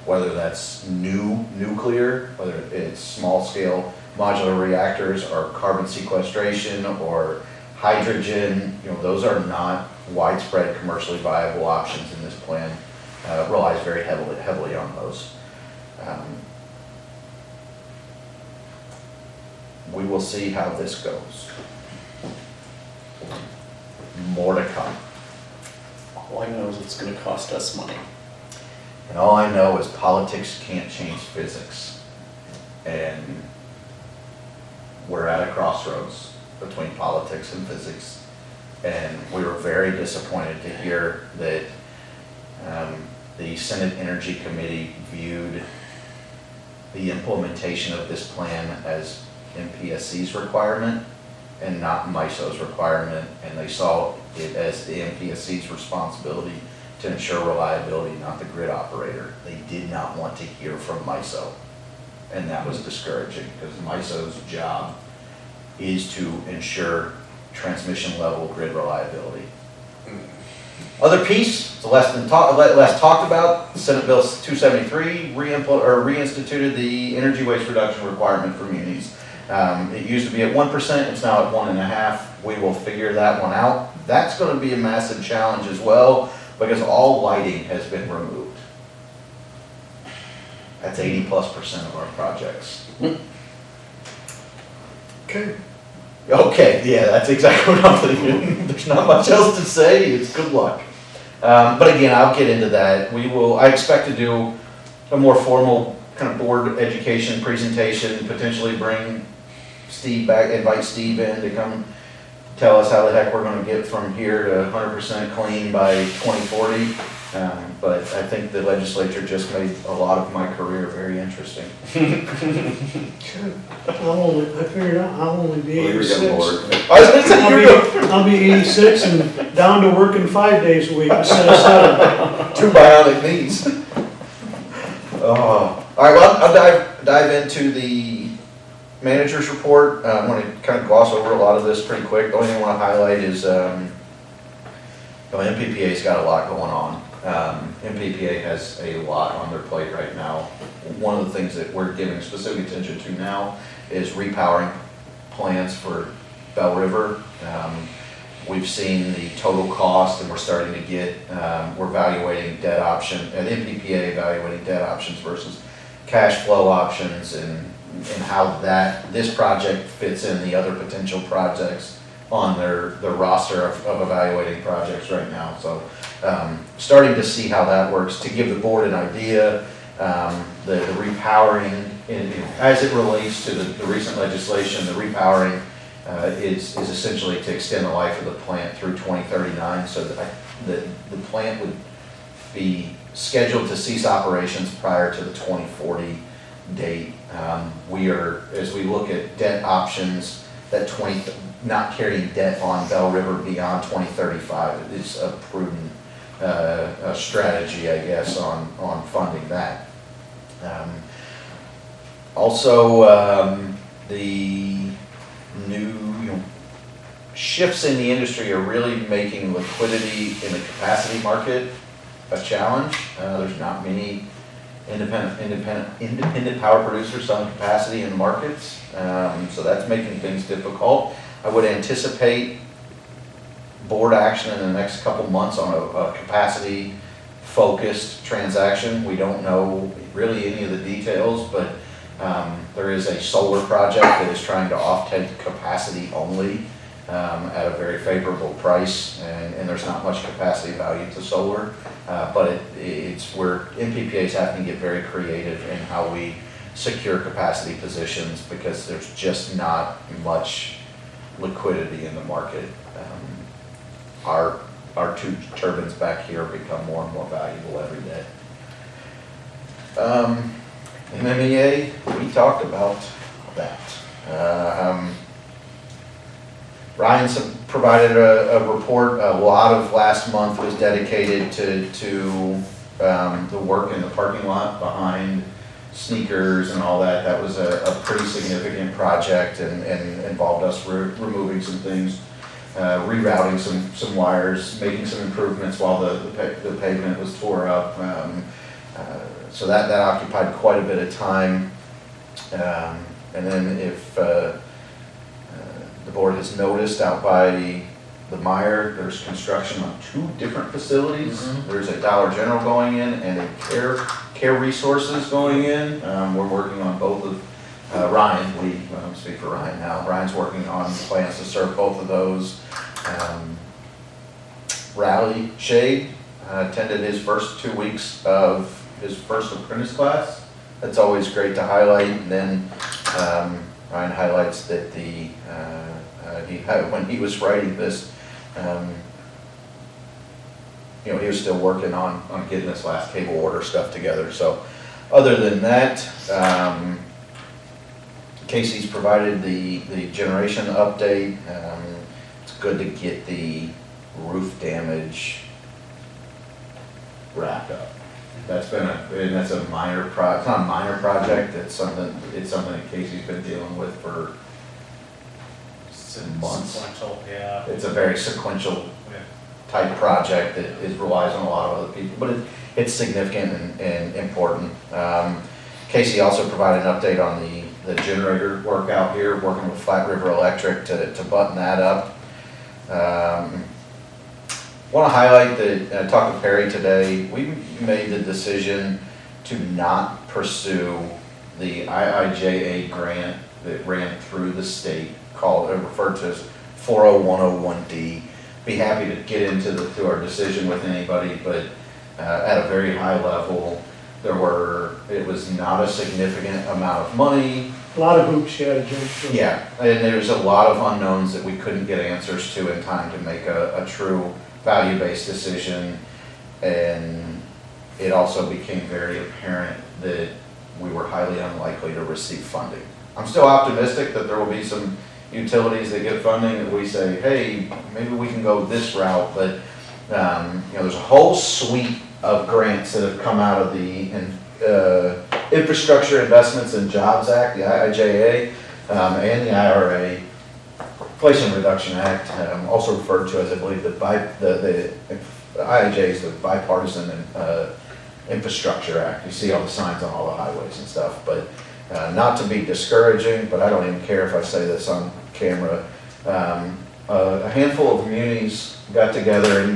Whether that's new nuclear, whether it's small scale modular reactors or carbon sequestration or hydrogen, those are not widespread commercially viable options in this plan. Relies very heavily on those. We will see how this goes. More to come. All I know is it's gonna cost us money. And all I know is politics can't change physics. And we're at a crossroads between politics and physics. And we were very disappointed to hear that the Senate Energy Committee viewed the implementation of this plan as MPSC's requirement and not MISO's requirement, and they saw it as the MPSC's responsibility to ensure reliability, not the grid operator. They did not want to hear from MISO, and that was discouraging, because MISO's job is to ensure transmission level grid reliability. Other piece, the less talked about, Senate Bill 273 reinstituted the energy waste reduction requirement for munis. It used to be at 1%, it's now at 1.5%. We will figure that one out. That's going to be a massive challenge as well, because all lighting has been removed. That's 80+% of our projects. Okay. Okay, yeah, that's exactly what I'm thinking. There's not much else to say, it's good luck. But again, I'll get into that. I expect to do a more formal kind of board education presentation, potentially bring Steve back, invite Steve in to come tell us how the heck we're gonna get from here to 100% clean by 2040. But I think the legislature just made a lot of my career very interesting. I figured out I'll only be Well, you're getting 86. bored. I was gonna say, I'll be 86 and down to working 5 days a week instead of 7. two bionic knees. All right, well, I'll dive into the manager's report. I'm going to kind of gloss over a lot of this pretty quick. The only thing I want to highlight is MPPA's got a lot going on. MPPA has a lot on their plate right now. One of the things that we're giving specific attention to now is repowering plans for Bell River. We've seen the total cost, and we're starting to get, we're evaluating debt option, at MPPA evaluating debt options versus cash flow options, and how this project fits in the other potential projects on their roster of evaluating projects right now. So starting to see how that works. To give the board an idea, the repowering, as it relates to the recent legislation, the repowering is essentially to extend the life of the plant through 2039, so that the plant would be scheduled to cease operations prior to the 2040 date. As we look at debt options, not carrying debt on Bell River beyond 2035 is a prudent strategy, I guess, on funding that. Also, the new shifts in the industry are really making liquidity in the capacity market a challenge. There's not many independent power producers selling capacity in the markets, so that's making things difficult. I would anticipate board action in the next couple months on a capacity focused transaction. We don't know really any of the details, but there is a solar project that is trying to offtake capacity only at a very favorable price, and there's not much capacity value to solar, but it's where MPPA's having to get very creative in how we secure capacity positions, because there's just not much liquidity in the market. Our two turbines back here become more and more valuable every day. MMEA, we talked about that. Ryan provided a report. A lot of last month was dedicated to the work in the parking lot behind Sneakers and all that. That was a pretty significant project, and involved us removing some things, rerouting some wires, making some improvements while the pavement was tore up. So that occupied quite a bit of time. And then if the board has noticed, out by the Meyer, there's construction on 2 different facilities. Mm-hmm. There's a Dollar General going in and a Care Resources going in. We're working on both of Ryan. We speak for Ryan now. Ryan's working on plans to serve both of those. Rally Shade attended his first 2 weeks of his first apprentice class. That's always great to highlight. And then Ryan highlights that when he was writing this, he was still working on getting this last cable order stuff together. So other than that, Casey's provided the generation update. It's good to get the roof damage wrapped up. That's a minor it's not a minor project. It's something that Casey's been dealing with for months. Sequential, yeah. It's a very sequential type project that relies on a lot of other people, but it's significant and important. Casey also provided an update on the generator work out here, working with Flat River Electric to button that up. Want to highlight that I talked with Perry today. We made the decision to not pursue the IIJA grant that ran through the state, referred to as 40101D. Be happy to get into our decision with anybody, but at a very high level, it was not a significant amount of money. A lot of hoops you had to jump through. Yeah, and there's a lot of unknowns that we couldn't get answers to in time to make a true value-based decision. And it also became very apparent that we were highly unlikely to receive funding. I'm still optimistic that there will be some utilities that get funding and we say, hey, maybe we can go this route, but there's a whole suite of grants that have come out of the Infrastructure Investments and Jobs Act, the IIJA, and the IRA, Inflation Reduction Act, also referred to as, I believe, the IIJA is the Bipartisan Infrastructure Act. You see all the signs on all the highways and stuff, but not to be discouraging, but I don't even care if I say this on camera. A handful of communities got together and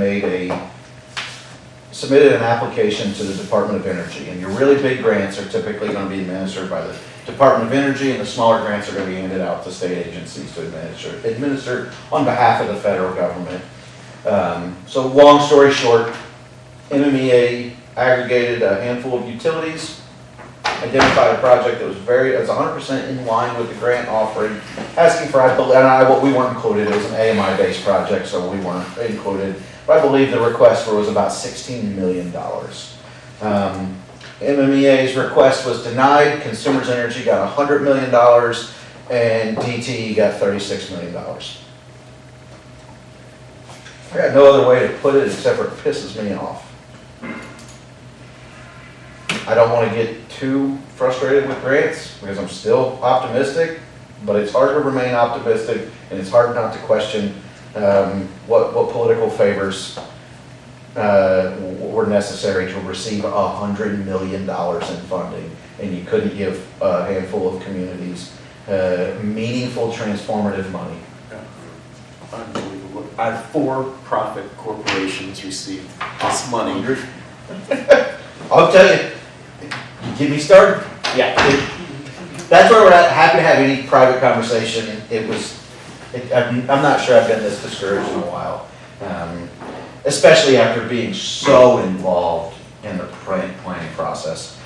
submitted an application to the Department of Energy. And your really big grants are typically going to be administered by the Department of Energy, and the smaller grants are going to be handed out to state agencies to administer on behalf of the federal government. So long story short, MMEA aggregated a handful of utilities, identified a project that was 100% in line with the grant offering, asking for, we weren't included, it was an AMI-based project, so we weren't included. But I believe the request was about $16 million. MMEA's request was denied. Consumers Energy got $100 million, and DTE got $36 million. I got no other way to put it except for it pisses me off. I don't want to get too frustrated with grants because I'm still optimistic, but it's hard to remain optimistic and it's hard not to question what political favors were necessary to receive $100 million in funding, and you couldn't give a handful of communities meaningful, transformative money. Unbelievable. Our for-profit corporations received this money. I'll tell you, get me started. Yeah. That's where we're at. Happy to have any private conversation. I'm not sure I've been this discouraged in a while, especially after being so involved in the planning process.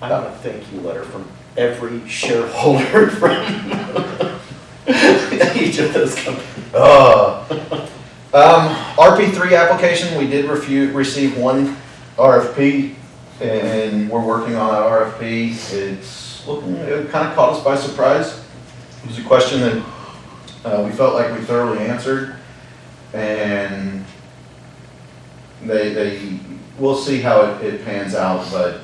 I got a thank you letter from every shareholder from each of those companies. RP3 application, we did receive one RFP, and we're working on that RFP. It kind of caught us by surprise. It was a question that we felt like we thoroughly answered, and we'll see how it pans out, but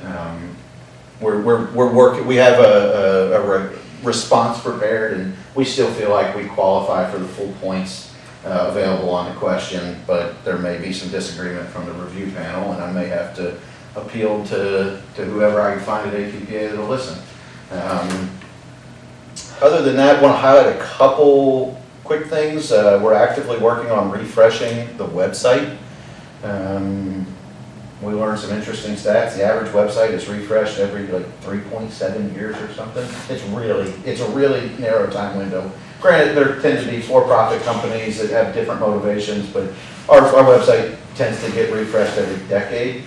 we're working. We have a response prepared, and we still feel like we qualify for the full points available on the question, but there may be some disagreement from the review panel, and I may have to appeal to whoever I can find at APPA to listen. Other than that, I want to highlight a couple quick things. We're actively working on refreshing the website. We learned some interesting stats. The average website is refreshed every 3.7 years or something. It's a really narrow time window Granted, there tend to be for-profit companies that have different motivations, but our website tends to get refreshed every decade.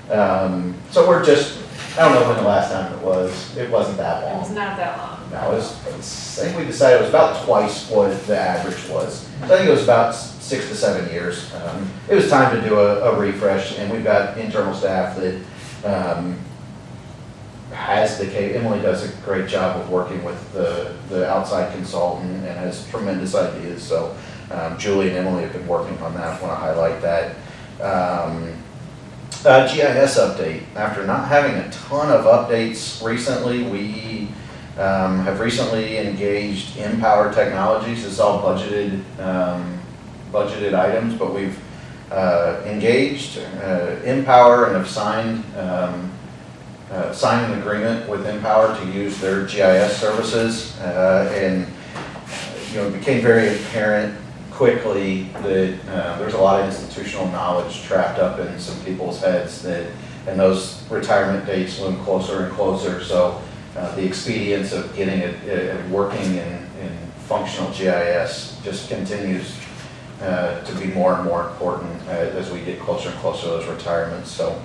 So we're just, I don't know when the last time it was. It wasn't that It was long. not that long. No, I think we decided it was about twice what the average was. So I think it was about 6 to 7 years. It was time to do a refresh, and we've got internal staff that Emily does a great job of working with the outside consultant and has tremendous ideas. So Julie and Emily have been working on that. I want to highlight that. GIS update. After not having a ton of updates recently, we have recently engaged Empower Technologies. It's all budgeted items, but we've engaged Empower and have signed an agreement with Empower to use their GIS services, and it became very apparent quickly that there's a lot of institutional knowledge trapped up in some people's heads and those retirement dates loom closer and closer. So the expedience of getting it working in functional GIS just continues to be more and more important as we get closer and closer to those retirements. So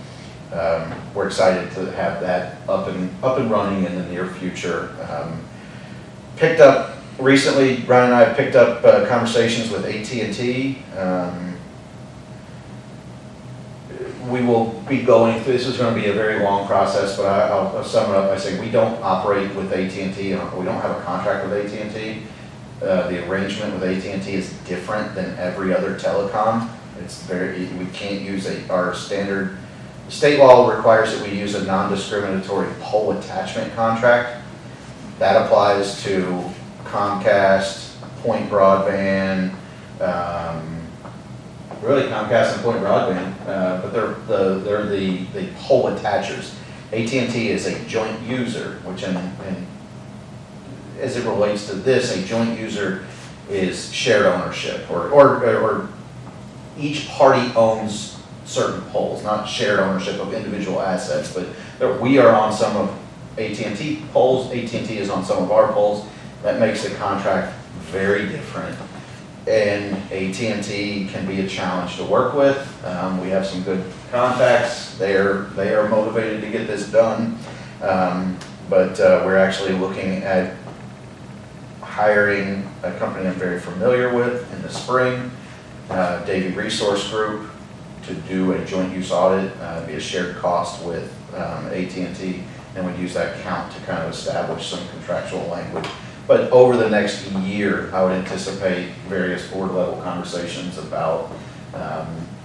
we're excited to have that up and running in the near future. Recently, Brian and I have picked up conversations with AT&T. We will be going through, this is going to be a very long process, but I'll sum it up by saying we don't operate with AT&T. We don't have a contract with AT&T. The arrangement with AT&T is different than every other telecom. We can't use our standard. State law requires that we use a non-discriminatory pole attachment contract. That applies to Comcast, Point Broadband, really Comcast and Point Broadband, but they're the pole attachers. AT&T is a joint user, which as it relates to this, a joint user is shared ownership, or each party owns certain poles, not shared ownership of individual assets, but we are on some of AT&T poles, AT&T is on some of our poles. That makes the contract very different, and AT&T can be a challenge to work with. We have some good contacts. They are motivated to get this done, but we're actually looking at hiring a company I'm very familiar with in the spring, Davy Resource Group, to do a joint use audit, be a shared cost with AT&T, and we'd use that count to kind of establish some contractual language. But over the next year, I would anticipate various board level conversations about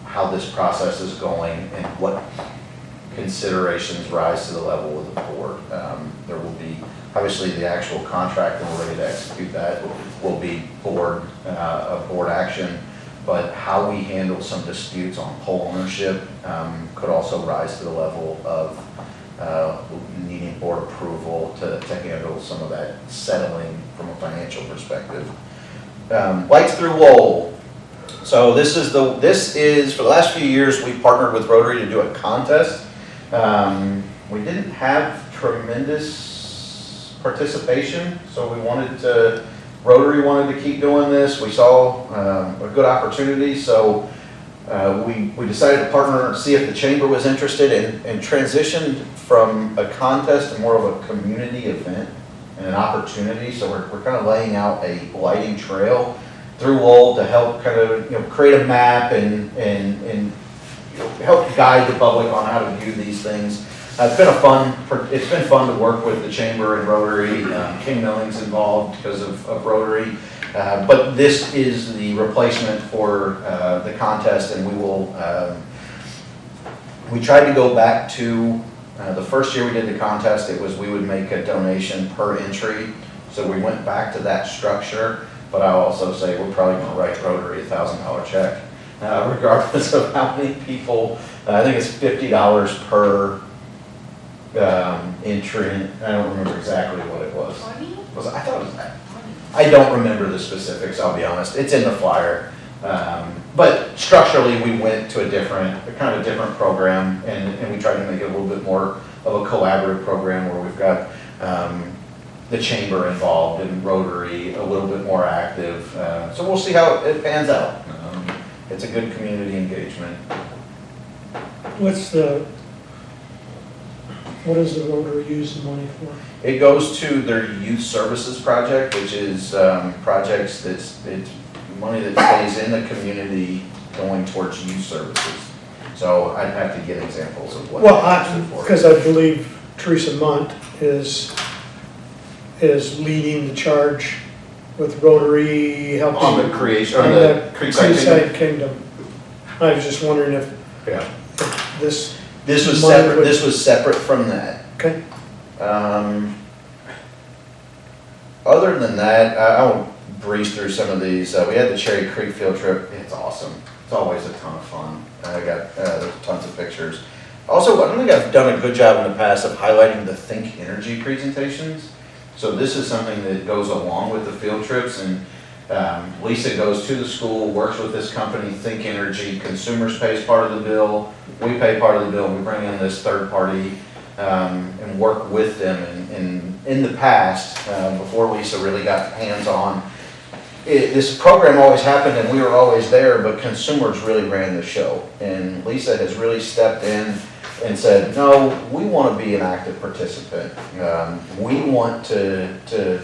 how this process is going and what considerations rise to the level of the board. There will be, obviously, the actual contract, and we're ready to execute that, will be board action. But how we handle some disputes on pole ownership could also rise to the level of needing board approval to handle some of that settling from a financial perspective. Lights through Lowell. So this is for the last few years we partnered with Rotary to do a contest. We didn't have tremendous participation, so Rotary wanted to keep doing this. We saw a good opportunity, so we decided to partner and see if the chamber was interested, and transitioned from a contest to more of a community event and an opportunity. So we're kind of laying out a lighting trail through Lowell to help kind of create a map and help guide the public on how to view these things. It's been fun to work with the chamber and Rotary. King Milling's involved because of Rotary. But this is the replacement for the contest, and we tried to go back to the first year we did the contest. We would make a donation per entry, so we went back to that structure. But I'll also say we're probably going to write Rotary a $1,000 check, regardless of how many people. I think it's $50 per entry. I don't remember exactly what it was. 20? I thought it was that. I don't remember the specifics, I'll be honest. It's in the flyer. But structurally, we went to a kind of different program, and we tried to make it a little bit more of a collaborative program where we've got the chamber involved and Rotary a little bit more active. So we'll see how it pans out. It's a good community engagement. What does the Rotary use the money for? It goes to their youth services project, which is projects it's money that stays in the community going towards youth services. So I'd have to get examples of what. Well, they use it for. because I believe Teresa Munt is leading the charge with Rotary helping. On the creation, on on the Creekside Kingdom. Kingdom. I was just wondering if Yeah. this, This was money separate, would- this was separate from that. okay, Other than that, I won't breeze through some of these. We had the Cherry Creek field trip. It's awesome. It's always a ton of fun. I got there's tons of pictures. Also, I don't think I've done a good job in the past of highlighting the Think Energy presentations. So this is something that goes along with the field trips, and Lisa goes to the school, works with this company, Think Energy. Consumers pays part of the bill. We pay part of the bill. We bring in this third party and work with them. And in the past, before Lisa really got hands-on, this program always happened and we were always there, but consumers really ran the show. And Lisa has really stepped in and said, no, we want to be an active participant. We want to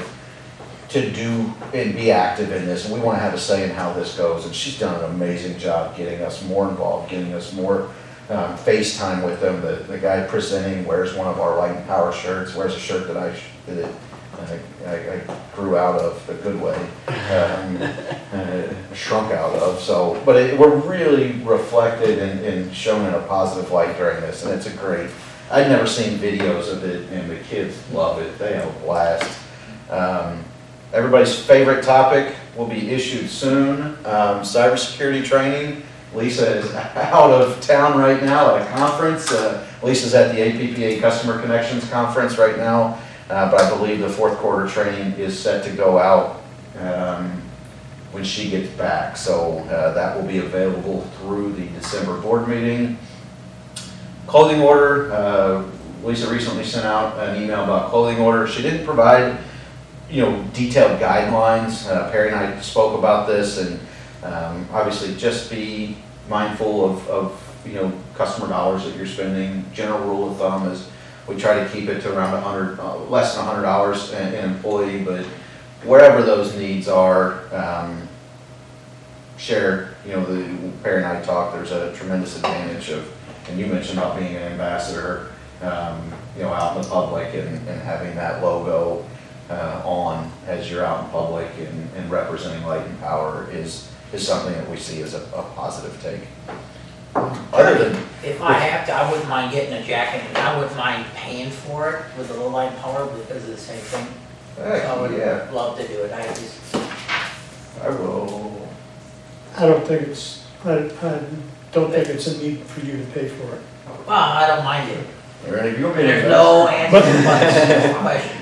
do and be active in this, and we want to have a say in how this goes. And she's done an amazing job getting us more involved, getting us more FaceTime with them. The guy presenting wears one of our Light and Power shirts, wears a shirt that I grew out of the good way, shrunk out of. So, but we're really reflected and shown in a positive light during this, and it's a great. I'd never seen videos of it, and the kids love it. They have a blast. Everybody's favorite topic will be issued soon. Cybersecurity training. Lisa is out of town right now at a conference. Lisa's at the APPA Customer Connections Conference right now. But I believe the fourth quarter training is set to go out when she gets back. So that will be available through the December board meeting. Clothing order, Lisa recently sent out an email about clothing order. She didn't provide, detailed guidelines. Perry and I spoke about this, and obviously just be mindful of customer dollars that you're spending. General rule of thumb is we try to keep it to around less than $100 an employee, but wherever those needs are shared, Perry and I talked, there's a tremendous advantage of, and you mentioned about being an ambassador, out in the public and having that logo on as you're out in public and representing Light and Power is something that we see as a positive take. Other than, If I have to, I wouldn't mind getting a jacket, and I wouldn't mind paying for it with the low line power because of the same thing. So I would love to do it. I will. I don't think it's a need for you to pay for it. Well, I don't mind it. There's No answer, but questions.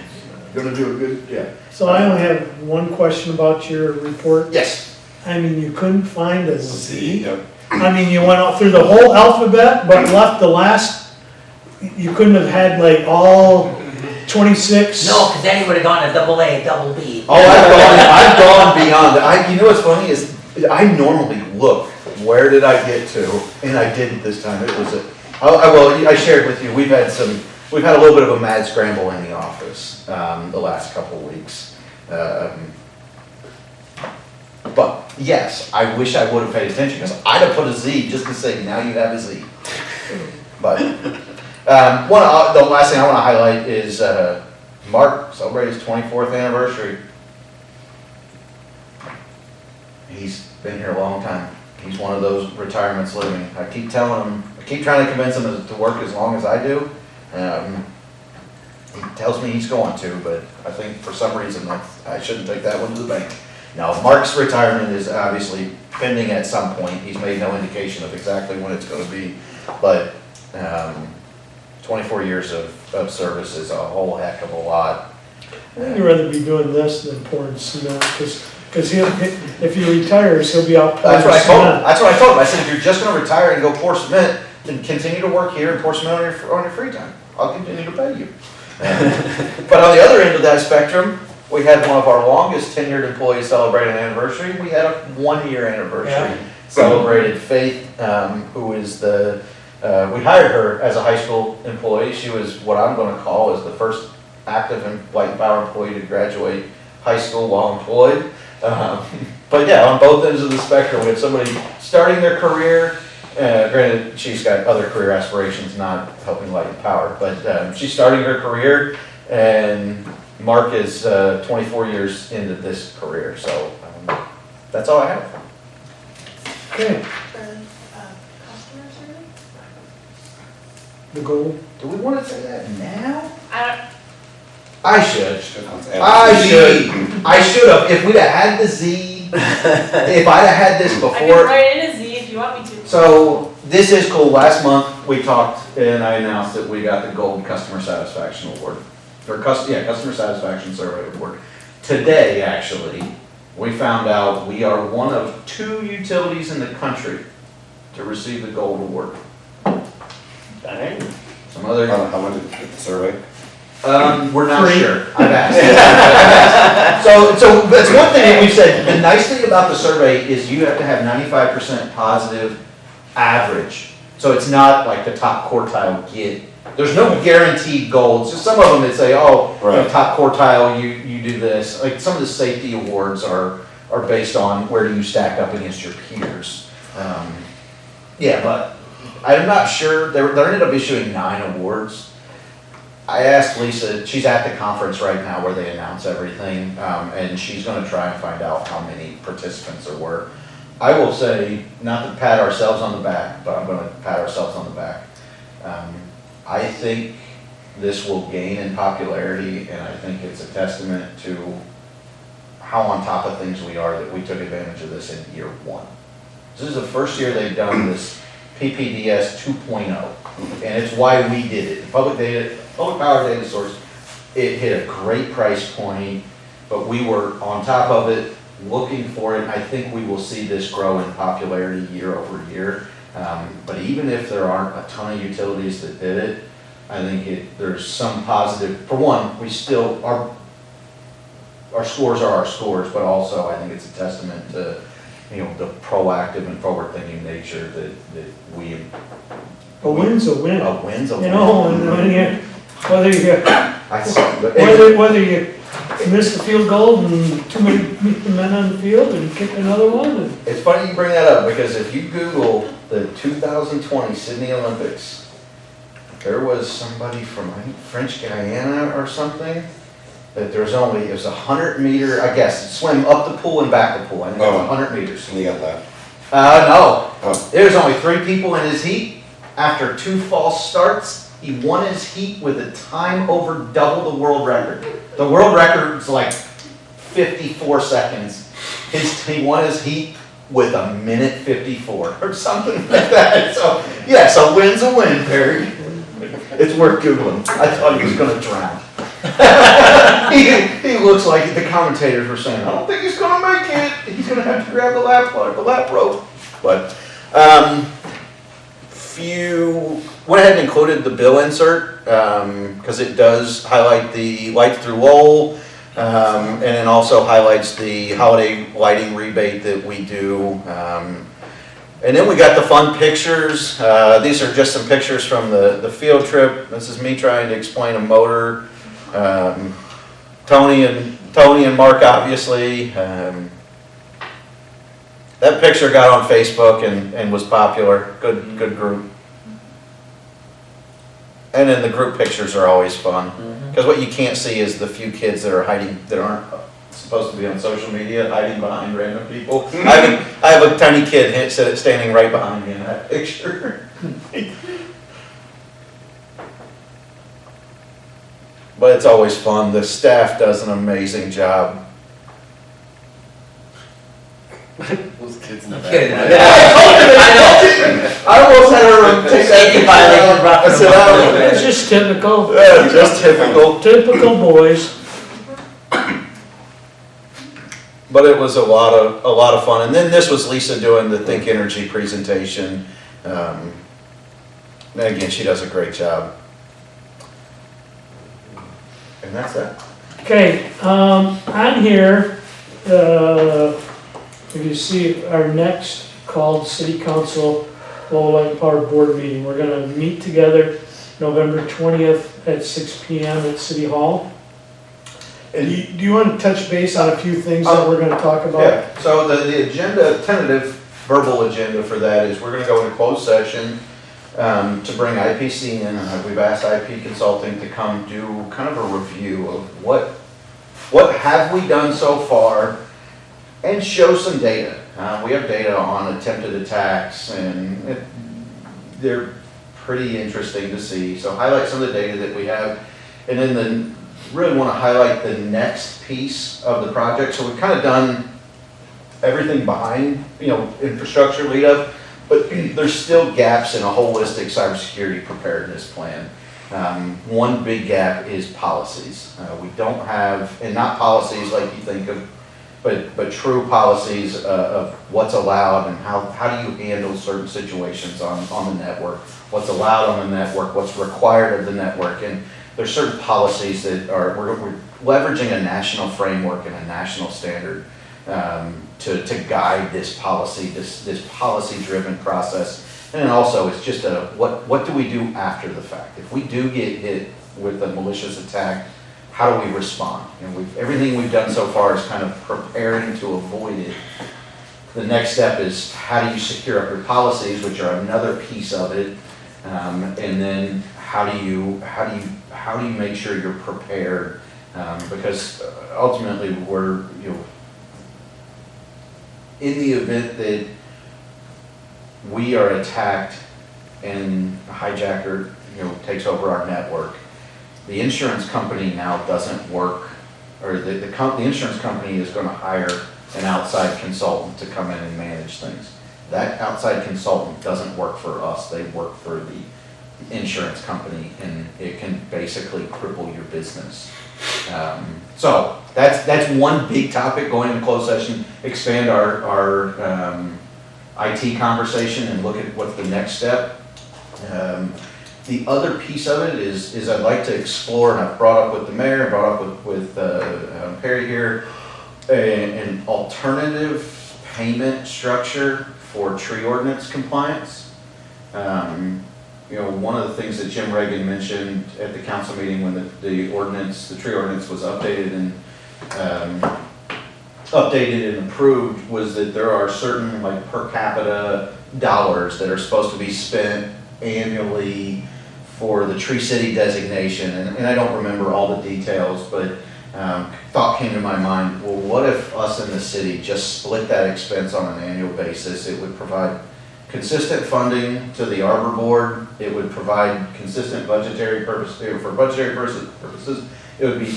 Gonna do a good, yeah. So I only have one question about your report. Yes. I mean, you couldn't find a Z? I mean, you went all through the whole alphabet, but left the last, you couldn't have had like all 26? No, because then he would have gone to double A, double B. Oh, I've gone beyond. What's funny is I normally look, where did I get to? And I didn't this time. It was I shared with you, we've had a little bit of a mad scramble in the office the last couple of weeks. But yes, I wish I would have paid attention because I'd have put a Z just to say, now you have a Z. But the last thing I want to highlight is Mark celebrated his 24th anniversary. He's been here a long time. He's one of those retirements living. I keep trying to convince him to work as long as I do. He tells me he's going to, but I think for some reason I shouldn't take that one to the bank. Now, Mark's retirement is obviously pending at some point. He's made no indication of exactly when it's going to be, but 24 years of service is a whole heck of a lot. I'd rather be doing this than pouring cement, because if he retires, he'll be out pouring That's cement. what I told him. I said, if you're just going to retire and go pour cement, then continue to work here and pour cement on your free time. I'll continue to pay you. But on the other end of that spectrum, we had one of our longest tenured employees celebrate an anniversary. We had a 1-year anniversary. Yeah. Celebrated Faith, who is we hired her as a high school employee. She was what I'm gonna call is the first active and white power employee to graduate high school while employed. But yeah, on both ends of the spectrum, we had somebody starting their career. Granted, she's got other career aspirations, not helping light and power, but she's starting her career, and Mark is 24 years into this career, so that's all I have. Okay, Customer survey? the goal. Do we want to say that now? I I should. I I should have. If we'd have had the Z, if I'd have had this can before. write in a Z if you want me to. So this is cool. Last month we talked and I announced that we got the Gold Customer Satisfaction Award. Or Customer Satisfaction Survey Award. Today, actually, we found out we are one of 2 utilities in the country to receive the Gold Award. Dang. Some other. How much did you get the survey? We're not Free. sure. I've asked. So that's one thing that we've said. The nice thing about the survey is you have to have 95% positive average. So it's not like the top quartile get. There's no guaranteed gold. So some of them that say, oh, Right. top quartile, you do this. Like some of the safety awards are based on where do you stack up against your peers. Yeah, but I'm not sure. They ended up issuing 9 awards. I asked Lisa, she's at the conference right now where they announce everything, and she's gonna try and find out how many participants there were. I will say, not to pat ourselves on the back, but I'm gonna pat ourselves on the back. I think this will gain in popularity, and I think it's a testament to how on top of things we are that we took advantage of this in year 1. This is the first year they've done this PPDS 2.0, and it's why we did it. Public power data source, it hit a great price point, but we were on top of it, looking for it. I think we will see this grow in popularity year over year. But even if there aren't a ton of utilities that did it, I think there's some positive. For one, we still, our scores are our scores, but also I think it's a testament to, the proactive and forward-thinking nature that we. A win's a win. A win's a win. And whether you miss the field goal and too many men on the field and kick another one. It's funny you bring that up, because if you Google the 2020 Sydney Olympics, there was somebody from, I think, French Guyana or something, that it was 100-meter, I guess, swim up the pool and back the pool, I think it was 100 meters. And you got that? No. Oh. There was only 3 people in his heat. After 2 false starts, he won his heat with a time over double the world record. The world record's like 54 seconds. He won his heat with 1:54 or something like that. So, yes, a win's a win, Perry. It's worth Googling. I thought he was gonna drown. He looks like the commentators were saying, I don't think he's gonna make it. He's gonna have to grab the lap rope. But, went ahead and included the bill insert, because it does highlight the lights through Lowell, and it also highlights the holiday lighting rebate that we do. And then we got the fun pictures. These are just some pictures from the field trip. This is me trying to explain a motor. Tony and Mark, obviously. That picture got on Facebook and was popular. Good group. And then the group pictures are always fun, because what you can't see is the few kids that are hiding, that aren't supposed to be on social media, hiding behind random people. I have a tiny kid standing right behind me in that picture. But it's always fun. The staff does an amazing job. Those kids in the back. I almost had her take that. I said, It's just typical. just typical. Typical boys. But it was a lot of fun. And then this was Lisa doing the Think Energy presentation. And again, she does a great job. And that's that. Okay, on here, if you see our next called City Council Lowell Light and Power Board meeting, we're gonna meet together November 20th at 6 PM at City Hall. Do you want to touch base on a few things that we're gonna talk about? Yeah, so the agenda, tentative verbal agenda for that is we're gonna go into closed session to bring IPC in. We've asked IP Consulting to come do kind of a review of what have we done so far and show some data. We have data on attempted attacks and they're pretty interesting to see. So highlight some of the data that we have and then really want to highlight the next piece of the project. So we've kind of done everything behind, infrastructure lead up, but there's still gaps in a holistic cybersecurity preparedness plan. One big gap is policies. We don't have, and not policies like you think of, but true policies of what's allowed and how do you handle certain situations on the network, what's allowed on the network, what's required of the network, and there's certain policies that we're leveraging a national framework and a national standard to guide this policy, this policy-driven process. And then also it's just what do we do after the fact? If we do get hit with a malicious attack, how do we respond? Everything we've done so far is kind of preparing to avoid it. The next step is how do you secure up your policies, which are another piece of it, and then how do you make sure you're prepared? Because ultimately we're in the event that we are attacked and a hijacker takes over our network, the insurance company now doesn't work, or the insurance company is going to hire an outside consultant to come in and manage things. That outside consultant doesn't work for us, they work for the insurance company, and it can basically cripple your business. So that's one big topic going into closed session, expand our IT conversation and look at what's the next step. The other piece of it is I'd like to explore, and I've brought up with the mayor, brought up with Perry here, an alternative payment structure for tree ordinance compliance. One of the things that Jim Reagan mentioned at the council meeting when the tree ordinance was updated and approved was that there are certain per capita dollars that are supposed to be spent annually for the Tree City designation. And I don't remember all the details, but thought came to my mind, well, what if us in the city just split that expense on an annual basis? It would provide consistent funding to the Arbor Board. It would provide consistent budgetary purposes. It would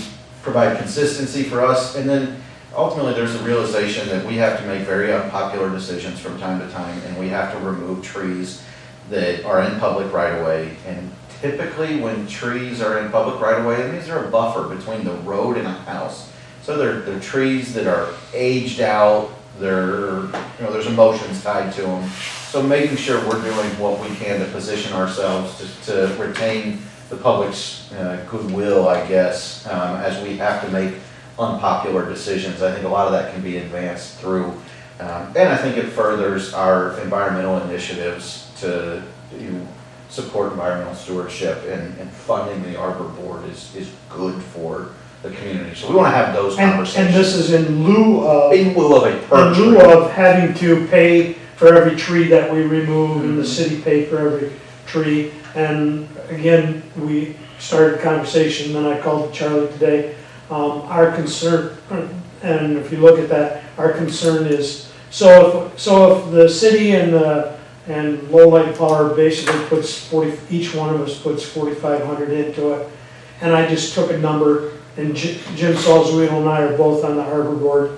provide consistency for us. And then ultimately there's a realization that we have to make very unpopular decisions from time to time, and we have to remove trees that are in public right of way. And typically when trees are in public right of way, it means they're a buffer between the road and a house. So they're trees that are aged out, there's emotions tied to them. So making sure we're doing what we can to position ourselves to retain the public's goodwill, I guess, as we have to make unpopular decisions. I think a lot of that can be advanced through, and I think it furthers our environmental initiatives to support environmental stewardship, and funding the Arbor Board is good for the community. So we want to have those conversations. And this is in lieu of a per in lieu of having to pay for every tree that we remove, and the city pay for every tree. And again, we started a conversation, then I called Charlie today. Our concern, and if you look at that, our concern is, so if the city and Lowell Light Power basically puts each one of us puts 4,500 into it, and I just took a number, and Jim Salzwedel and I are both on the Harbor Board,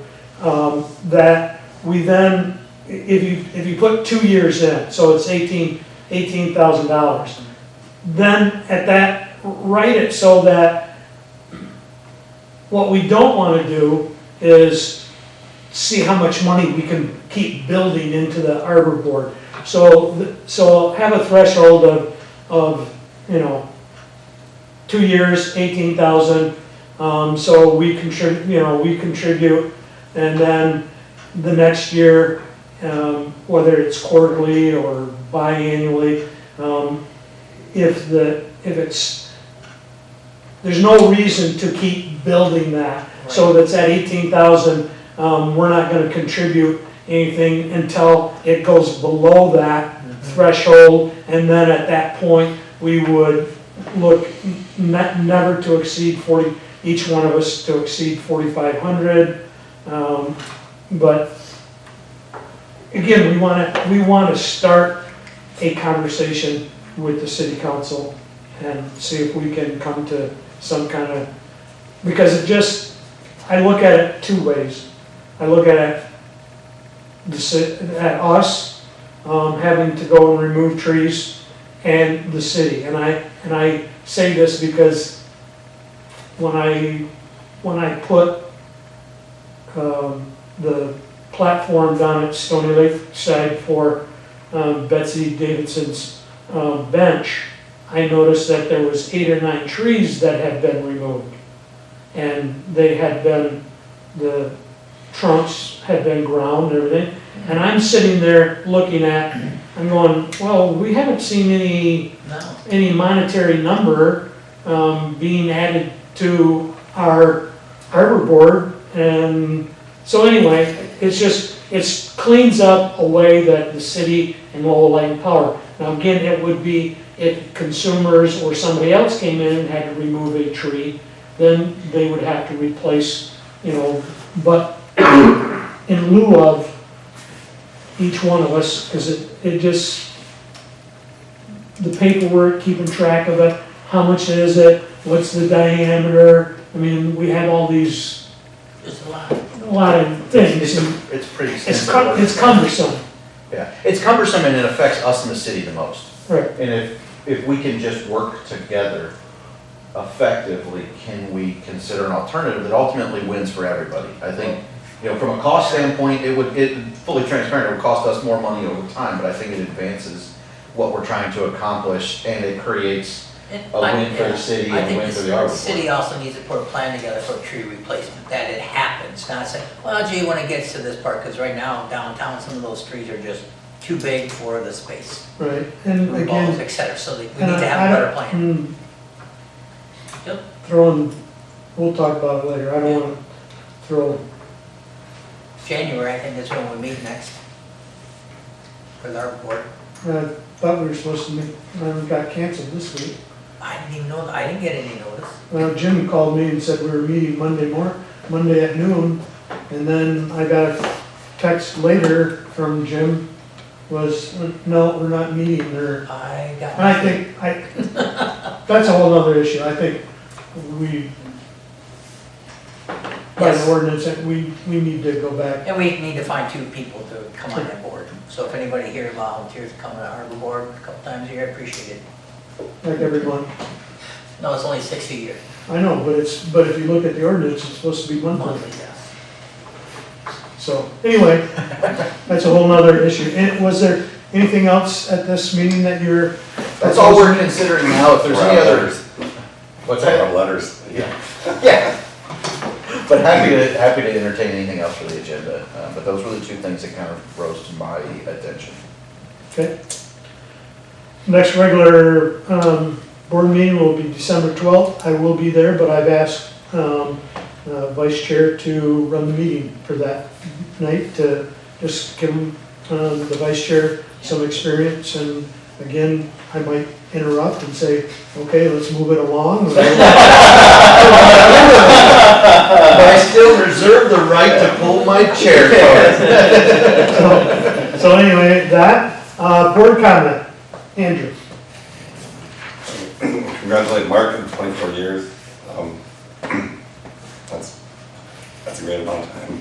that we then, if you put 2 years in, so it's $18,000, then at that, write it so that what we don't want to do is see how much money we can keep building into the Arbor Board. So have a threshold of 2 years, 18,000, So we contribute, and then the next year, whether it's quarterly or biannually, if there's no reason to keep building that. So that's at 18,000, we're not gonna contribute anything until it goes below that threshold, and then at that point, we would look never to exceed 40, each one of us to exceed 4,500. But again, we wanna start a conversation with the city council and see if we can come to some kind of, because I look at it two ways. I look at it, at us, having to go and remove trees, and the city. And I say this because when I put the platform down at Stony Lake side for Betsy Davidson's bench, I noticed that there was 8 or 9 trees that had been removed. And the trunks had been ground and everything. And I'm sitting there looking at, I'm going, well, we haven't seen any monetary number being added to our harbor board. And so anyway, it cleans up a way that the city and Lowell Light Power. Now again, it would be if consumers or somebody else came in and had to remove a tree, then they would have to replace, but in lieu of each one of us, because the paperwork, keeping track of it, how much is it, what's the diameter, I mean, we have all these, There's a lot of things. and It's pretty It's extensive. it's cumbersome, Yeah, it's cumbersome and it affects us in the city the most. right, And if we can just work together effectively, can we consider an alternative that ultimately wins for everybody? I think, from a cost standpoint, fully transparent, it would cost us more money over time, but I think it advances what we're trying to accomplish, and it creates a win for the city and a win for the I arbor think the city board. also needs to put a plan together for tree replacement, that it happens, not say, well, gee, when it gets to this part, because right now downtown, some of those trees are just too big for the space. right, and Balls, again. et cetera, so we need and to I have a better don't- plan. Yep. We'll talk about it later, I don't wanna throw, January, I think is when we meet next. For our board. I thought we were supposed to meet, got canceled this week. I didn't even know, I didn't get any notice. Jim called me and said we were meeting Monday at noon, and then I got a text later from Jim, no, we're not meeting there. I got. And I think, that's a whole other issue, I think by Yes. the ordinance, that we need to go back. And we need to find 2 people to come on that board. So if anybody here volunteers to come on the harbor board a couple times a year, I appreciate it. Like every month. No, it's only 6 a year. I know, but if you look at the ordinance, it's supposed to be monthly. Monthly, yes. So, anyway, that's a whole nother issue. And was there anything else at this meeting that you're? That's all we're considering now, if there's any others. What's that? Our letters. Yeah. But happy to entertain anything else for the agenda, but those were the 2 things that kind of rose to my attention. Okay. Next regular board meeting will be December 12th. I will be there, but I've asked Vice Chair to run the meeting for that night to just give the Vice Chair some experience. And again, I might interrupt and say, okay, let's move it along. But I still reserve the right to pull my chair forward. So anyway, board comment, Andrew. Congratulate Mark on 24 years. That's a great amount of time.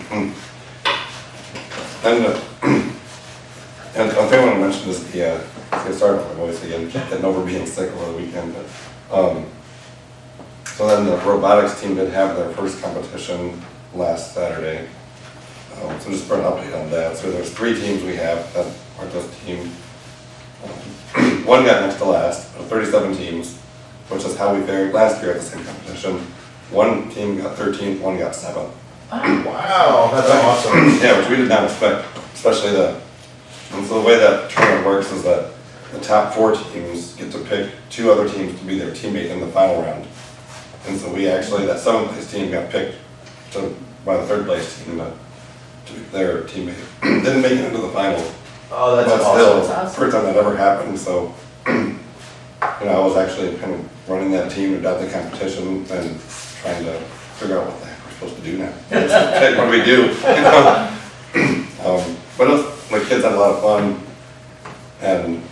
And the thing I want to mention is sorry about my voice again, getting over being sick over the weekend. But so then the robotics team did have their first competition last Saturday. So just for an update on that. So there's 3 teams we have that are this team. One got next to last, 37 teams, which is how we fared last year at the same competition. one team got 13th, one got 7th. Wow, that's awesome. Yeah, which we did not expect, especially and so the way that tournament works is that the top 4 teams get to pick 2 other teams to be their teammate in the final round. And so we actually, that 7th place team got picked by the 3rd place team to be their teammate. Didn't make it into the finals. Oh, that's But awesome. still, first time that ever happened, so, I was actually kind of running that team at the competition and trying to figure out what the heck we're supposed to do now. What do we do? But my kids had a lot of fun, and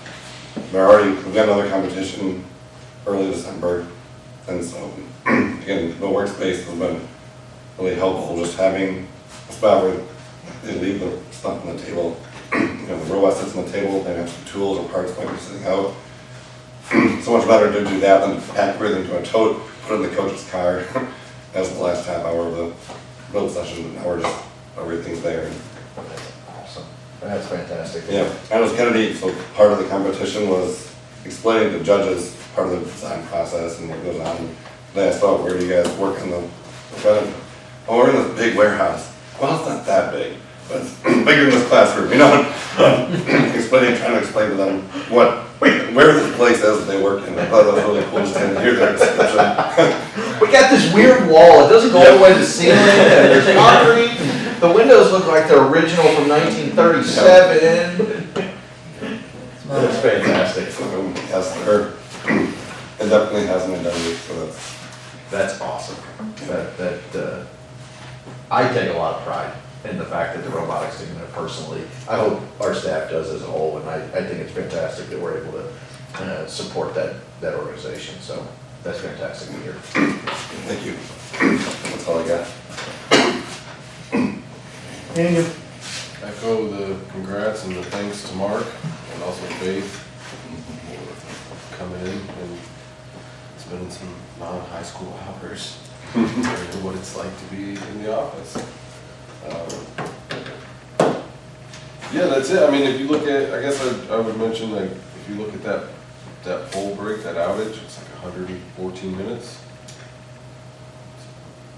we've got another competition early December, and so, again, the workspace has been really helpful, just having a spot where they leave the stuff on the table. The robot sits on the table, they have some tools or parts might be sitting out. So much better to do that than to pack everything to a tote, put it in the coach's car. That was the last half hour of the build session, but now everything's there. That's awesome. That's fantastic. Yeah, and it was kind of neat, so part of the competition was explaining to judges part of the design process and what goes on. They asked, oh, where do you guys work in the oh, we're in this big warehouse. Well, it's not that big, but it's bigger than this classroom, trying to explain to them where this place is that they work in. I thought that was really cool just to hear their description. We got this weird wall, it doesn't go all the way to the ceiling, and there's concrete. The windows look like they're original from 1937. That's fantastic. So, yes, it definitely has an identity, so That's awesome. I take a lot of pride in the fact that the robotics team, and personally, I hope our staff does as a whole, and I think it's fantastic that we're able to support that organization, so that's fantastic to hear. thank you. That's all I got. Daniel, Echo the congrats and the thanks to Mark and also Faith for coming in and spending some non-high school hours learning what it's like to be in the office. Yeah, that's it. I mean, if you look at, I guess I would mention, like, if you look at that full break, that outage, it's like 114 minutes. It's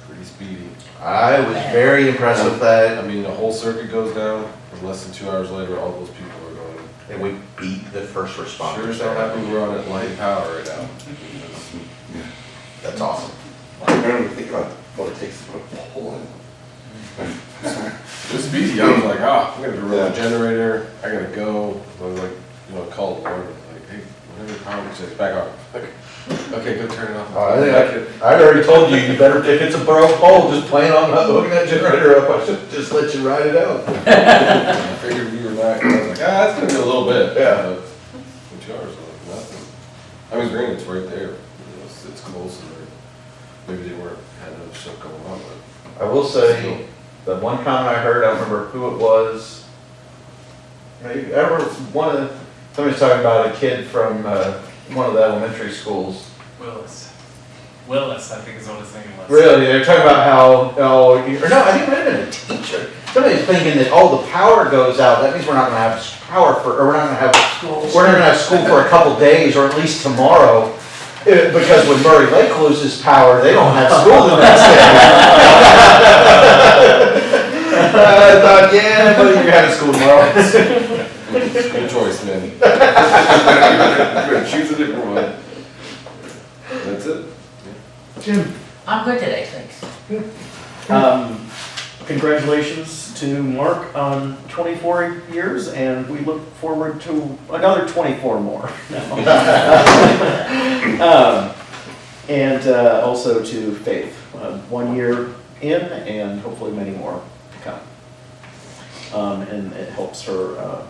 pretty speedy. I was very impressed with that. I mean, a whole circuit goes down, and less than 2 hours later, all those people are going. And we beat the first Sure responders. as hell happy we're on at light power right now. That's awesome. I don't even think about what it takes to put a pole in. Just speedy, I was like, I'm gonna run a generator, I gotta go. I was like, call the Lord, like, hey, whatever power says, back on. Like, okay, go turn it off. I already told you, you better, if it's a broke pole, just plan on hooking that generator up, I should just let you ride it out. I figured we were not, I was like, it's gonna be a little bit. Yeah. In 2 hours, like, nothing. I mean, granted, it's right there, it's close, and maybe they weren't, had enough stuff going on, but. I will say, the one comment I heard, I don't remember who it was. Maybe, somebody's talking about a kid from one of the elementary schools. Willis, I think is what his name was. Really, they're talking about how, or no, I think it might have been a teacher. Somebody's thinking that, the power goes out, that means we're not gonna have power we're not gonna have school for a couple days, or at least tomorrow. Because when Murray Lake loses power, they don't have school the next day. I thought, but you're having school tomorrow. Good choice, man. You're gonna choose a different one. That's it. Jim, I'm good today, thanks. Congratulations to Mark on 24 years, and we look forward to another 24 more. And also to Faith, 1 year in, and hopefully many more to come. And it helps her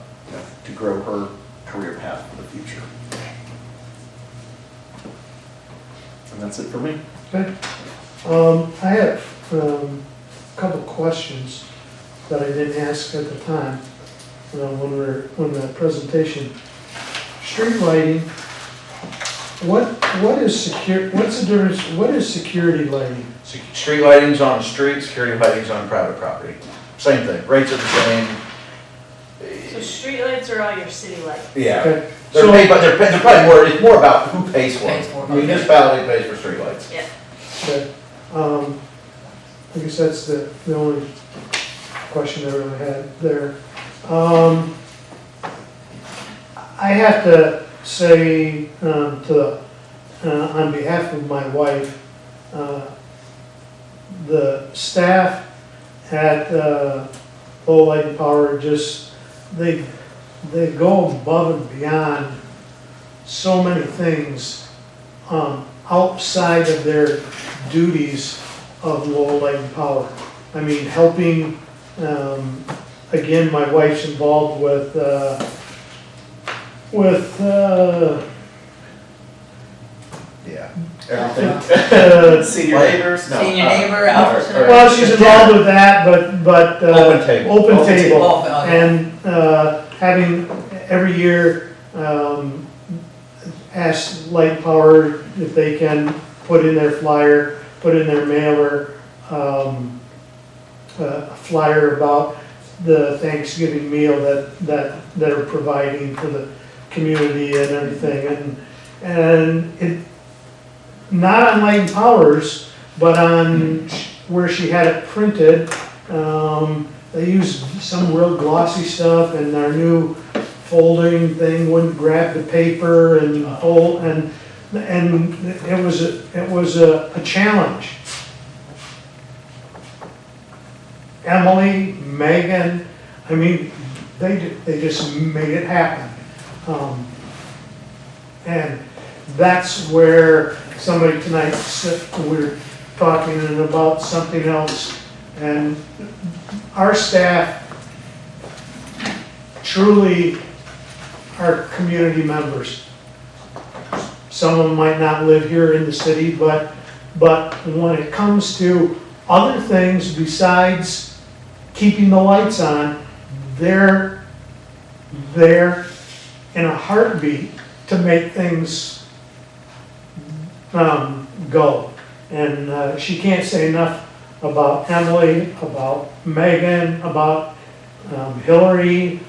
to grow her career path for the future. And that's it for me. okay. I have a couple questions that I didn't ask at the time, when that presentation. Street lighting, what is what's the difference, what is security lighting? Street lighting's on the street, security lighting's on private property. Same thing, rates are the same. So streetlights are all your city lights. Yeah. Okay. They're paid, but they're probably more, it's more about who pays for Pays it. for it. Municipality pays for streetlights. Yeah. Okay. I guess that's the only question I really had there. I have to say, on behalf of my wife, the staff at Lowell just, they go above and beyond so many things outside of their duties of Lowell Light and Power. I mean, helping, again, my wife's involved with Yeah. Senior neighbors? No. Senior neighbor, Alpha Center. well, she's involved with that, but Open table. Open table. Oh, yeah. And having every year ask Light Power if they can put in their flyer, put in their mailer, a flyer about the Thanksgiving meal that they're providing for the community and everything. And it, not on Light and Powers, but on where she had it printed, they used some real glossy stuff, and our new folding thing wouldn't grab the paper and fold, and it was a challenge. Emily, Megan, I mean, they just made it happen. And that's where somebody tonight said, we were talking about something else, and our staff truly are community members. Some of them might not live here in the city, but when it comes to other things besides keeping the lights on, they're there in a heartbeat to make things go. And she can't say enough about Emily, about Megan, about Hillary,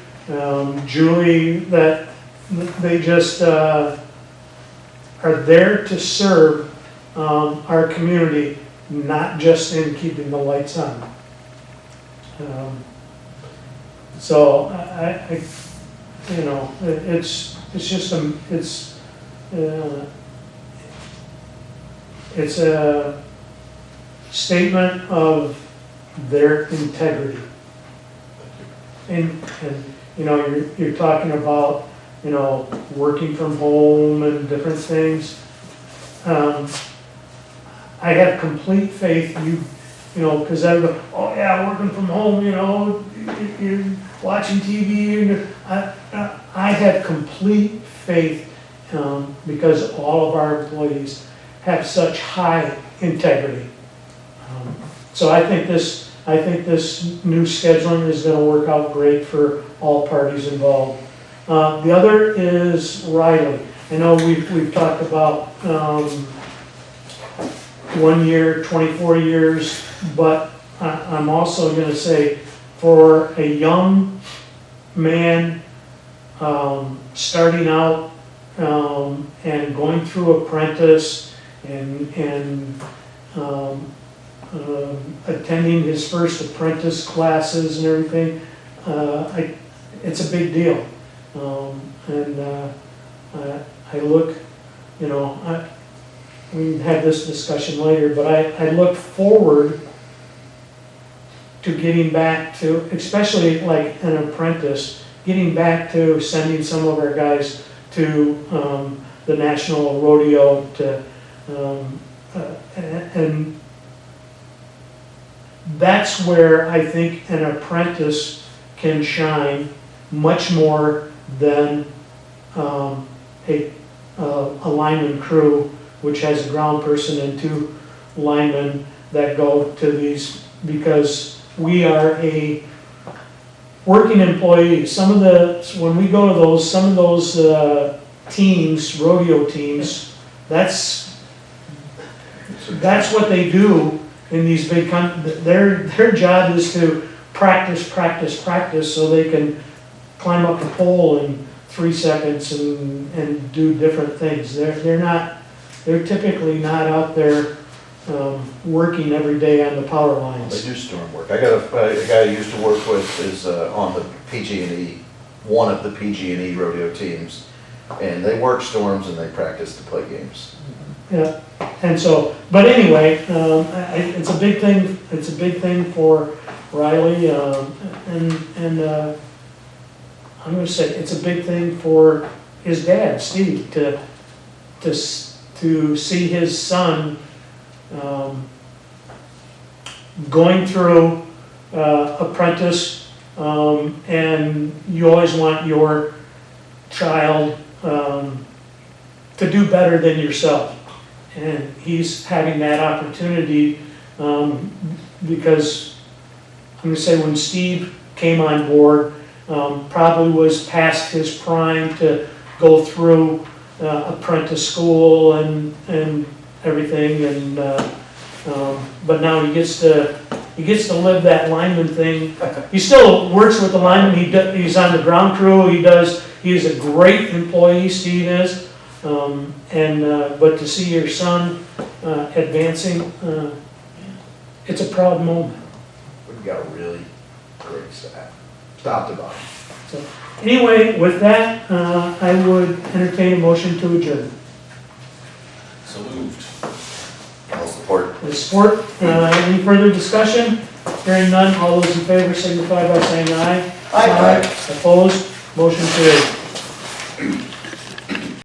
Julie, that they just are there to serve our community, not just in keeping the lights on. So I you know, it's just it's a statement of their integrity. And you know, you're talking about, you know, working from home and different things. I have complete faith, you know, because I go, oh yeah, working from home, you know, you're watching TV, and I have complete faith because all of our employees have such high integrity. So I think this new scheduling is going to work out great for all parties involved. The other is Riley. I know we've talked about 1 year, 24 years, but I'm also going to say for a young man starting out and going through apprentice and attending his first apprentice classes and everything, it's a big deal. I look, you know, we can have this discussion later, but I look forward to getting back to, especially like an apprentice, getting back to sending some of our guys to the National Rodeo to, and that's where I think an apprentice can shine much more than a lineman crew, which has a ground person and 2 linemen that go to these, because we are a working employee. When we go to those, some of those teams, rodeo teams, that's what they do in these big their job is to practice so they can climb up the pole in 3 seconds and do different things. They're typically not out there working every day on the power They lines. do storm work. I got a guy I used to work with is on the PG&E, one of the PG&E rodeo teams. And they work storms and they practice to play games. Yeah, and so, but anyway, it's a big thing for Riley, and I'm gonna say, it's a big thing for his dad, Steve, to see his son, going through, apprentice, and you always want your child, to do better than yourself. And he's having that opportunity, because I'm gonna say when Steve came on board, probably was past his prime to go through apprentice school and everything, and but now he gets to live that lineman thing. He still works with the lineman. He's on the ground crew. He is a great employee, Steve is. But to see your son advancing, it's a proud moment. We've got a really great staff, top to bottom. So anyway, with that, I would entertain a motion to adjourn. So moved. I'll support. With support, any further discussion? Hearing none, all those in favor signify by saying aye. Aye. Opposed, motion carried.